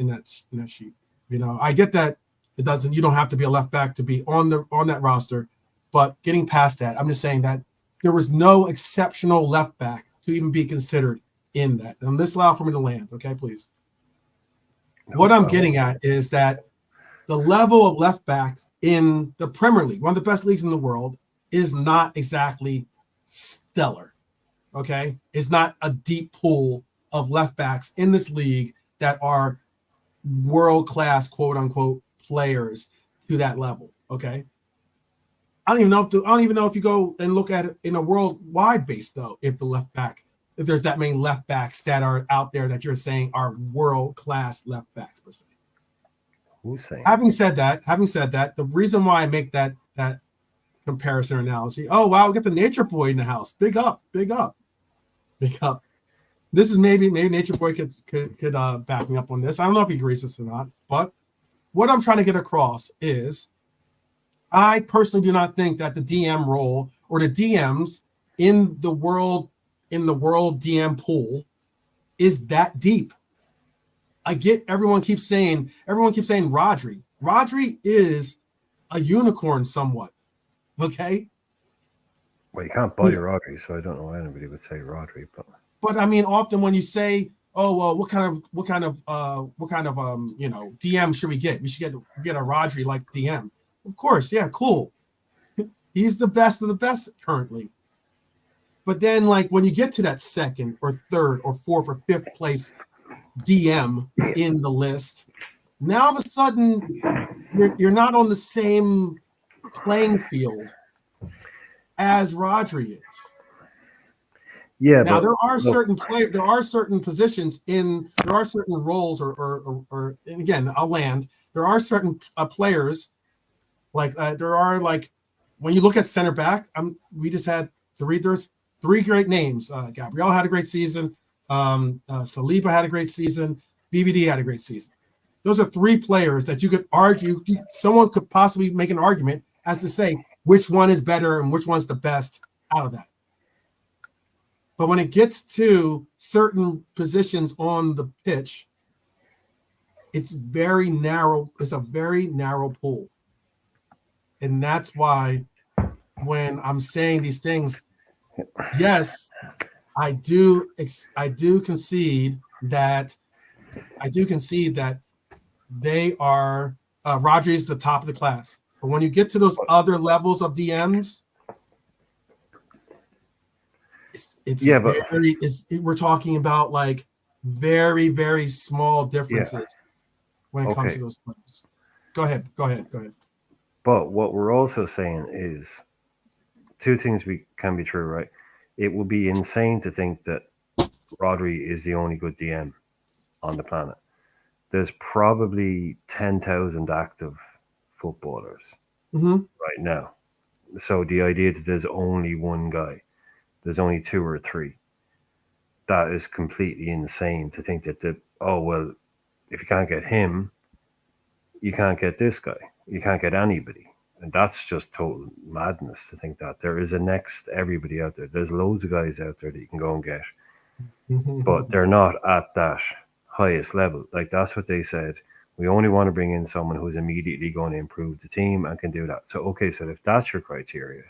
sheet. You know, I get that you don't have to be a left back to be on that roster, but getting past that, I'm just saying that there was no exceptional left back to even be considered in that. And this allowed for me to land, okay, please. What I'm getting at is that the level of left backs in the Premier League, one of the best leagues in the world, is not exactly stellar. Okay, it's not a deep pool of left backs in this league that are world-class, quote unquote, players to that level. Okay, I don't even know if you go and look at it in a worldwide base though. If there's that many left backs that are out there that you're saying are world-class left backs per se. Who's saying? Having said that, the reason why I make that comparison or analogy. Oh wow, we got the Nature Boy in the house. Big up. This is maybe Nature Boy could back me up on this. I don't know if he agrees this or not, but what I'm trying to get across is I personally do not think that the DM role or the DMs in the world DM pool is that deep. I get everyone keeps saying Rodri. Rodri is a unicorn somewhat. Okay. Well, you can't buy Rodri, so I don't know why anybody would say Rodri, but I mean, often when you say, "Oh, well, what kind of DM should we get? We should get a Rodri like DM." Of course, yeah, cool. He's the best of the best currently. But then, like, when you get to that second or third or fourth or fifth place DM in the list, now all of a sudden you're not on the same playing field as Rodri is. Yeah, Now but there are look, certain positions there are certain roles or and again, I'll land. There are certain players like there are like when you look at center back. We just had there's three great names. Gabriel had a great season. Saliba had a great season. VVD had a great season. Those are three players that you could argue. Someone could possibly make an argument as to say which one is better and which one's the best out of that. But when it gets to certain positions on the pitch, it's very narrow. It's a very narrow pool. And that's why when I'm saying these things, yes, I do concede that they are Rodri's the top of the class. But when you get to those other levels of DMs, we're talking about like very, very small differences when it comes to those players. Go ahead. But what we're also saying is two things can be true, right? It would be insane to think that Rodri is the only good DM on the planet. There's probably 10,000 active footballers right now. So the idea that there's only one guy, there's only two or three, that is completely insane to think that if you can't get him, you can't get this guy. You can't get anybody. And that's just total madness to think that. There is a next everybody out there. There's loads of guys out there that you can go and get. But they're not at that highest level. Like, that's what they said. We only want to bring in someone who's immediately going to improve the team and can do that. So if that's your criteria,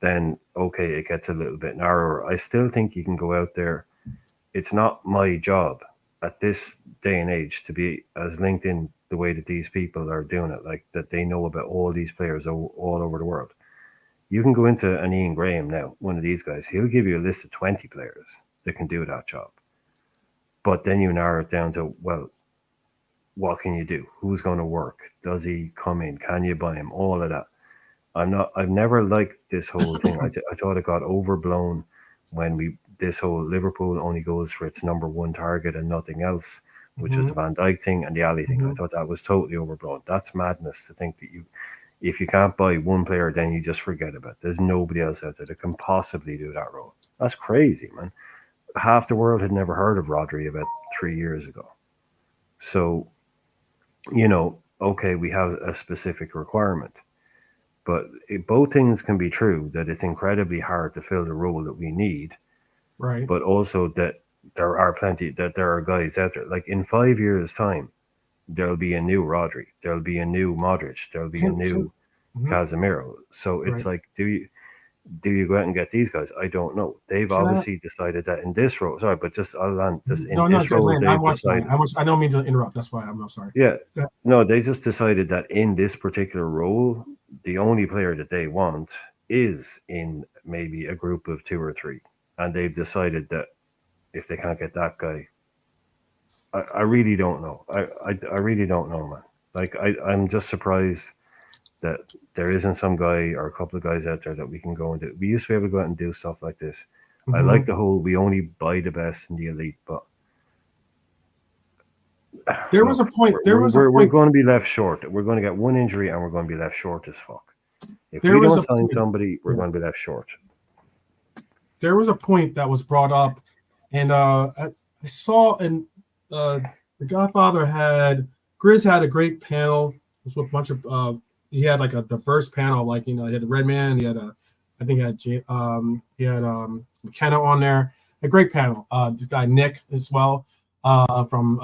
then it gets a little bit narrower. I still think you can go out there. It's not my job at this day and age to be as linked in the way that these people are doing it, like that they know about all these players all over the world. You can go into an Ian Graham now, one of these guys, he'll give you a list of 20 players that can do that job. But then you narrow it down to, well, what can you do? Who's going to work? Does he come in? Can you buy him? All of that. I've never liked this whole thing. I thought it got overblown when this whole Liverpool only goes for its number one target and nothing else, which was the Van Dijk thing and the Ali thing. I thought that was totally overblown. That's madness to think that if you can't buy one player, then you just forget about it. There's nobody else out there that can possibly do that role. That's crazy, man. Half the world had never heard of Rodri about 3 years ago. So, we have a specific requirement. But both things can be true, that it's incredibly hard to fill the role that we need. Right. But also that there are guys out there. Like, in 5 years' time, there'll be a new Rodri, there'll be a new Modric, there'll be a new Casemiro. So it's like, do you go out and get these guys? I don't know. They've obviously decided that in this role. Sorry, but just I'll land this in this role. I don't mean to interrupt. That's why I'm not sorry. Yeah. No, they just decided that in this particular role, the only player that they want is in maybe a group of two or three. And they've decided that if they can't get that guy, I really don't know. I really don't know, man. Like, I'm just surprised that there isn't some guy or a couple of guys out there that we can go and do. We used to be able to go out and do stuff like this. I like the whole, we only buy the best in the elite, but there was a point. We're going to be left short. We're going to get one injury and we're going to be left short as fuck. If we don't sign somebody, we're going to be left short. There was a point that was brought up, and I saw the Godfather Grizz had a great panel. It was with a bunch of he had like a diverse panel, like, he had the Red Man, he had McKenna on there, a great panel. This guy Nick as well, from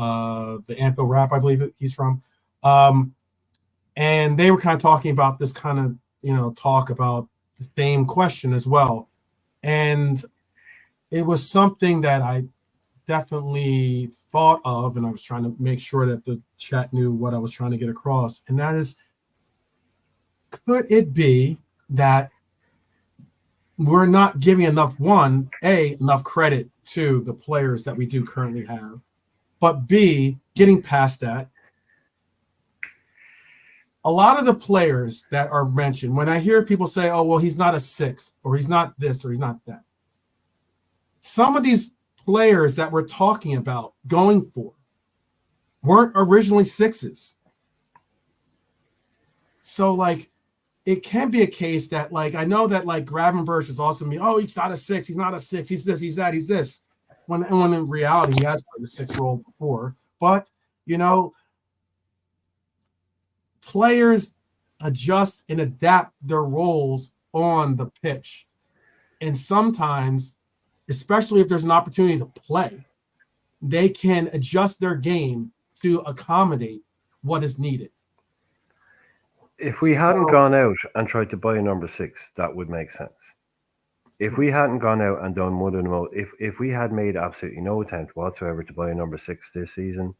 the Anfield Rap, I believe he's from, and they were kind of talking about this kind of talk about the same question as well, and it was something that I definitely thought of, and I was trying to make sure that the chat knew what I was trying to get across, and that is, could it be that we're not giving enough credit to the players that we do currently have, but B, getting past that, a lot of the players that are mentioned, when I hear people say, oh, well, he's not a 6, or he's not this, or he's not that, some of these players that we're talking about going for weren't originally 6s. So, like, it can be a case that, like, I know that, like, Gravenberch is also me. Oh, he's not a 6. He's not a 6. He's this. He's that. He's this. When in reality, he has played the 6 role before. But, you know, players adjust and adapt their roles on the pitch. And sometimes, especially if there's an opportunity to play, they can adjust their game to accommodate what is needed. If we hadn't gone out and tried to buy a number 6, that would make sense. If we hadn't gone out and done one of the most, if we had made absolutely no attempt whatsoever to buy a number 6 this season,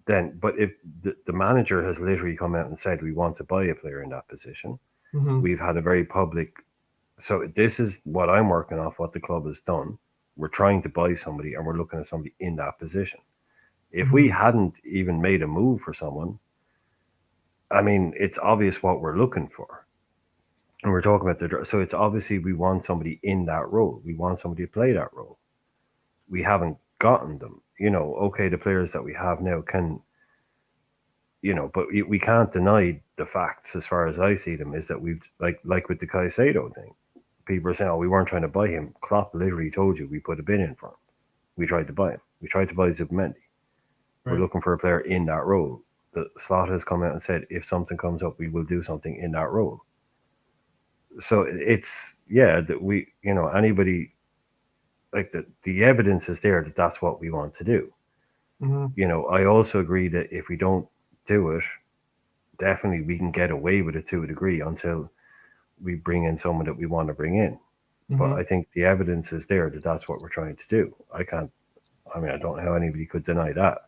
then, but if the manager has literally come out and said we want to buy a player in that position, we've had a very public. So this is what I'm working off, what the club has done. We're trying to buy somebody, and we're looking at somebody in that position. If we hadn't even made a move for someone, I mean, it's obvious what we're looking for. And we're talking about so it's obviously we want somebody in that role. We want somebody to play that role. We haven't gotten them. You know, okay, the players that we have now can, you know, but we can't deny the facts as far as I see them is that we've, like with the Caicedo thing, people are saying, oh, we weren't trying to buy him. Klopp literally told you we put a bid in for him. We tried to buy him. We tried to buy Zubimendi. Right. We're looking for a player in that role. The Slot has come out and said, if something comes up, we will do something in that role. So it's, yeah, that we, you know, anybody, like the evidence is there that that's what we want to do. You know, I also agree that if we don't do it, definitely we can get away with it to a degree until we bring in someone that we want to bring in. But I think the evidence is there that that's what we're trying to do. I don't know how anybody could deny that.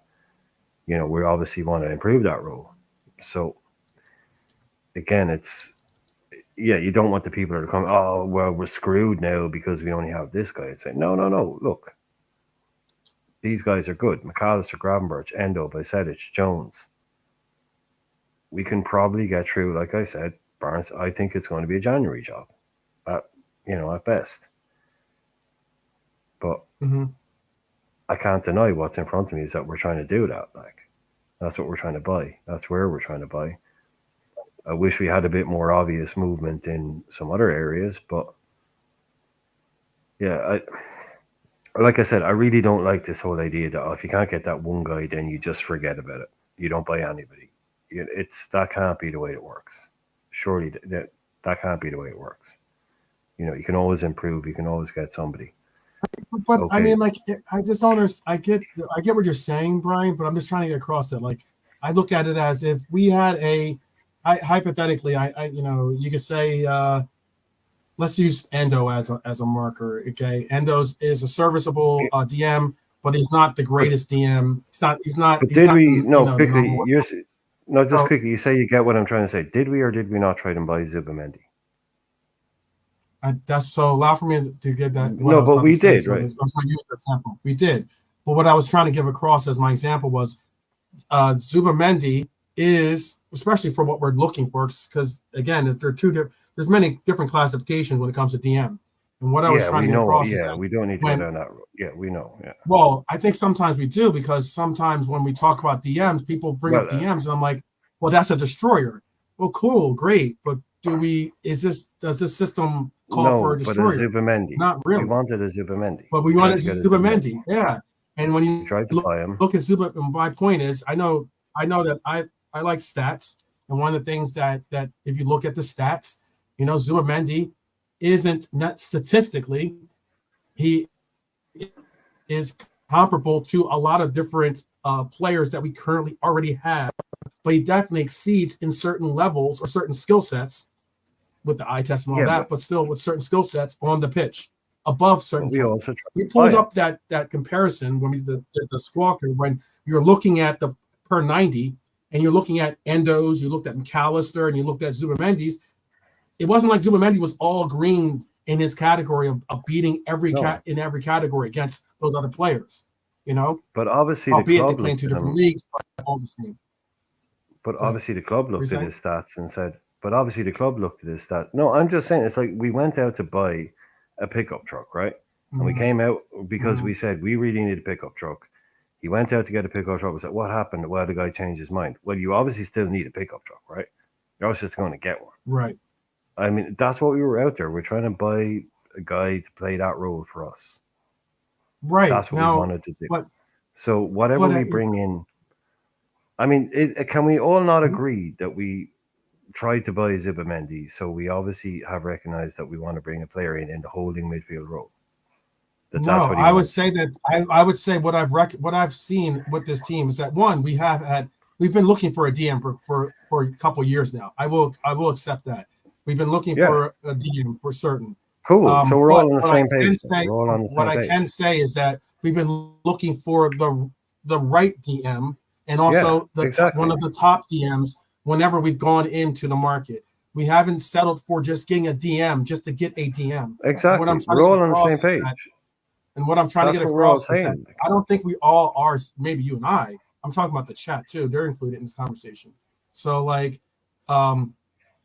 You know, we obviously want to improve that role. So again, it's, yeah, you don't want the people that are coming, oh, well, we're screwed now because we only have this guy. It's like, no, look, these guys are good. McAllister, Gravenberch, Endo, Bajcetic, Jones. We can probably get through, like I said, Barnes, I think it's going to be a January job, at best. But I can't deny what's in front of me is that we're trying to do that. Like, that's what we're trying to buy. That's where we're trying to buy. I wish we had a bit more obvious movement in some other areas, but yeah, like I said, I really don't like this whole idea that if you can't get that one guy, then you just forget about it. You don't buy anybody. That can't be the way it works. Surely that can't be the way it works. You know, you can always improve. You can always get somebody. But okay. I mean, like, I just don't understand. I get what you're saying, Brian, but I'm just trying to get across that. Like, I look at it as if we had hypothetically, you could say, let's use Endo as a marker. Okay, Endo's is a serviceable DM, but he's not the greatest DM. He's not. But did we? No, quickly. Quickly. You say you get what I'm trying to say. Did we or did we not try to buy Zubimendi? That's so allow for me to get that. No, but we did, right? I was going to use that example. We did, but what I was trying to give across as my example was Zubimendi is, especially for what we're looking for, because again, there's many different classifications when it comes to DM. And what I was trying to get across is that we don't need to go down that road. Yeah, we know. Yeah. Well, I think sometimes we do, because sometimes when we talk about DMs, people bring up DMs, and I'm like, well, that's a destroyer. Well, cool, great, but does this system call for a destroyer? But a Zubimendi. Not really. We wanted a Zubimendi. But we wanted Zubimendi, yeah. And when you tried to buy him, look at Zubimendi, my point is, I know that I like stats, and one of the things that if you look at the stats, you know, Zubimendi isn't not statistically, he is comparable to a lot of different players that we currently already have, but he definitely exceeds in certain levels or certain skill sets with the eye test and all that, but still with certain skill sets on the pitch above certain. We pulled up that comparison when we did the squawker, when you're looking at the per 90 and you're looking at Endos, you looked at McAllister, and you looked at Zubimendi's. It wasn't like Zubimendi was all green in his category of beating No. in every category against those other players. You know, But obviously the albeit they club play in looked two at different him. leagues, but all the same. But Go ahead. obviously the club What are you looked at saying? his stats and said. But obviously the club looked at his stats. No, I'm just saying it's like we went out to buy a pickup truck, right? And we Mhm, came out because mhm. we said we really need a pickup truck. He went out to get a pickup truck. We said, "What happened? Well, the guy changed his mind." Well, you obviously still need a pickup truck, right? You're obviously just going to get one. Right, I mean, that's what we were out there. We're trying to buy a guy to play that role for us. right. That's what we Now, wanted to do. but So whatever but we it, bring in, I mean, can we all not mhm. agree that we tried to buy Zubamendi? So we obviously have recognized that we want to bring a player in the holding midfield role. That's No, what he I would wants. say that I would say what I've seen with this team is that one, we've been looking for a DM for a couple years now. I will accept that. We've been looking Yeah, for a DM for certain. cool. So we're But all on the same page. Then. We're all on the what same I page. can say is that we've been looking for the right DM and Yeah, also one exactly. of the top DMs whenever we've gone into the market. We haven't settled for just getting a DM just to get a DM. And what I'm Exactly. trying to We're get all on the same across is page. that and what I'm trying to That's get what we're all across is that saying. I don't think we all are, maybe you and I'm talking about the chat too. They're included in this conversation. So, like,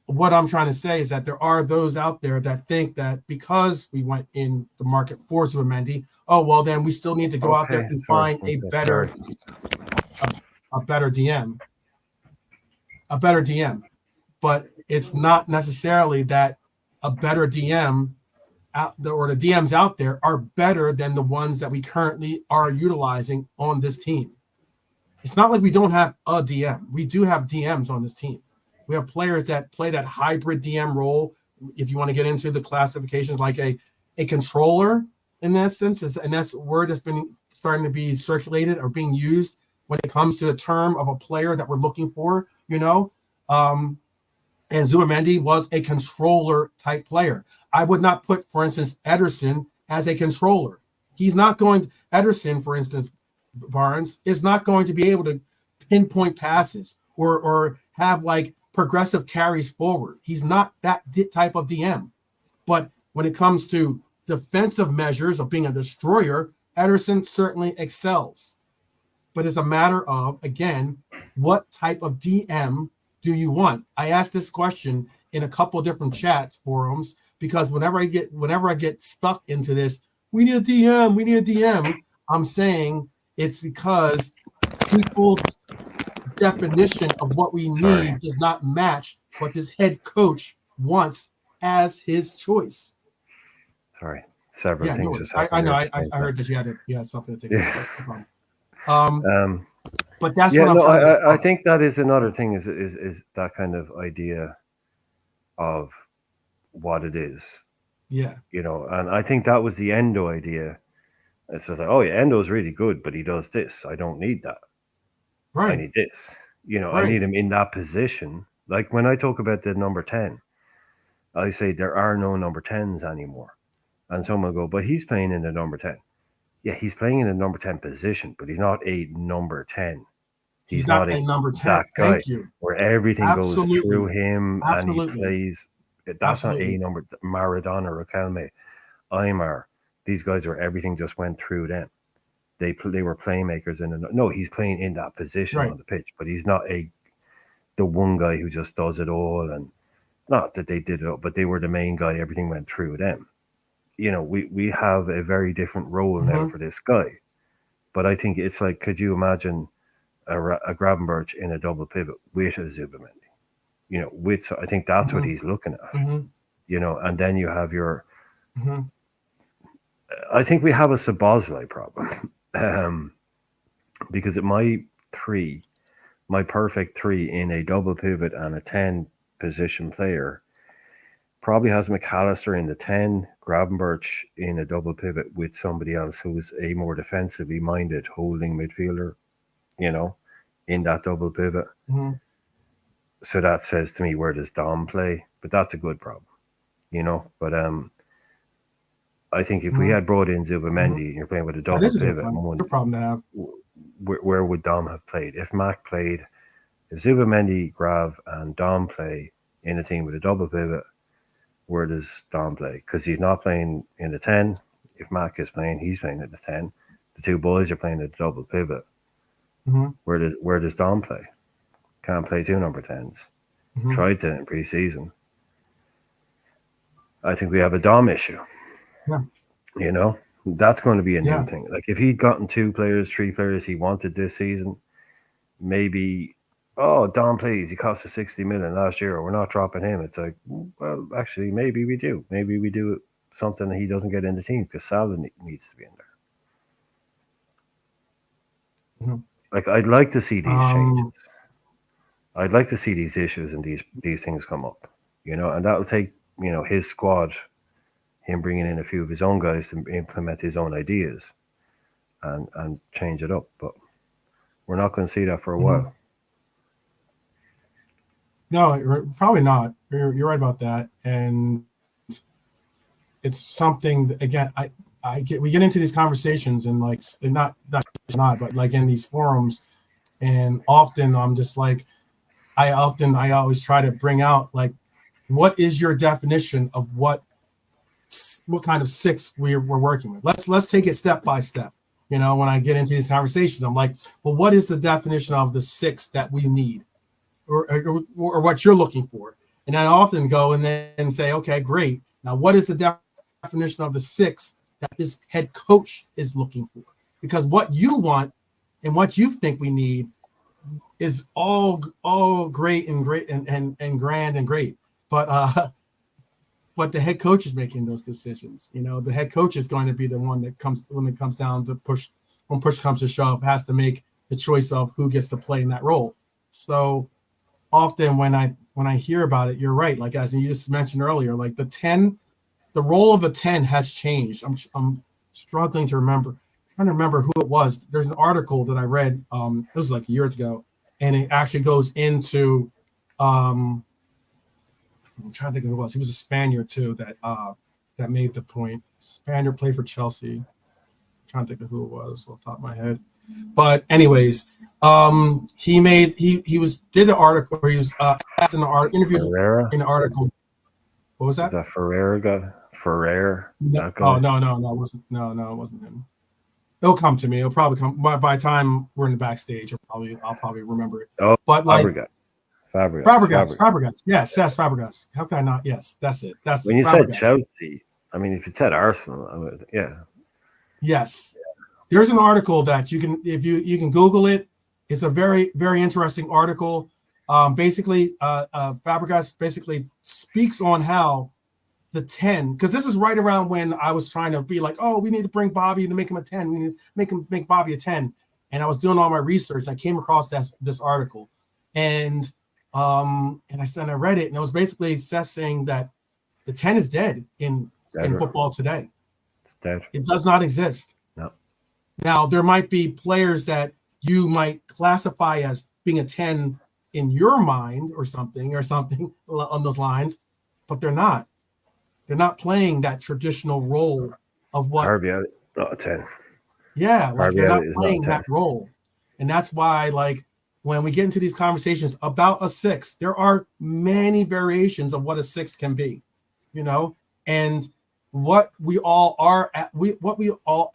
what I'm trying to say is that there are those out there that think that because we went in the market for Zubimendi, oh, well, then we still need to go out there Okay. and Sorry. find Okay. Sorry. a, a better DM, a better DM. But it's not necessarily that a better DM or the DMs out there are better than the ones that we currently are utilizing on this team. It's not like we don't have a DM. We do have DMs on this team. We have players that play that hybrid DM role. If you want to get into the classifications, like a controller in essence, and that's a word that's been starting to be circulated or being used when it comes to the term of a player that we're looking for, and Zubamendi was a controller type player. I would not put, for instance, Ederson as a controller. He's not going, Ederson, for instance, Barnes, is not going to be able to pinpoint passes or have like progressive carries forward. He's not that type of DM. But when it comes to defensive measures of being a destroyer, Ederson certainly excels. But it's a matter of, again, what type of DM do you want? I asked this question in a couple of different chat forums because whenever I get stuck into this, we need a DM, we need a DM. I'm saying it's because people's definition of what we Sorry. need does not match what this head coach wants as his choice. Sorry. Several Yeah, no things just worries. I happened know. there at the I same time. heard that you had something to take care of. Yeah. No problem. Um, Um. but that's Yeah. what I'm No. trying to get I across. think that is another thing. Is that kind of idea of what it is. Yeah. And I think that was the Endo idea. It's just like, oh yeah, Endo's really good, but he does this. I don't need that. I Right. need this. I Right. need him in that position. Like when I talk about the number 10, I say there are no number 10s anymore. And someone will go, but he's playing in the number 10. Yeah, he's playing in the number 10 position, but he's not a number 10. He's He's not not a number 10. that guy Thank you. where everything goes through Absolutely. him and he Absolutely. plays. That's not a Absolutely. number. Maradona, Raquelme, Aymar. These guys where everything just went through them. They were playmakers no, he's playing in that position Right. on the pitch, but he's not the one guy who just does it all. And not that they did it all, but they were the main guy. Everything went through them. We have a very different role now Mm-hmm. for this guy. But I think it's like, could you imagine a Gravenberch in a double pivot with a Zubamendi? I think that's what Mm-hmm. he's looking at. Mm-hmm. And then you have Mm-hmm. I think we have a Sabozlai problem. Because my perfect three in a double pivot and a 10 position player probably has McAllister in the 10, Gravenberch in a double pivot with somebody else who's a more defensively minded holding midfielder, you know, in that double pivot. Mm-hmm. So that says to me, where does Dom play? But that's a good problem. But I think if we Mm-hmm. had brought in Mm-hmm. Zubamendi and you're playing with a That double is a good pivot plan. and one, Good problem to have. where would Dom have played? If Mac played, if Zubamendi, Grav, and Dom play in a team with a double pivot, where does Dom play? Because he's not playing in the 10. If Mac is playing, he's playing at the 10. The two boys are playing at the double pivot. Mm-hmm. Where does Dom play? Can't play two number 10s. Mm-hmm. Tried to in preseason. I think we have a Dom issue. Yeah. You know, that's going to be a new Yeah. thing. Like if he'd gotten 2 players, 3 players he wanted this season, maybe, oh, Dom plays, he cost us 60 million last year, we're not dropping him. It's like, well, actually, maybe we do. Maybe we do something that he doesn't get in the team because Salah needs to be in there. Mm-hmm. Like I'd like to see these changes. Um, I'd like to see these issues and these things come up, you know, and that'll take, you know, his squad, him bringing in a few of his own guys to implement his own ideas and change it up. But we're not going to see that for a while. No, probably not. You're right about that, and it's something that, again, we get into these conversations and like not but like in these forums, and often I'm just like, I always try to bring out like, what is your definition of what kind of 6 we're working with? Let's take it step by step. You know, when I get into these conversations, I'm like, well, what is the definition of the 6 that we need, or what you're looking for? And I often go and then say, okay, great. Now, what is the definition of the 6 that this head coach is looking for? Because what you want and what you think we need is all great and grand and great, but the head coach is making those decisions. You know, the head coach is going to be the one that comes when it comes down to push. When push comes to shove, has to make the choice of who gets to play in that role. So often when I hear about it, you're right. Like as you just mentioned earlier, like the 10, the role of a 10 has changed. I'm struggling to remember. I'm trying to remember who it was. There's an article that I read. It was like years ago, and it actually goes into. I'm trying to think of who it was. He was a Spaniard too that made the point. Spaniard played for Chelsea. I'm trying to think of who it was off the top of my head. But anyways, he did the article, or he was asked in the article, interviewed Ferreira? in the article. What was that? Is that Ferreira guy? Ferrer? No, That guy? oh no, it wasn't. No, it wasn't him. It'll come to me. It'll probably come by the time we're in the backstage. I'll probably remember it. Oh, but like Fabregas. Yes, that's Fabregas. How can I not? Yes, that's it. That's When you Fabregas. said Chelsea, I mean, if you said Arsenal, I would, yeah. Yes, there's an article that you can, if you can Google it. It's a very, very interesting article. Basically, Fabregas basically speaks on how the 10, because this is right around when I was trying to be like, oh, we need to bring Bobby to make him a 10. We need to make Bobby a 10. And I was doing all my research, and I came across this article, and I read it, and it was basically saying that the 10 is dead in football today. Dead. It does not exist. No. Now there might be players that you might classify as being a 10 in your mind or something on those lines, but they're not. They're not playing that traditional role of what Harvey Elliott, not a 10. Yeah, like they're not playing not that role. And that's why, like, when we get into these conversations about a 6, there are many variations of what a 6 can be, you know, and what we all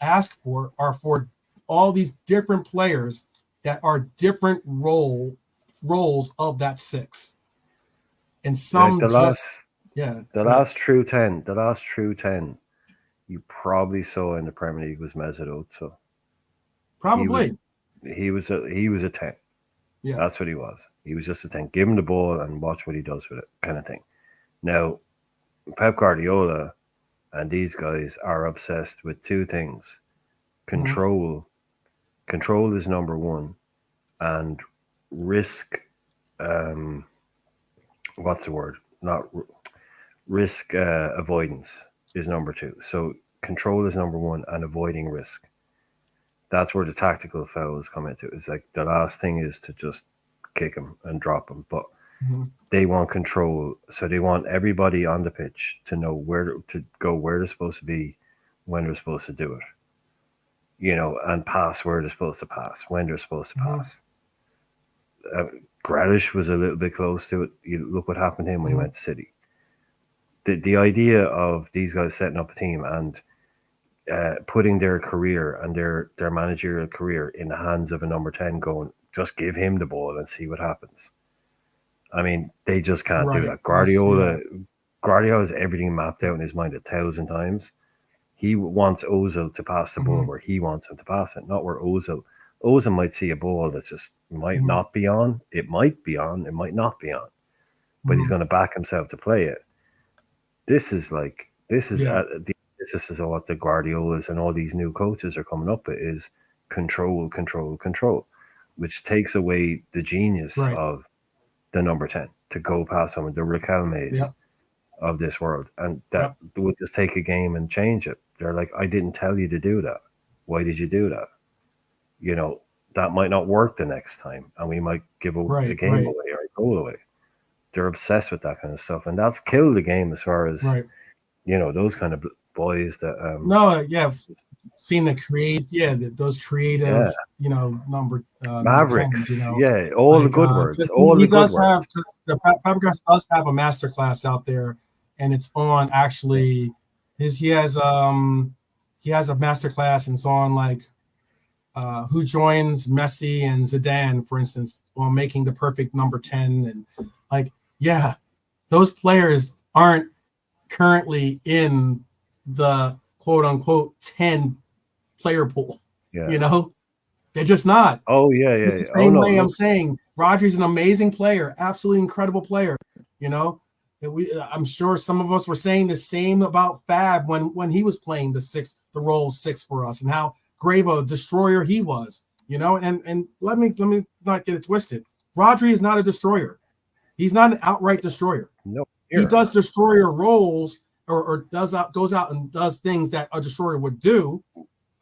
ask for are for all these different players that are different roles of that 6. And some like the last true 10 you probably saw in the Premier League was Mesut Ozil. Probably. He was a 10. Yeah. That's what he was. He was just a 10. Give him the ball and watch what he does with it, kind of thing. Now, Pep Guardiola and these guys are obsessed with 2 things. Control. Mm-hmm. Control is number 1. And risk, what's the word? Not risk avoidance is number 2. So control is number 1 and avoiding risk. That's where the tactical fouls come into. It's like the last thing is to just kick him and drop him. But they want control. So they want everybody on the pitch to know where to go, where they're supposed to be, when they're supposed to do it. You know, and pass where they're supposed to pass, when they're supposed to pass. Grealish was a little bit close to it. You look what happened to him when he went to City. the idea of these guys setting up a team and putting their career and their managerial career in the hands of a number 10, going, just give him the ball and see what happens. I mean, they just can't do that. Guardiola has everything mapped out in his mind 1,000 times. He wants Ozil to pass the ball where he wants him to pass it, not where Ozil might see a ball that just might not be on. It might be on, it might not be on, but he's going to back himself to play it. This is what the Guardiolas and all these new coaches are coming up with, is control, which takes away the genius of the number 10 to go past someone, the Riquelmes of this world, and that would just take a game and change it. They're like, I didn't tell you to do that. Why did you do that? You know, that might not work the next time, and we might give the game away or a goal away. They're obsessed with that kind of stuff, and that's killed the game as far as those kind of boys that seen the those creative number Mavericks, 10s, all the good words, Fabregas does have a master class out there, and it's on actually he has a master class, and it's on like who joins Messi and Zidane, for instance, on making the perfect number 10, and those players aren't currently in the quote unquote 10 player pool. They're just not. It's the same way I'm saying Rodri's an amazing player, absolutely incredible player. I'm sure some of us were saying the same about Fab when he was playing the role 6 for us, and how great a destroyer he was. And let me not get it twisted. Rodri is not a destroyer. He's not an outright destroyer. No, he does destroyer roles or goes out and does things that a destroyer would do,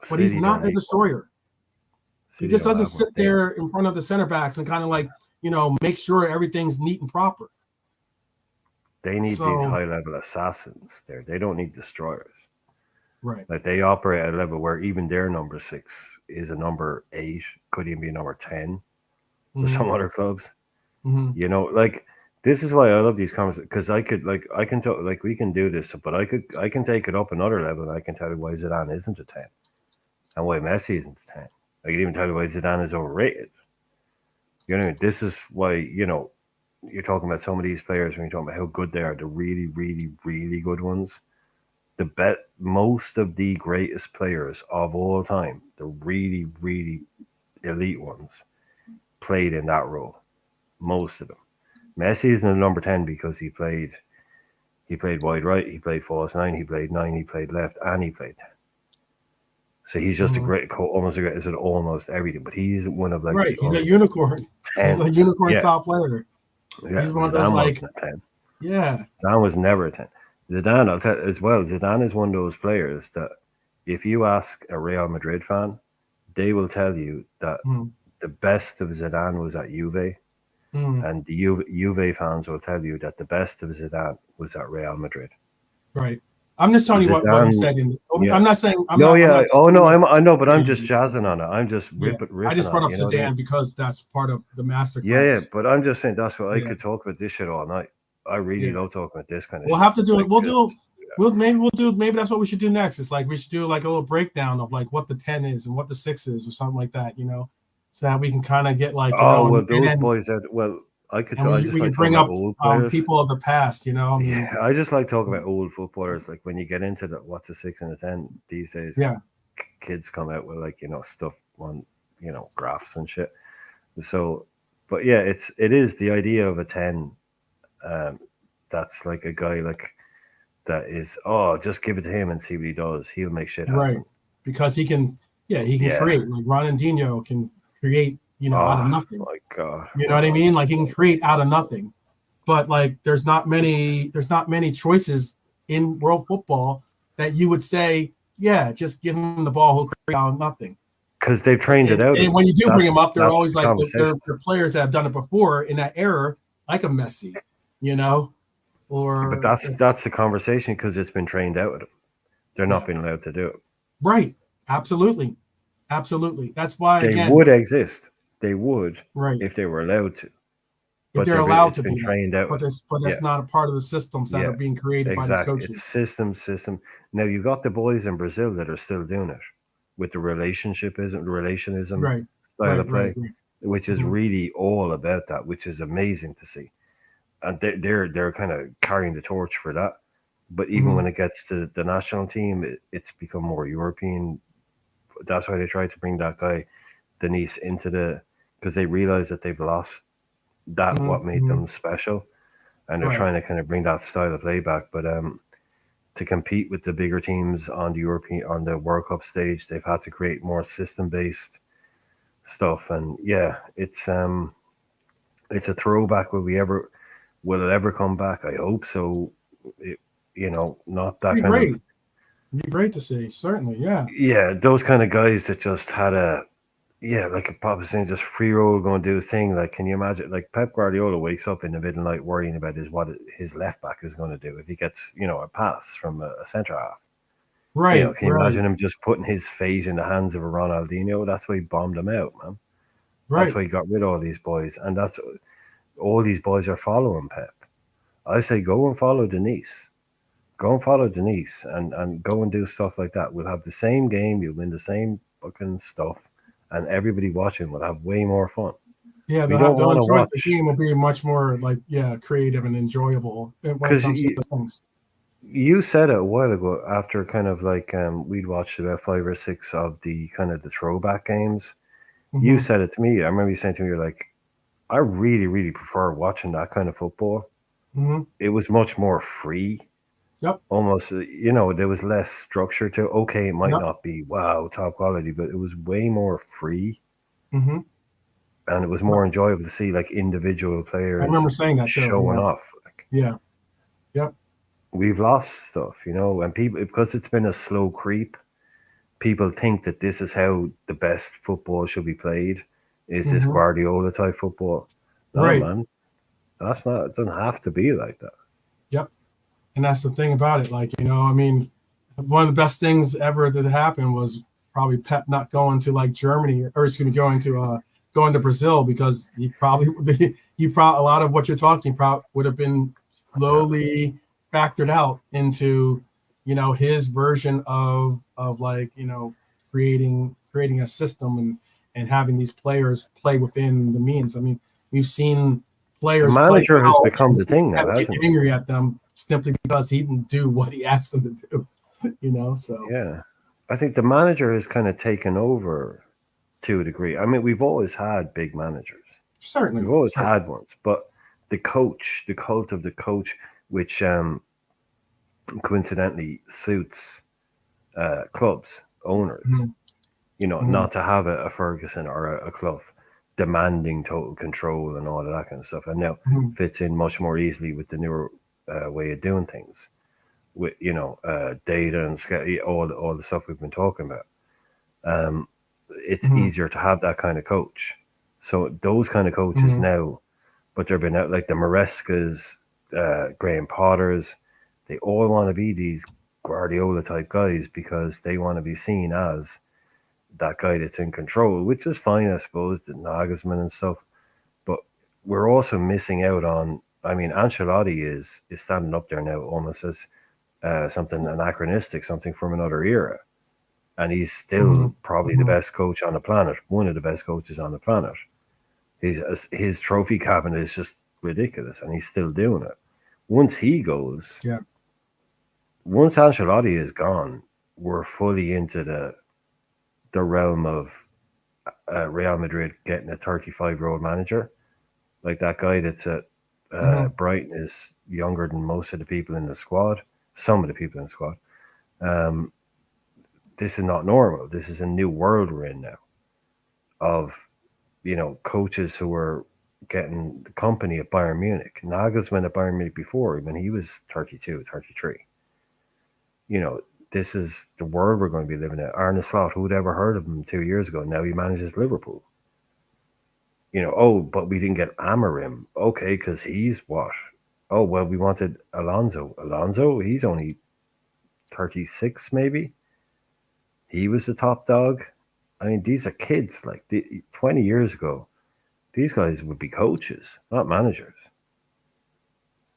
but he's not a destroyer. He just doesn't sit there in front of the center backs and kind of like, make sure everything's neat and proper. They need these high-level assassins there. They don't need destroyers. Right. Like, they operate at a level where even their number 6 is a number 8, could even be a number 10 for some other clubs. Like, this is why I love these conversations, because I can talk, like, we can do this, but I can take it up another level, and I can tell you why Zidane isn't a 10 and why Messi isn't a 10. I can even tell you why Zidane is overrated. You know what I mean? This is why, you're talking about some of these players, when you're talking about how good they are, the really, really, really good ones. Most of the greatest players of all time, the really, really elite ones, played in that role. Most of them. Messi isn't a number 10 because he played wide right, he played false 9, he played 9, he played left, and he played 10. So he's just almost everything. But he isn't one of like he's a unicorn. 10. He's a unicorn style player. Yeah, he's one of those like 10. Yeah. Zidane was never a 10. Zidane, I'll tell you as well, Zidane is one of those players that if you ask a Real Madrid fan, they will tell you that the best of Zidane was at Juve. And the Juve fans will tell you that the best of Zidane was at Real Madrid. Right. I'm just telling you what he said. I'm not saying. I know, but I'm just jazzing on it. I'm just ripping. I just brought up Zidane because that's part of the masterclass. Yeah, but I'm just saying that's what I could talk about this shit all night. I really love talking about this kind of. We'll have to do it. Maybe that's what we should do next. It's like we should do like a little breakdown of like what the 10 is and what the 6 is or something like that. So that we can kind of get like. Those boys are I could. We could bring up people of the past. I just like talking about old footballers. Like when you get into what's a 6 and a 10 these days. Yeah. Kids come out with like stuff on graphs and shit. So, but yeah, it is the idea of a 10. That's like a guy like that is just give it to him and see what he does. He'll make shit happen. Right, because he can create. Like Ronaldinho can create. Out of nothing. My God. You know what I mean? Like he can create out of nothing. But like there's not many choices in world football that you would say, just give him the ball, he'll create out of nothing. Because they've trained it out. And when you do bring him up, they're always like they're players that have done it before in that era, like a Messi, or but that's the conversation because it's been trained out of them. They're not being allowed to do it. Right. Absolutely. That's why they would exist. They would, right, if they were allowed to. if but they're allowed it's to been be that. trained out. But Yeah, that's not a part of the systems that yeah, are being created by these exactly. It's coaches. system. Now you got the boys in Brazil that are still doing it with the relationism Right, style right, of right, play, right. which is Hmm. really all about that, which is amazing to see. And they're kind of carrying the torch for that. But even Hmm. when it gets to the national team, it's become more European. That's why they tried to bring that guy Denise into the because they realize that they've lost that Hmm. what made Hmm. them special, and they're Right. trying to kind of bring that style of play back. But to compete with the bigger teams on the European on the World Cup stage, they've had to create more system based stuff. And yeah, it's a throwback. Will it ever come back? I hope so. It, not that Be kind of great. Be great to see. Certainly. Yeah. yeah, those kind of guys that just had a yeah, like a Papa saying, just free roll going to do his thing. Like, can you imagine? Like Pep Guardiola wakes up in the middle of the night worrying about what his left back is going to do if he gets a pass from a centre half. Right. Can you Right. imagine him just putting his fate in the hands of a Ronaldinho? That's why he bombed him out, man. That's Right. why he got rid of all these boys, and that's all these boys are following Pep. I say go and follow Denise. Go and follow Denise and go and do stuff like that. We'll have the same game, you'll win the same fucking stuff, and everybody watching will have way more fun. Yeah. We don't They'll want to enjoy the watch game. Will be much more like creative and enjoyable when it because comes to those things. you said it a while ago after kind of like we'd watched about 5 or 6 of the kind of the throwback games. You Hmm. said it to me. I remember you saying to me, you're like, I really, really prefer watching that kind of football. Hmm. It was much more free. Yep. Almost, there was less structure to. Okay, it might Yep. not be wow top quality, but it was way more free, Hmm. and it was more enjoyable to see like individual I players remember saying that too. showing Yeah. off. Like Yeah. Yep. we've lost stuff, and people because it's been a slow creep. People think that this is how the best football should be played. Is this Hmm. Guardiola type football? No, Right. man, that's not. It doesn't have to be like that. Yep. And that's the thing about it. Like, I mean, one of the best things ever that happened was probably Pep not going to like Germany, or excuse me, going to Brazil, because he probably a lot of what you're talking about would have been Yeah. slowly factored out into his version of like creating a system and having these players play within the means. I mean, we've seen The players play manager has well become and the thing have now, get hasn't angry at them simply because he didn't do what he asked them to do. he? So Yeah. I think the manager has kind of taken over to a degree. I mean, we've always had big managers. We've certainly, always certainly. had ones, but the coach, the cult of the coach, which coincidentally suits clubs, owners, Mhm, mhm, not to have a Ferguson or a Clough demanding total control and all of that kind of stuff. And now mhm, fits in much more easily with the newer way of doing things, with data and all the stuff we've been talking about. Um, it's mhm, easier to have that kind of coach. So those kind of coaches mhm, now, but they've been out like the Marescas, Graham Potters. They all want to be these Guardiola type guys because they want to be seen as that guy that's in control, which is fine, I suppose, the Nagelsmann and stuff. But we're also missing out on. I mean, Ancelotti is standing up there now almost as something anachronistic, something from another era, and he's still mhm, probably the mhm. best coach on the planet, one of the best coaches on the planet. His trophy cabinet is just ridiculous, and he's still doing it. Once he goes, Yeah. once Ancelotti is gone, we're fully into the realm of Real Madrid getting a 35-year-old manager. Like that guy that's at Mhm, Brighton is younger than most of the people in the squad. Some of the people in the squad. Um, this is not normal. This is a new world we're in now of coaches who were getting the company at Bayern Munich. Nagelsmann at Bayern Munich before when he was 32, 33. You know, this is the world we're going to be living in. Arne Slot, who'd ever heard of him 2 years ago? Now he manages Liverpool. Oh, but we didn't get Amarim. Okay, because he's what? Oh, well, we wanted Alonso. Alonso, he's only 36, maybe. He was the top dog. I mean, these are kids. Like 20 years ago, these guys would be coaches, not managers.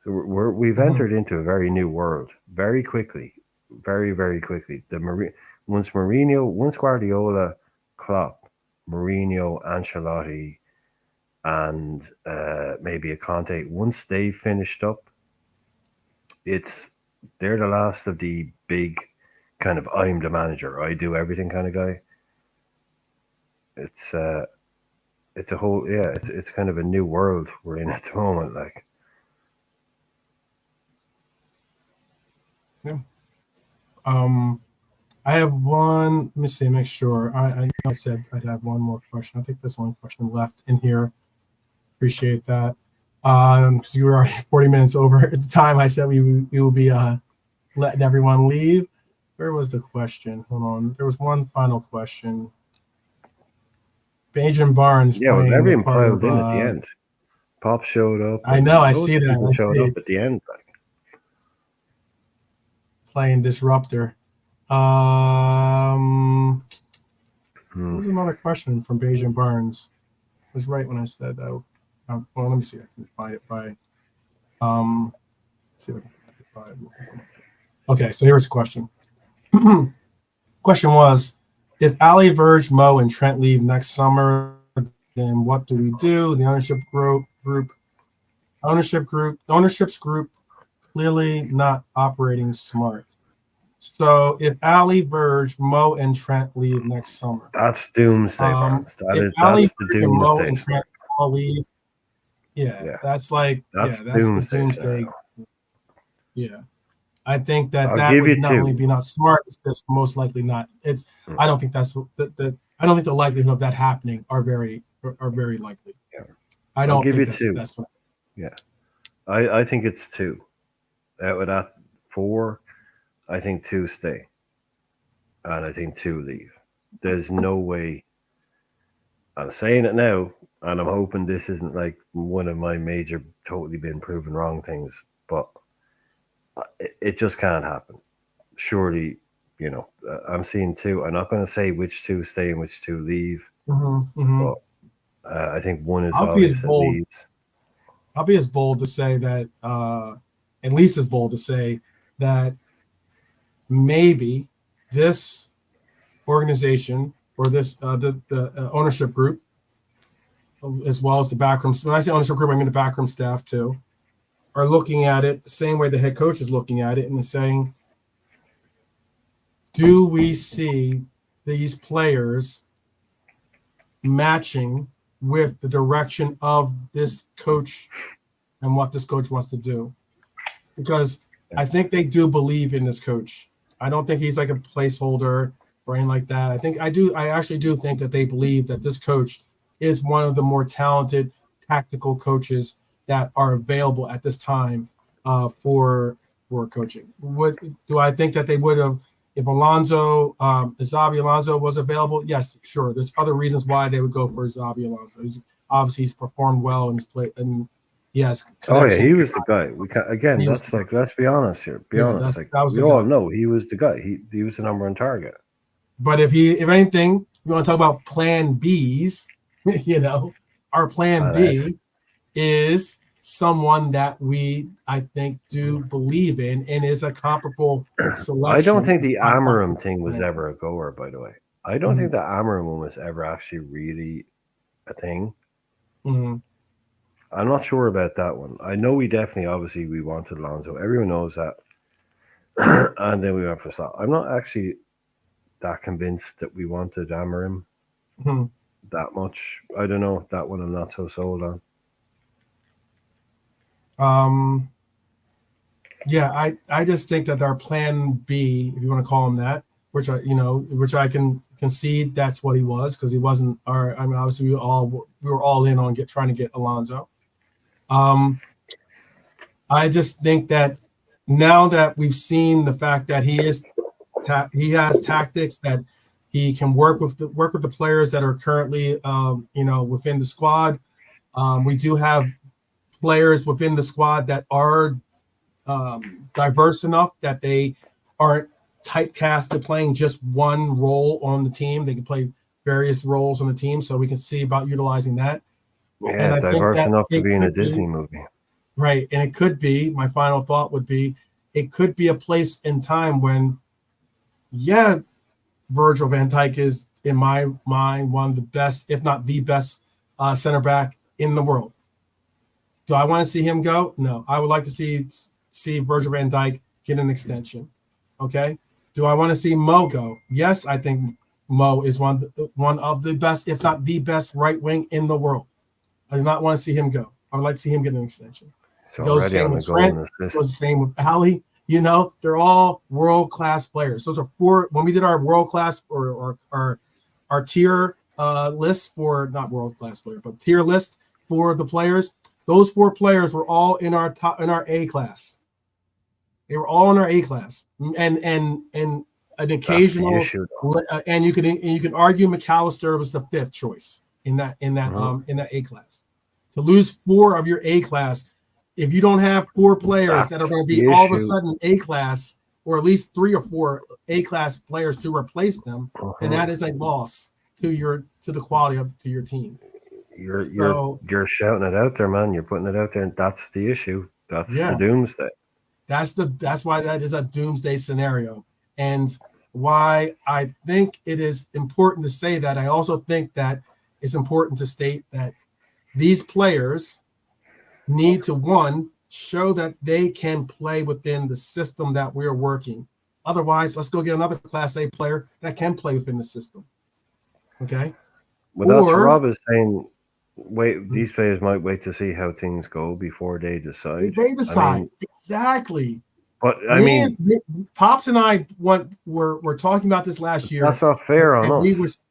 So we've Mhm. entered into a very new world very quickly, very very quickly. Once Mourinho, once Guardiola, Klopp, Mourinho, Ancelotti, and maybe a Conte, once they finished up, it's they're the last of the big kind of I'm the manager, I do everything kind of guy. It's uh, it's a whole it's kind of a new world we're in at the moment. Like Yeah. Um, I have one. Let me see. Make sure. I know I said I'd have one more question. I think there's one question left in here. Appreciate that. Because you were already 40 minutes over at the time. I said we will be letting everyone leave. Where was the question? Hold on. There was one final question. Benjamin Barnes yeah, with playing the everyone part of. piled in at the end. Pop showed up, I know. and I loads see of that. people I showed up see at the end. Like, playing disruptor. There hmm. was another question from Benjamin Barnes. It was right when I said that. Well, let me see. I can find it by. Let's see if I can find it by. Okay, so here's the question. Question was, if Ali, Verge, Mo, and Trent leave next summer, then what do we do? The ownership's group clearly not operating smart. So if Ali, Verge, Mo, and Trent leave next summer, That's doomsday, Barnes. if That's Ali, the Verge, and Mo, doomsday and scenario. Trent all leave, yeah, Yeah, that's that's the doomsday doomsday. scenario. Yeah, I think that I'll that give would you not only two. be not smart, it's just most likely not. It's Hmm. I don't think that's the I don't think the likelihood of that happening are very likely. Yeah, I I'll don't give you think two. that's what. Yeah, I think it's two. Out of that four, I think two stay, and I think two leave. There's no way. I'm saying it now, and I'm hoping this isn't like one of my major, totally been proven wrong things, but it just can't happen. Surely, I'm seeing two. I'm not going to say which two stay and which two leave, Mm-hmm. but I think one is I'll be as obvious that bold. leaves. I'll be as bold to say that, at least as bold to say that maybe this organization or this the ownership group, as well as the backroom. When I say ownership group, I mean the backroom staff too, are looking at it the same way the head coach is looking at it and saying, do we see these players matching with the direction of this coach and what this coach wants to do? Because I think they do believe in this coach. I don't think he's like a placeholder or anything like that. I actually do think that they believe that this coach is one of the more talented tactical coaches that are available at this time for coaching. What do I think that they would have if Xabi Alonso was available? Yes, sure. There's other reasons why they would go for Xabi Alonso. He's performed well in his play and he has Oh yeah, he connections. was the guy. We can again. He was That's like let's be honest here. Be yeah, honest. Like that was we the all guy. know he was the guy. He was the number one target. But if anything, we want to talk about plan Bs, our plan Unless B is someone that I think do believe in and is a comparable I don't selection think as the part of Amarim thing was plan ever a goer. By the way, I don't B. think the Amarim one was ever actually really a thing. Mm-hmm. I'm not sure about that one. I know we definitely, obviously, we wanted Alonso. Everyone knows that. And then we went for Salah. I'm not actually that convinced that we wanted Amarim Mm-hmm. that much. I don't know. That one I'm not so sold on. Um, yeah, I just think that our plan B, if you want to call him that, which I can concede that's what he was because he wasn't our. I mean, obviously we were all in on trying to get Alonso. Um, I just think that now that we've seen the fact that he has tactics that he can work with the players that are currently within the squad. We do have players within the squad that are diverse enough that they aren't typecast to playing just one role on the team. They can play various roles on the team, so we can see about utilizing that. And Yeah, I think diverse that enough to it be in a could Disney be movie. right, and it could be. My final thought would be, it could be a place in time when, yeah, Virgil van Dijk is, in my mind, one of the best, if not the best, center back in the world. Do I want to see him go? No. I would like to see Virgil van Dijk get an extension. Okay. Do I want to see Mo go? Yes, I think Mo is one of the best, if not the best, right wing in the world. I do not want to see him go. I would like to see him get an extension. It's It goes the already same on the with Trent. golden It assist. goes the same with Ali. You know, they're all world class players. Those are four. When we did our world class or our tier list for, not world class player, but tier list for the players, those four players were all in our top, in our A class. They were all in our A class, and an That's the occasional, issue, and you can argue McAllister was the fifth choice in that though. in that A class. To lose four of your A class, if you don't have four players that are That's going to be the all of a issue. sudden A class, or at least 3 or 4 A class players to replace them, then that is a loss to the quality of to your team. So You're shouting it out there, man. You're putting it out there, and that's the issue. That's the yeah, doomsday. that's why that is a doomsday scenario, and why I think it is important to say that. I also think that it's important to state that these players need to, one, show that they can play within the system that we're working. Otherwise, let's go get another Class A player that can play within the system. Okay. Well, that's what Or Rob is saying. Wait, these players might wait to see how things go before they decide. they I decide mean, exactly. but I mean, Pops and I were talking about this last year, that's not fair on and us.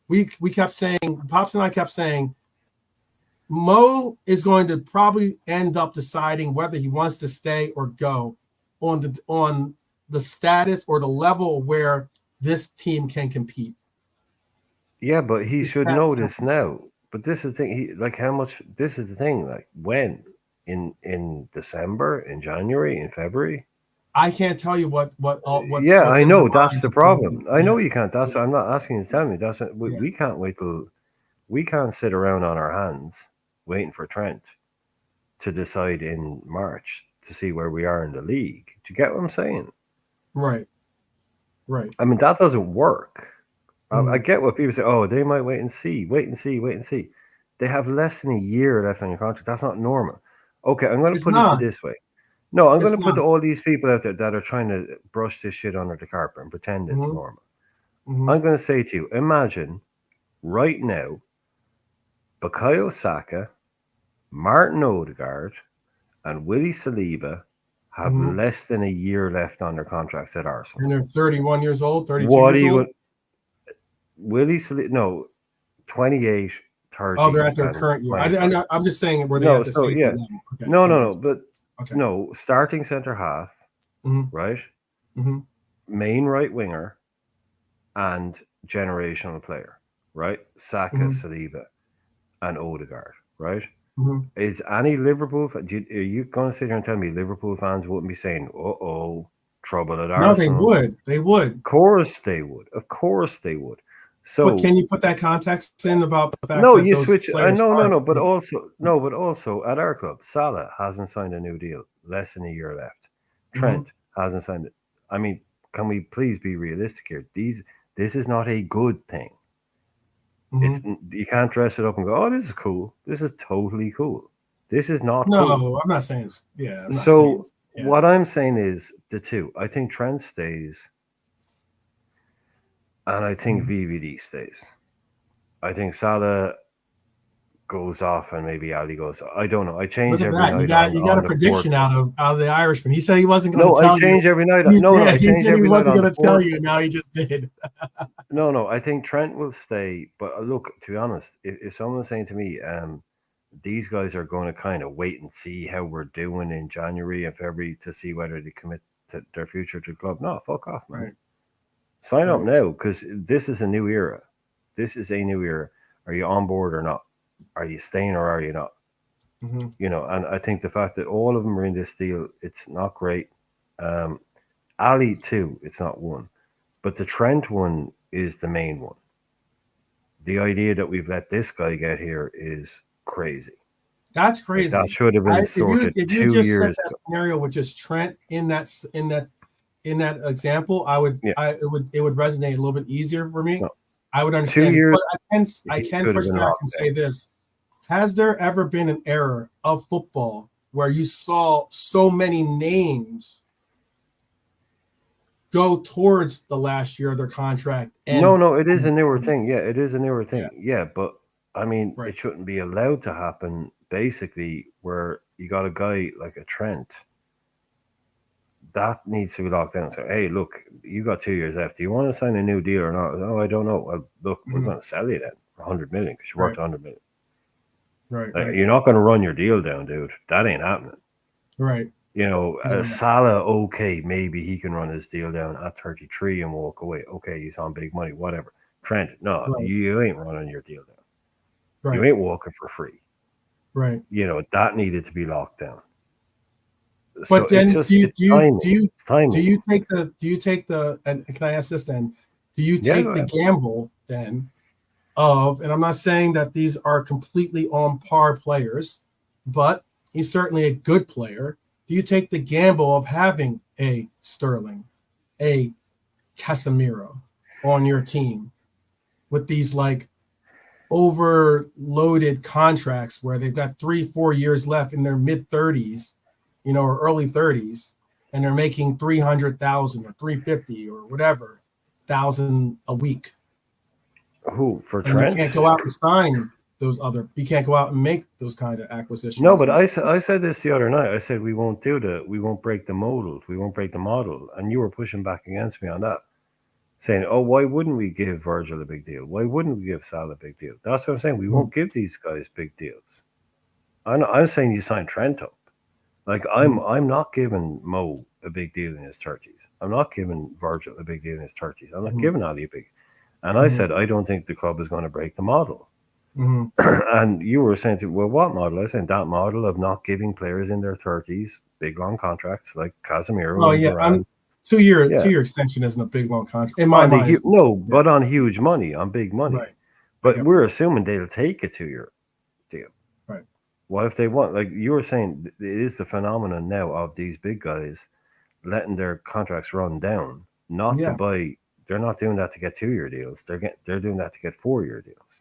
we kept saying, Pops and I kept saying, Mo is going to probably end up deciding whether he wants to stay or go on the status or the level where this team can compete. Yeah, but he It's should that know this simple. now. But this is the thing. He like how much. This is the thing. Like when in December, in January, in February. I can't tell you Yeah, what's I in the know that's mind the of VVD. problem. I know Yeah, you can't. That's yeah, I'm not asking you to tell me. That's yeah. we can't wait till we can't sit around on our hands waiting for Trent to decide in March to see where we are in the league. Do you get what I'm saying? Right, right. I mean that doesn't work. I Mhm. get what people say. Oh, they might wait and see, wait and see, wait and see. They have less than a year left on your contract. That's not normal. Okay, I'm going to It's put it to not. this way. No, I'm going It's to put not. all these people out there that are trying to brush this shit under the carpet and pretend it's Hmm. normal. Hmm. I'm going to say to you, imagine right now, Bukayo Saka, Martin Odegaard, and Willie Saliba have Hmm. less than a year left on their contracts at And Arsenal. they're 31 years old, 32 What are years you old. going? Willie Saliba? No, 28, Oh, they're 30, at their and current year. 25. I'm just saying, were they No, at the so same yeah, level? Okay, no, so no, no, gotcha. but Okay. no, starting center half, Hmm. right? Hmm. Main right winger and generational player, right? Saka, Hmm. Saliba, and Odegaard, right? Hmm. Is any Liverpool? Are you going to sit here and tell me Liverpool fans wouldn't be saying, "Uh oh, trouble at No, they Arsenal"? would. They would. Of course they would. Of course they would. But So can you put that context in about the fact no, that you those switch. I players no, no, are? no. But also no, but also at our club, Salah hasn't signed a new deal. Less than a year left. Hmm. Trent hasn't signed it. I mean, can we please be realistic here? This is not a good thing. It's Hmm. you can't dress it up and go, oh, this is cool. This is totally cool. This is not cool. No, I'm not saying it's. Yeah, I'm not saying So it's. Yeah. what I'm saying is the two. I think Trent stays, and I think Mhm. VVD stays. I think Salah goes off and maybe Ali goes. I don't know. I Look change at every that. night You got on a the port. prediction out of the Irishman. He said he wasn't going No, to I tell you. change every night. No, no, Yeah, I he change said he every night wasn't on the going to tell port. you. Now he just did. No, no, I think Trent will stay. But look, to be honest, if someone's saying to me, these guys are going to kind of wait and see how we're doing in January and February to see whether they commit to their future to the club. No, fuck off, man. Right. Sign up Right. now because this is a new era. This is a new era. Are you on board or not? Are you staying or are you not? Hmm. And I think the fact that all of them are in this deal, it's not great. Um, Ali too, it's not one, but the Trent one is the main one. The idea that we've let this guy get here is crazy. That's Like that crazy. should have been sorted If you 2 just set years that ago. scenario with just Trent in that example, Yeah, it would resonate a little bit easier for me. no, I would 2 understand it, years but I he can could have push been back locked and down. say this: has there ever been an era of football where you saw so many names go towards the last year of their contract? And No, it is a newer thing. Yeah, it is a newer yeah, thing. Yeah, but I mean, right. it shouldn't be allowed to happen. Basically, where you got a guy like a Trent, that needs to be locked down. So, hey, look, you got 2 years left. Do you want to sign a new deal or not? Oh, I don't know. Well, look, we're Mhm. going to sell you then for 100 million because you're Right, worth 100 million. right, Like, right, you're not going to run your deal down, dude. That ain't happening. right. No, Salah, okay, maybe he can run his deal down at 33 and walk away. Okay, he's on big money, whatever. Trent, no, right, you ain't running your deal down. You right, ain't walking for free. right. That needed to be locked down. So But then it's timing. It's do timing. you take the and can I ask this then? Do you Yeah, take go the ahead. gamble then of, and I'm not saying that these are completely on par players, but he's certainly a good player. Do you take the gamble of having a Sterling, a Casemiro on your team with these like overloaded contracts where they've got 3-4 years left in their mid 30s, or early 30s, and they're making 300,000 or 350 or whatever thousand a week, Who for and you Trent? can't go out and sign you can't go out and make those kind of No, acquisitions. but I said this the other night. I said we won't do that. We won't break the model. We won't break the model. And you were pushing back against me on that, saying, "Oh, why wouldn't we give Virgil a big deal? Why wouldn't we give Salah a big deal?" That's what I'm saying. We Mhm. won't give these guys big deals. I'm saying you sign Trent up. Like Mhm. I'm not giving Mo a big deal in his 30s. I'm not giving Virgil a big deal in his 30s. I'm not Mhm. giving Ali a big. And I Mhm. said I don't think the club is going to break the model. Mhm. And you were saying to, well, what model? I said that model of not giving players in their 30s big long contracts like Casemiro Oh and yeah, Varane. 2 year Yeah, 2 year extension isn't a big long contract in my mind. no, Yeah, but on huge money, on big money. right. I But get what we're you're assuming they'll take a 2 year deal. right. What if they want? Like you were saying, it is the phenomenon now of these big guys letting their contracts run down, not to Yeah, buy. They're not doing that to get 2 year deals. They're doing that to get 4 year deals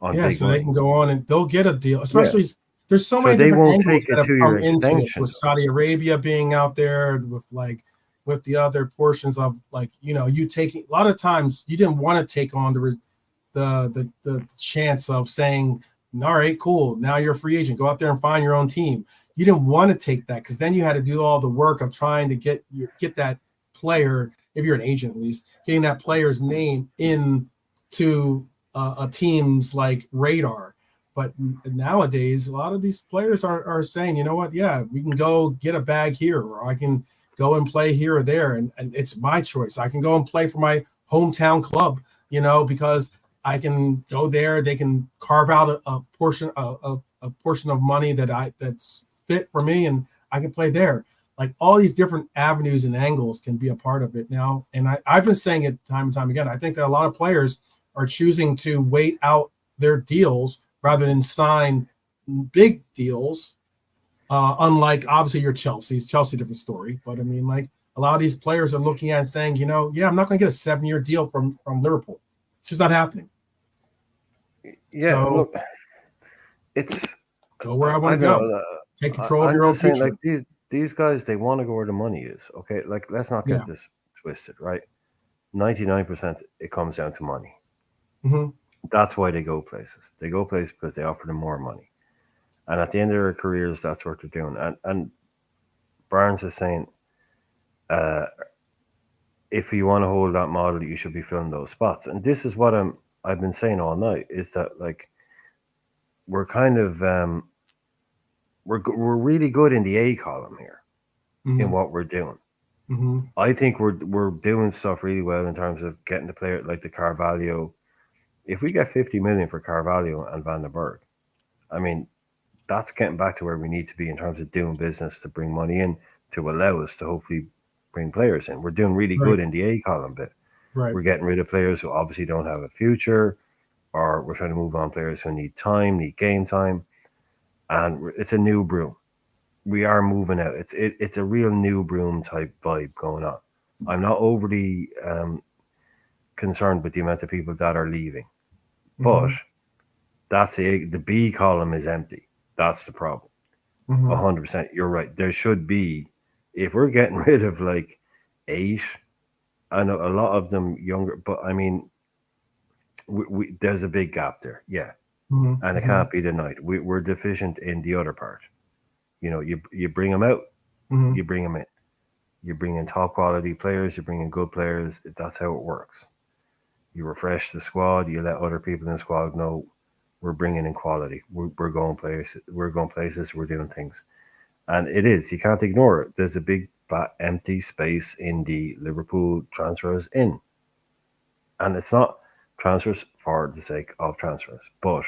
on yeah. big So they money. can go on and they'll get a deal. Yeah. Especially there's so So many they different won't angles take a that have 2 year come into this extension with though. Saudi Arabia being out there with the other portions of you taking a lot of times you didn't want to take on the chance of saying, all right, cool, now you're a free agent, go out there and find your own team. You didn't want to take that because then you had to do all the work of trying to get that player, if you're an agent at least, getting that player's name in to a team's like radar. But nowadays, a lot of these players are saying, you know what, yeah, we can go get a bag here, or I can go and play here or there, and it's my choice. I can go and play for my hometown club, because I can go there. They can carve out a portion a portion of money that's fit for me, and I can play there. Like all these different avenues and angles can be a part of it now. And I've been saying it time and time again. I think that a lot of players are choosing to wait out their deals rather than sign big deals. Unlike obviously your Chelsea, different story. But I mean, like a lot of these players are looking at and saying, yeah, I'm not going to get a 7-year deal from Liverpool. It's just not happening. Yeah, So look, it's go where I want I to don't go. know. Take control of I'm your own just saying, future. like these guys, they want to go where the money is. Okay, like let's not Yeah. get this twisted, right? 99% it comes down to money. Mm-hmm. That's why they go places. They go places because they offer them more money, and at the end of their careers, that's what they're doing. And Barnes is saying, uh, if you want to hold that model, you should be filling those spots. And this is what I've been saying all night is that like we're kind of we're really good in the A column here in Mm-hmm. what we're doing. Mm-hmm. I think we're doing stuff really well in terms of getting the player like the Carvalho. If we get 50 million for Carvalho and Van den Berg, I mean that's getting back to where we need to be in terms of doing business to bring money in to allow us to hopefully bring players in. We're doing really Right. good in the A column bit. Right. We're getting rid of players who obviously don't have a future, or we're trying to move on players who need time, need game time. and it's a new broom. We are moving out. It's a real new broom type vibe going on. I'm not overly concerned with the amount of people that are leaving, but Mm-hmm. that's the B column is empty. That's the problem. Mm-hmm. 100%. You're right. There should be, if we're getting rid of like 8, I know a lot of them younger, but I mean, there's a big gap there. Yeah, and it Mm-hmm. can't be denied. We're deficient in the other part. You bring them out, Mm-hmm. you bring them in. You bring in top quality players, you bring in good players. That's how it works. You refresh the squad. You let other people in the squad know we're bringing in quality. We're going places. We're going places. We're doing things, and it is. You can't ignore it. There's a big fat empty space in the Liverpool transfers in, and it's not transfers for the sake of transfers, but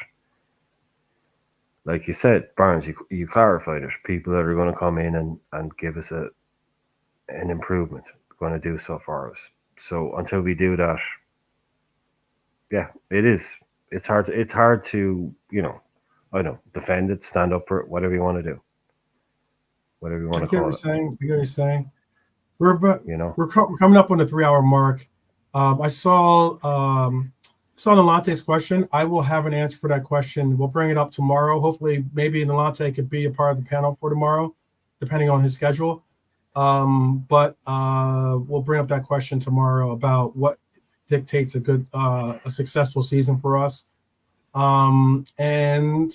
like you said, Barnes, you clarified it. People that are going to come in and give us an improvement, going to do so for us. So until we do that, yeah, it is. It's hard. It's hard to I don't know, defend it, stand up for it, whatever you want to do, whatever you want I to get what call you're it. saying. I get what you're saying. We're about, You know. we're coming up on the 3 hour mark. I saw Nalante's question. I will have an answer for that question. We'll bring it up tomorrow. Hopefully, maybe Nalante could be a part of the panel for tomorrow, depending on his schedule. But we'll bring up that question tomorrow about what dictates a successful season for us. And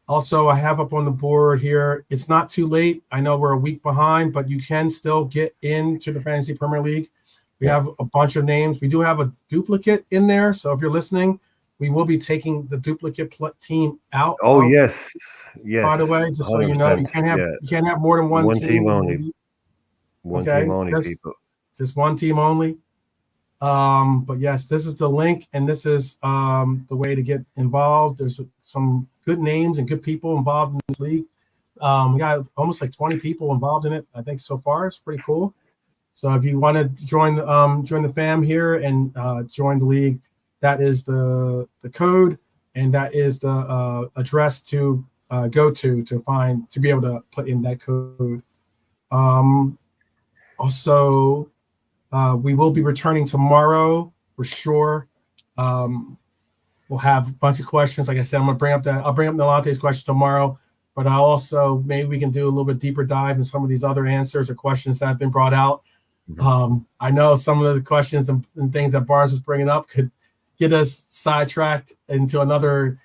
also, I have up on the board here. It's not too late. I know we're a week behind, but you can still get into the Fantasy Premier League. We Yeah. have a bunch of names. We do have a duplicate in there. So if you're listening, we will be taking the duplicate team out Oh of, yes, by the yes, way, just so you know, 100%. Yeah, you can't have more than one one team team in the only. league. One team Okay, only, people. just one team only. But yes, this is the link, and this is the way to get involved. There's some good names and good people involved in this league. We got almost like 20 people involved in it, I think, so far. It's pretty cool. So if you want to join the fam here and join the league, that is the code, and that is the address to go to be able to put in that code. Um, Also, we will be returning tomorrow for sure. Um, we'll have a bunch of questions. Like I said, I'll bring up Nalante's question tomorrow, but I also maybe we can do a little bit deeper dive in some of these other answers or questions that have been brought out. I know some of the questions and things that Barnes was bringing up could get us sidetracked into another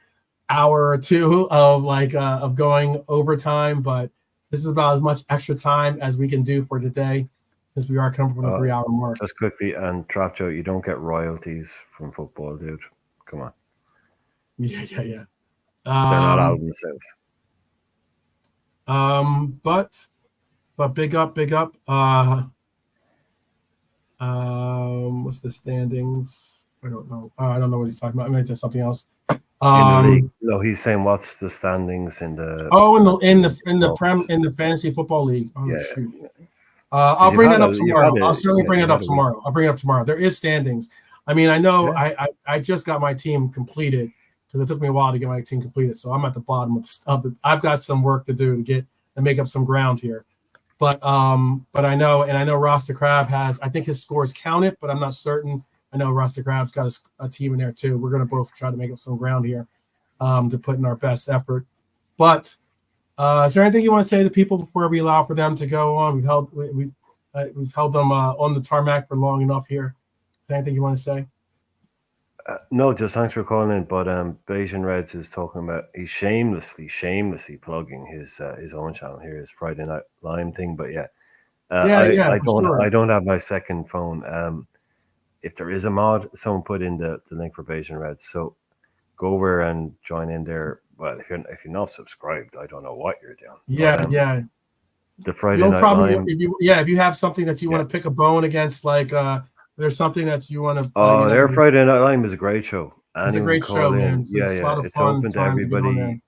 hour or two of going overtime, but this is about as much extra time as we can do for today, since we are coming up on the Uh, 3 hour mark. just quickly, and Trapjo, you don't get royalties from football, dude. Come on, Yeah. they're not Um, album sales. but big up. What's the standings? I don't know. I don't know what he's talking about. Maybe there's something else. In the league, Um, no, he's saying what's the standings in the oh, fantasy moment? in the fantasy football league. Oh Yeah, shoot. because I'll bring that up tomorrow. I'll certainly bring it you've up had a week. tomorrow. I'll bring it up tomorrow. There is standings. I mean, I know Yeah, I just got my team completed because it took me a while to get my team completed. So I'm at the bottom of the I've got some work to do to make up some ground here. But I know Rasta Crab has, I think his scores counted, but I'm not certain. I know Rasta Crab's got a team in there too. We're gonna both try to make up some ground here, to put in our best effort. But is there anything you want to say to people before we allow for them to go on? We've held them on the tarmac for long enough here. Is there anything you want to say? no, just thanks for calling in. But Bayesian Reds is talking about he's shamelessly plugging his own channel here, his Friday Night Lime thing. But yeah, Yeah, I for don't sure. have my second phone. If there is a mod, someone put in the link for Bayesian Reds. So go over and join in there. Well, if you're not subscribed, I don't know what you're doing. But Yeah. the Friday You'll Night probably Lime, if you have something that you yeah. want to pick a bone against, like there's something that you want to Oh, their Friday Night Lime is a great show. it's a Anyone can great show, call man. in. It's Yeah, a yeah. lot of It's fun open to time to get on there. everybody.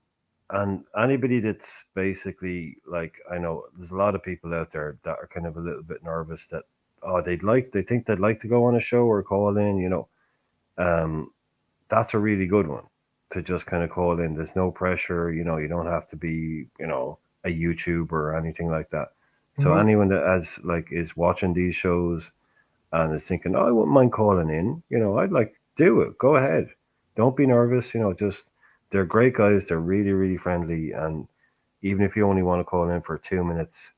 And anybody that's basically like, I know there's a lot of people out there that are kind of a little bit nervous that, oh, they think they'd like to go on a show or call in, um, that's a really good one. to just kind of call in. There's no pressure. You don't have to be, a YouTuber or anything like that. So Mhm. anyone that is watching these shows and is thinking, oh, I wouldn't mind calling in, I'd like do it. Go ahead. Don't be nervous. Just they're great guys. They're really, really friendly. And even if you only want to call in for 2 minutes,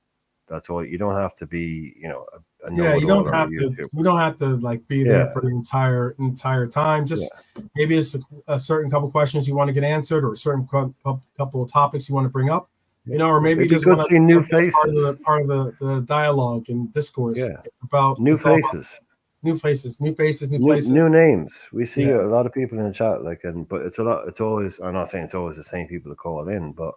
that's all. You don't have to be, a Yeah, you know-it-all don't or a have to. You YouTuber. don't have to like be there Yeah, for the entire time. yeah. Just maybe it's a certain couple questions you want to get answered, or a certain couple of topics you want to bring up. Yeah. Or maybe you It'd be just good want seeing to new be a faces. part of the dialogue and discourse. Yeah, new It's all about faces, new faces, new faces, new new places. names. We see Yeah, a lot of people in the chat, but it's a lot. It's always. I'm not saying it's always the same people to call in, but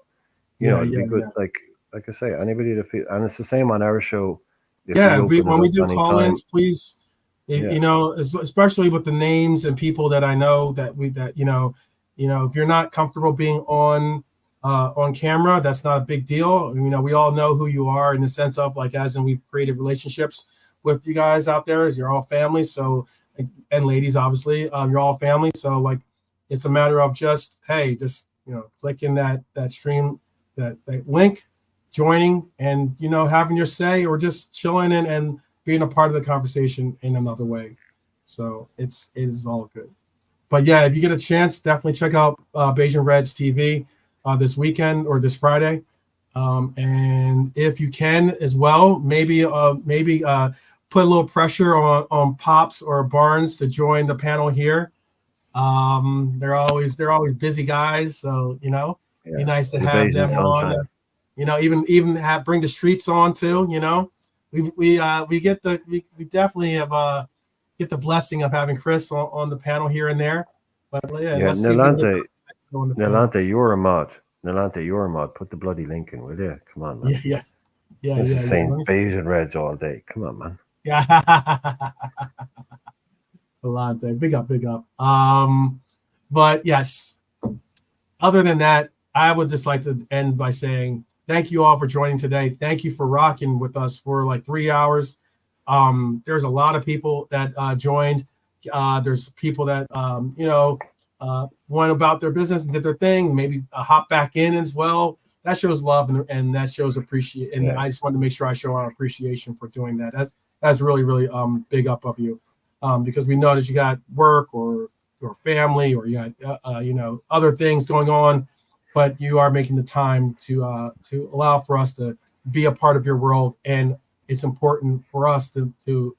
yeah, it'd be yeah, good. yeah. Like I say, anybody to feel, and it's the same on our show. If we Yeah, open it when we up do anytime, call-ins, please, yeah, especially with the names and people that I know that if you're not comfortable being on camera, that's not a big deal. We all know who you are in the sense of like, as in we've created relationships with you guys out there, as you're all family. So, and ladies, obviously, you're all family. So like, it's a matter of just, hey, just clicking that stream, that link, joining, and having your say, or just chilling and being a part of the conversation in another way. So it is all good. But yeah, if you get a chance, definitely check out Beijing Reds TV this weekend or this Friday. And if you can as well, maybe put a little pressure on Pops or Barnes to join the panel here. They're always busy guys, so be yeah. nice to The have Bayesian them on. sunshine. Even have bring the streets on too. We definitely have get the blessing of having Chris on the panel here and there. But yeah, Yeah, let's see if we can get Nalante, Chris on the panel. Nalante, you're a mod. Nalante, you're a mod. Put the bloody link in, will you? Come on, man. Yeah, yeah, yeah, This yeah, is yeah. saying Let me see. beige and reds all day. Come on, man. Yeah, Alante, big up, big up. But yes, other than that, I would just like to end by saying thank you all for joining today. Thank you for rocking with us for like 3 hours. There's a lot of people that joined. There's people that went about their business and did their thing. Maybe hop back in as well. That shows love and that shows appreciate. And Yeah, I just wanted to make sure I show our appreciation for doing that. That's really really big up of you, because we know that you got work or family, or you got other things going on, but you are making the time to allow for us to be a part of your world, and it's important for us to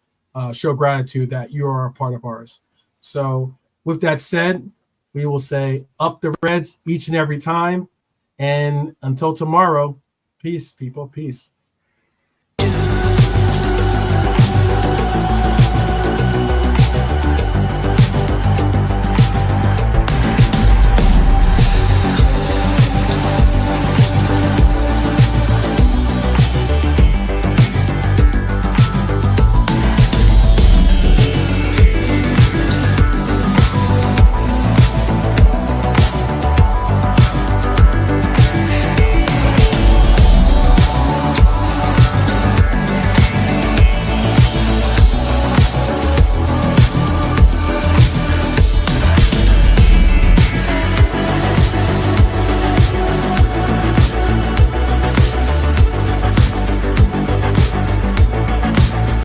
show gratitude that you are a part of ours. So with that said, we will say up the Reds each and every time, and until tomorrow, peace, people, peace.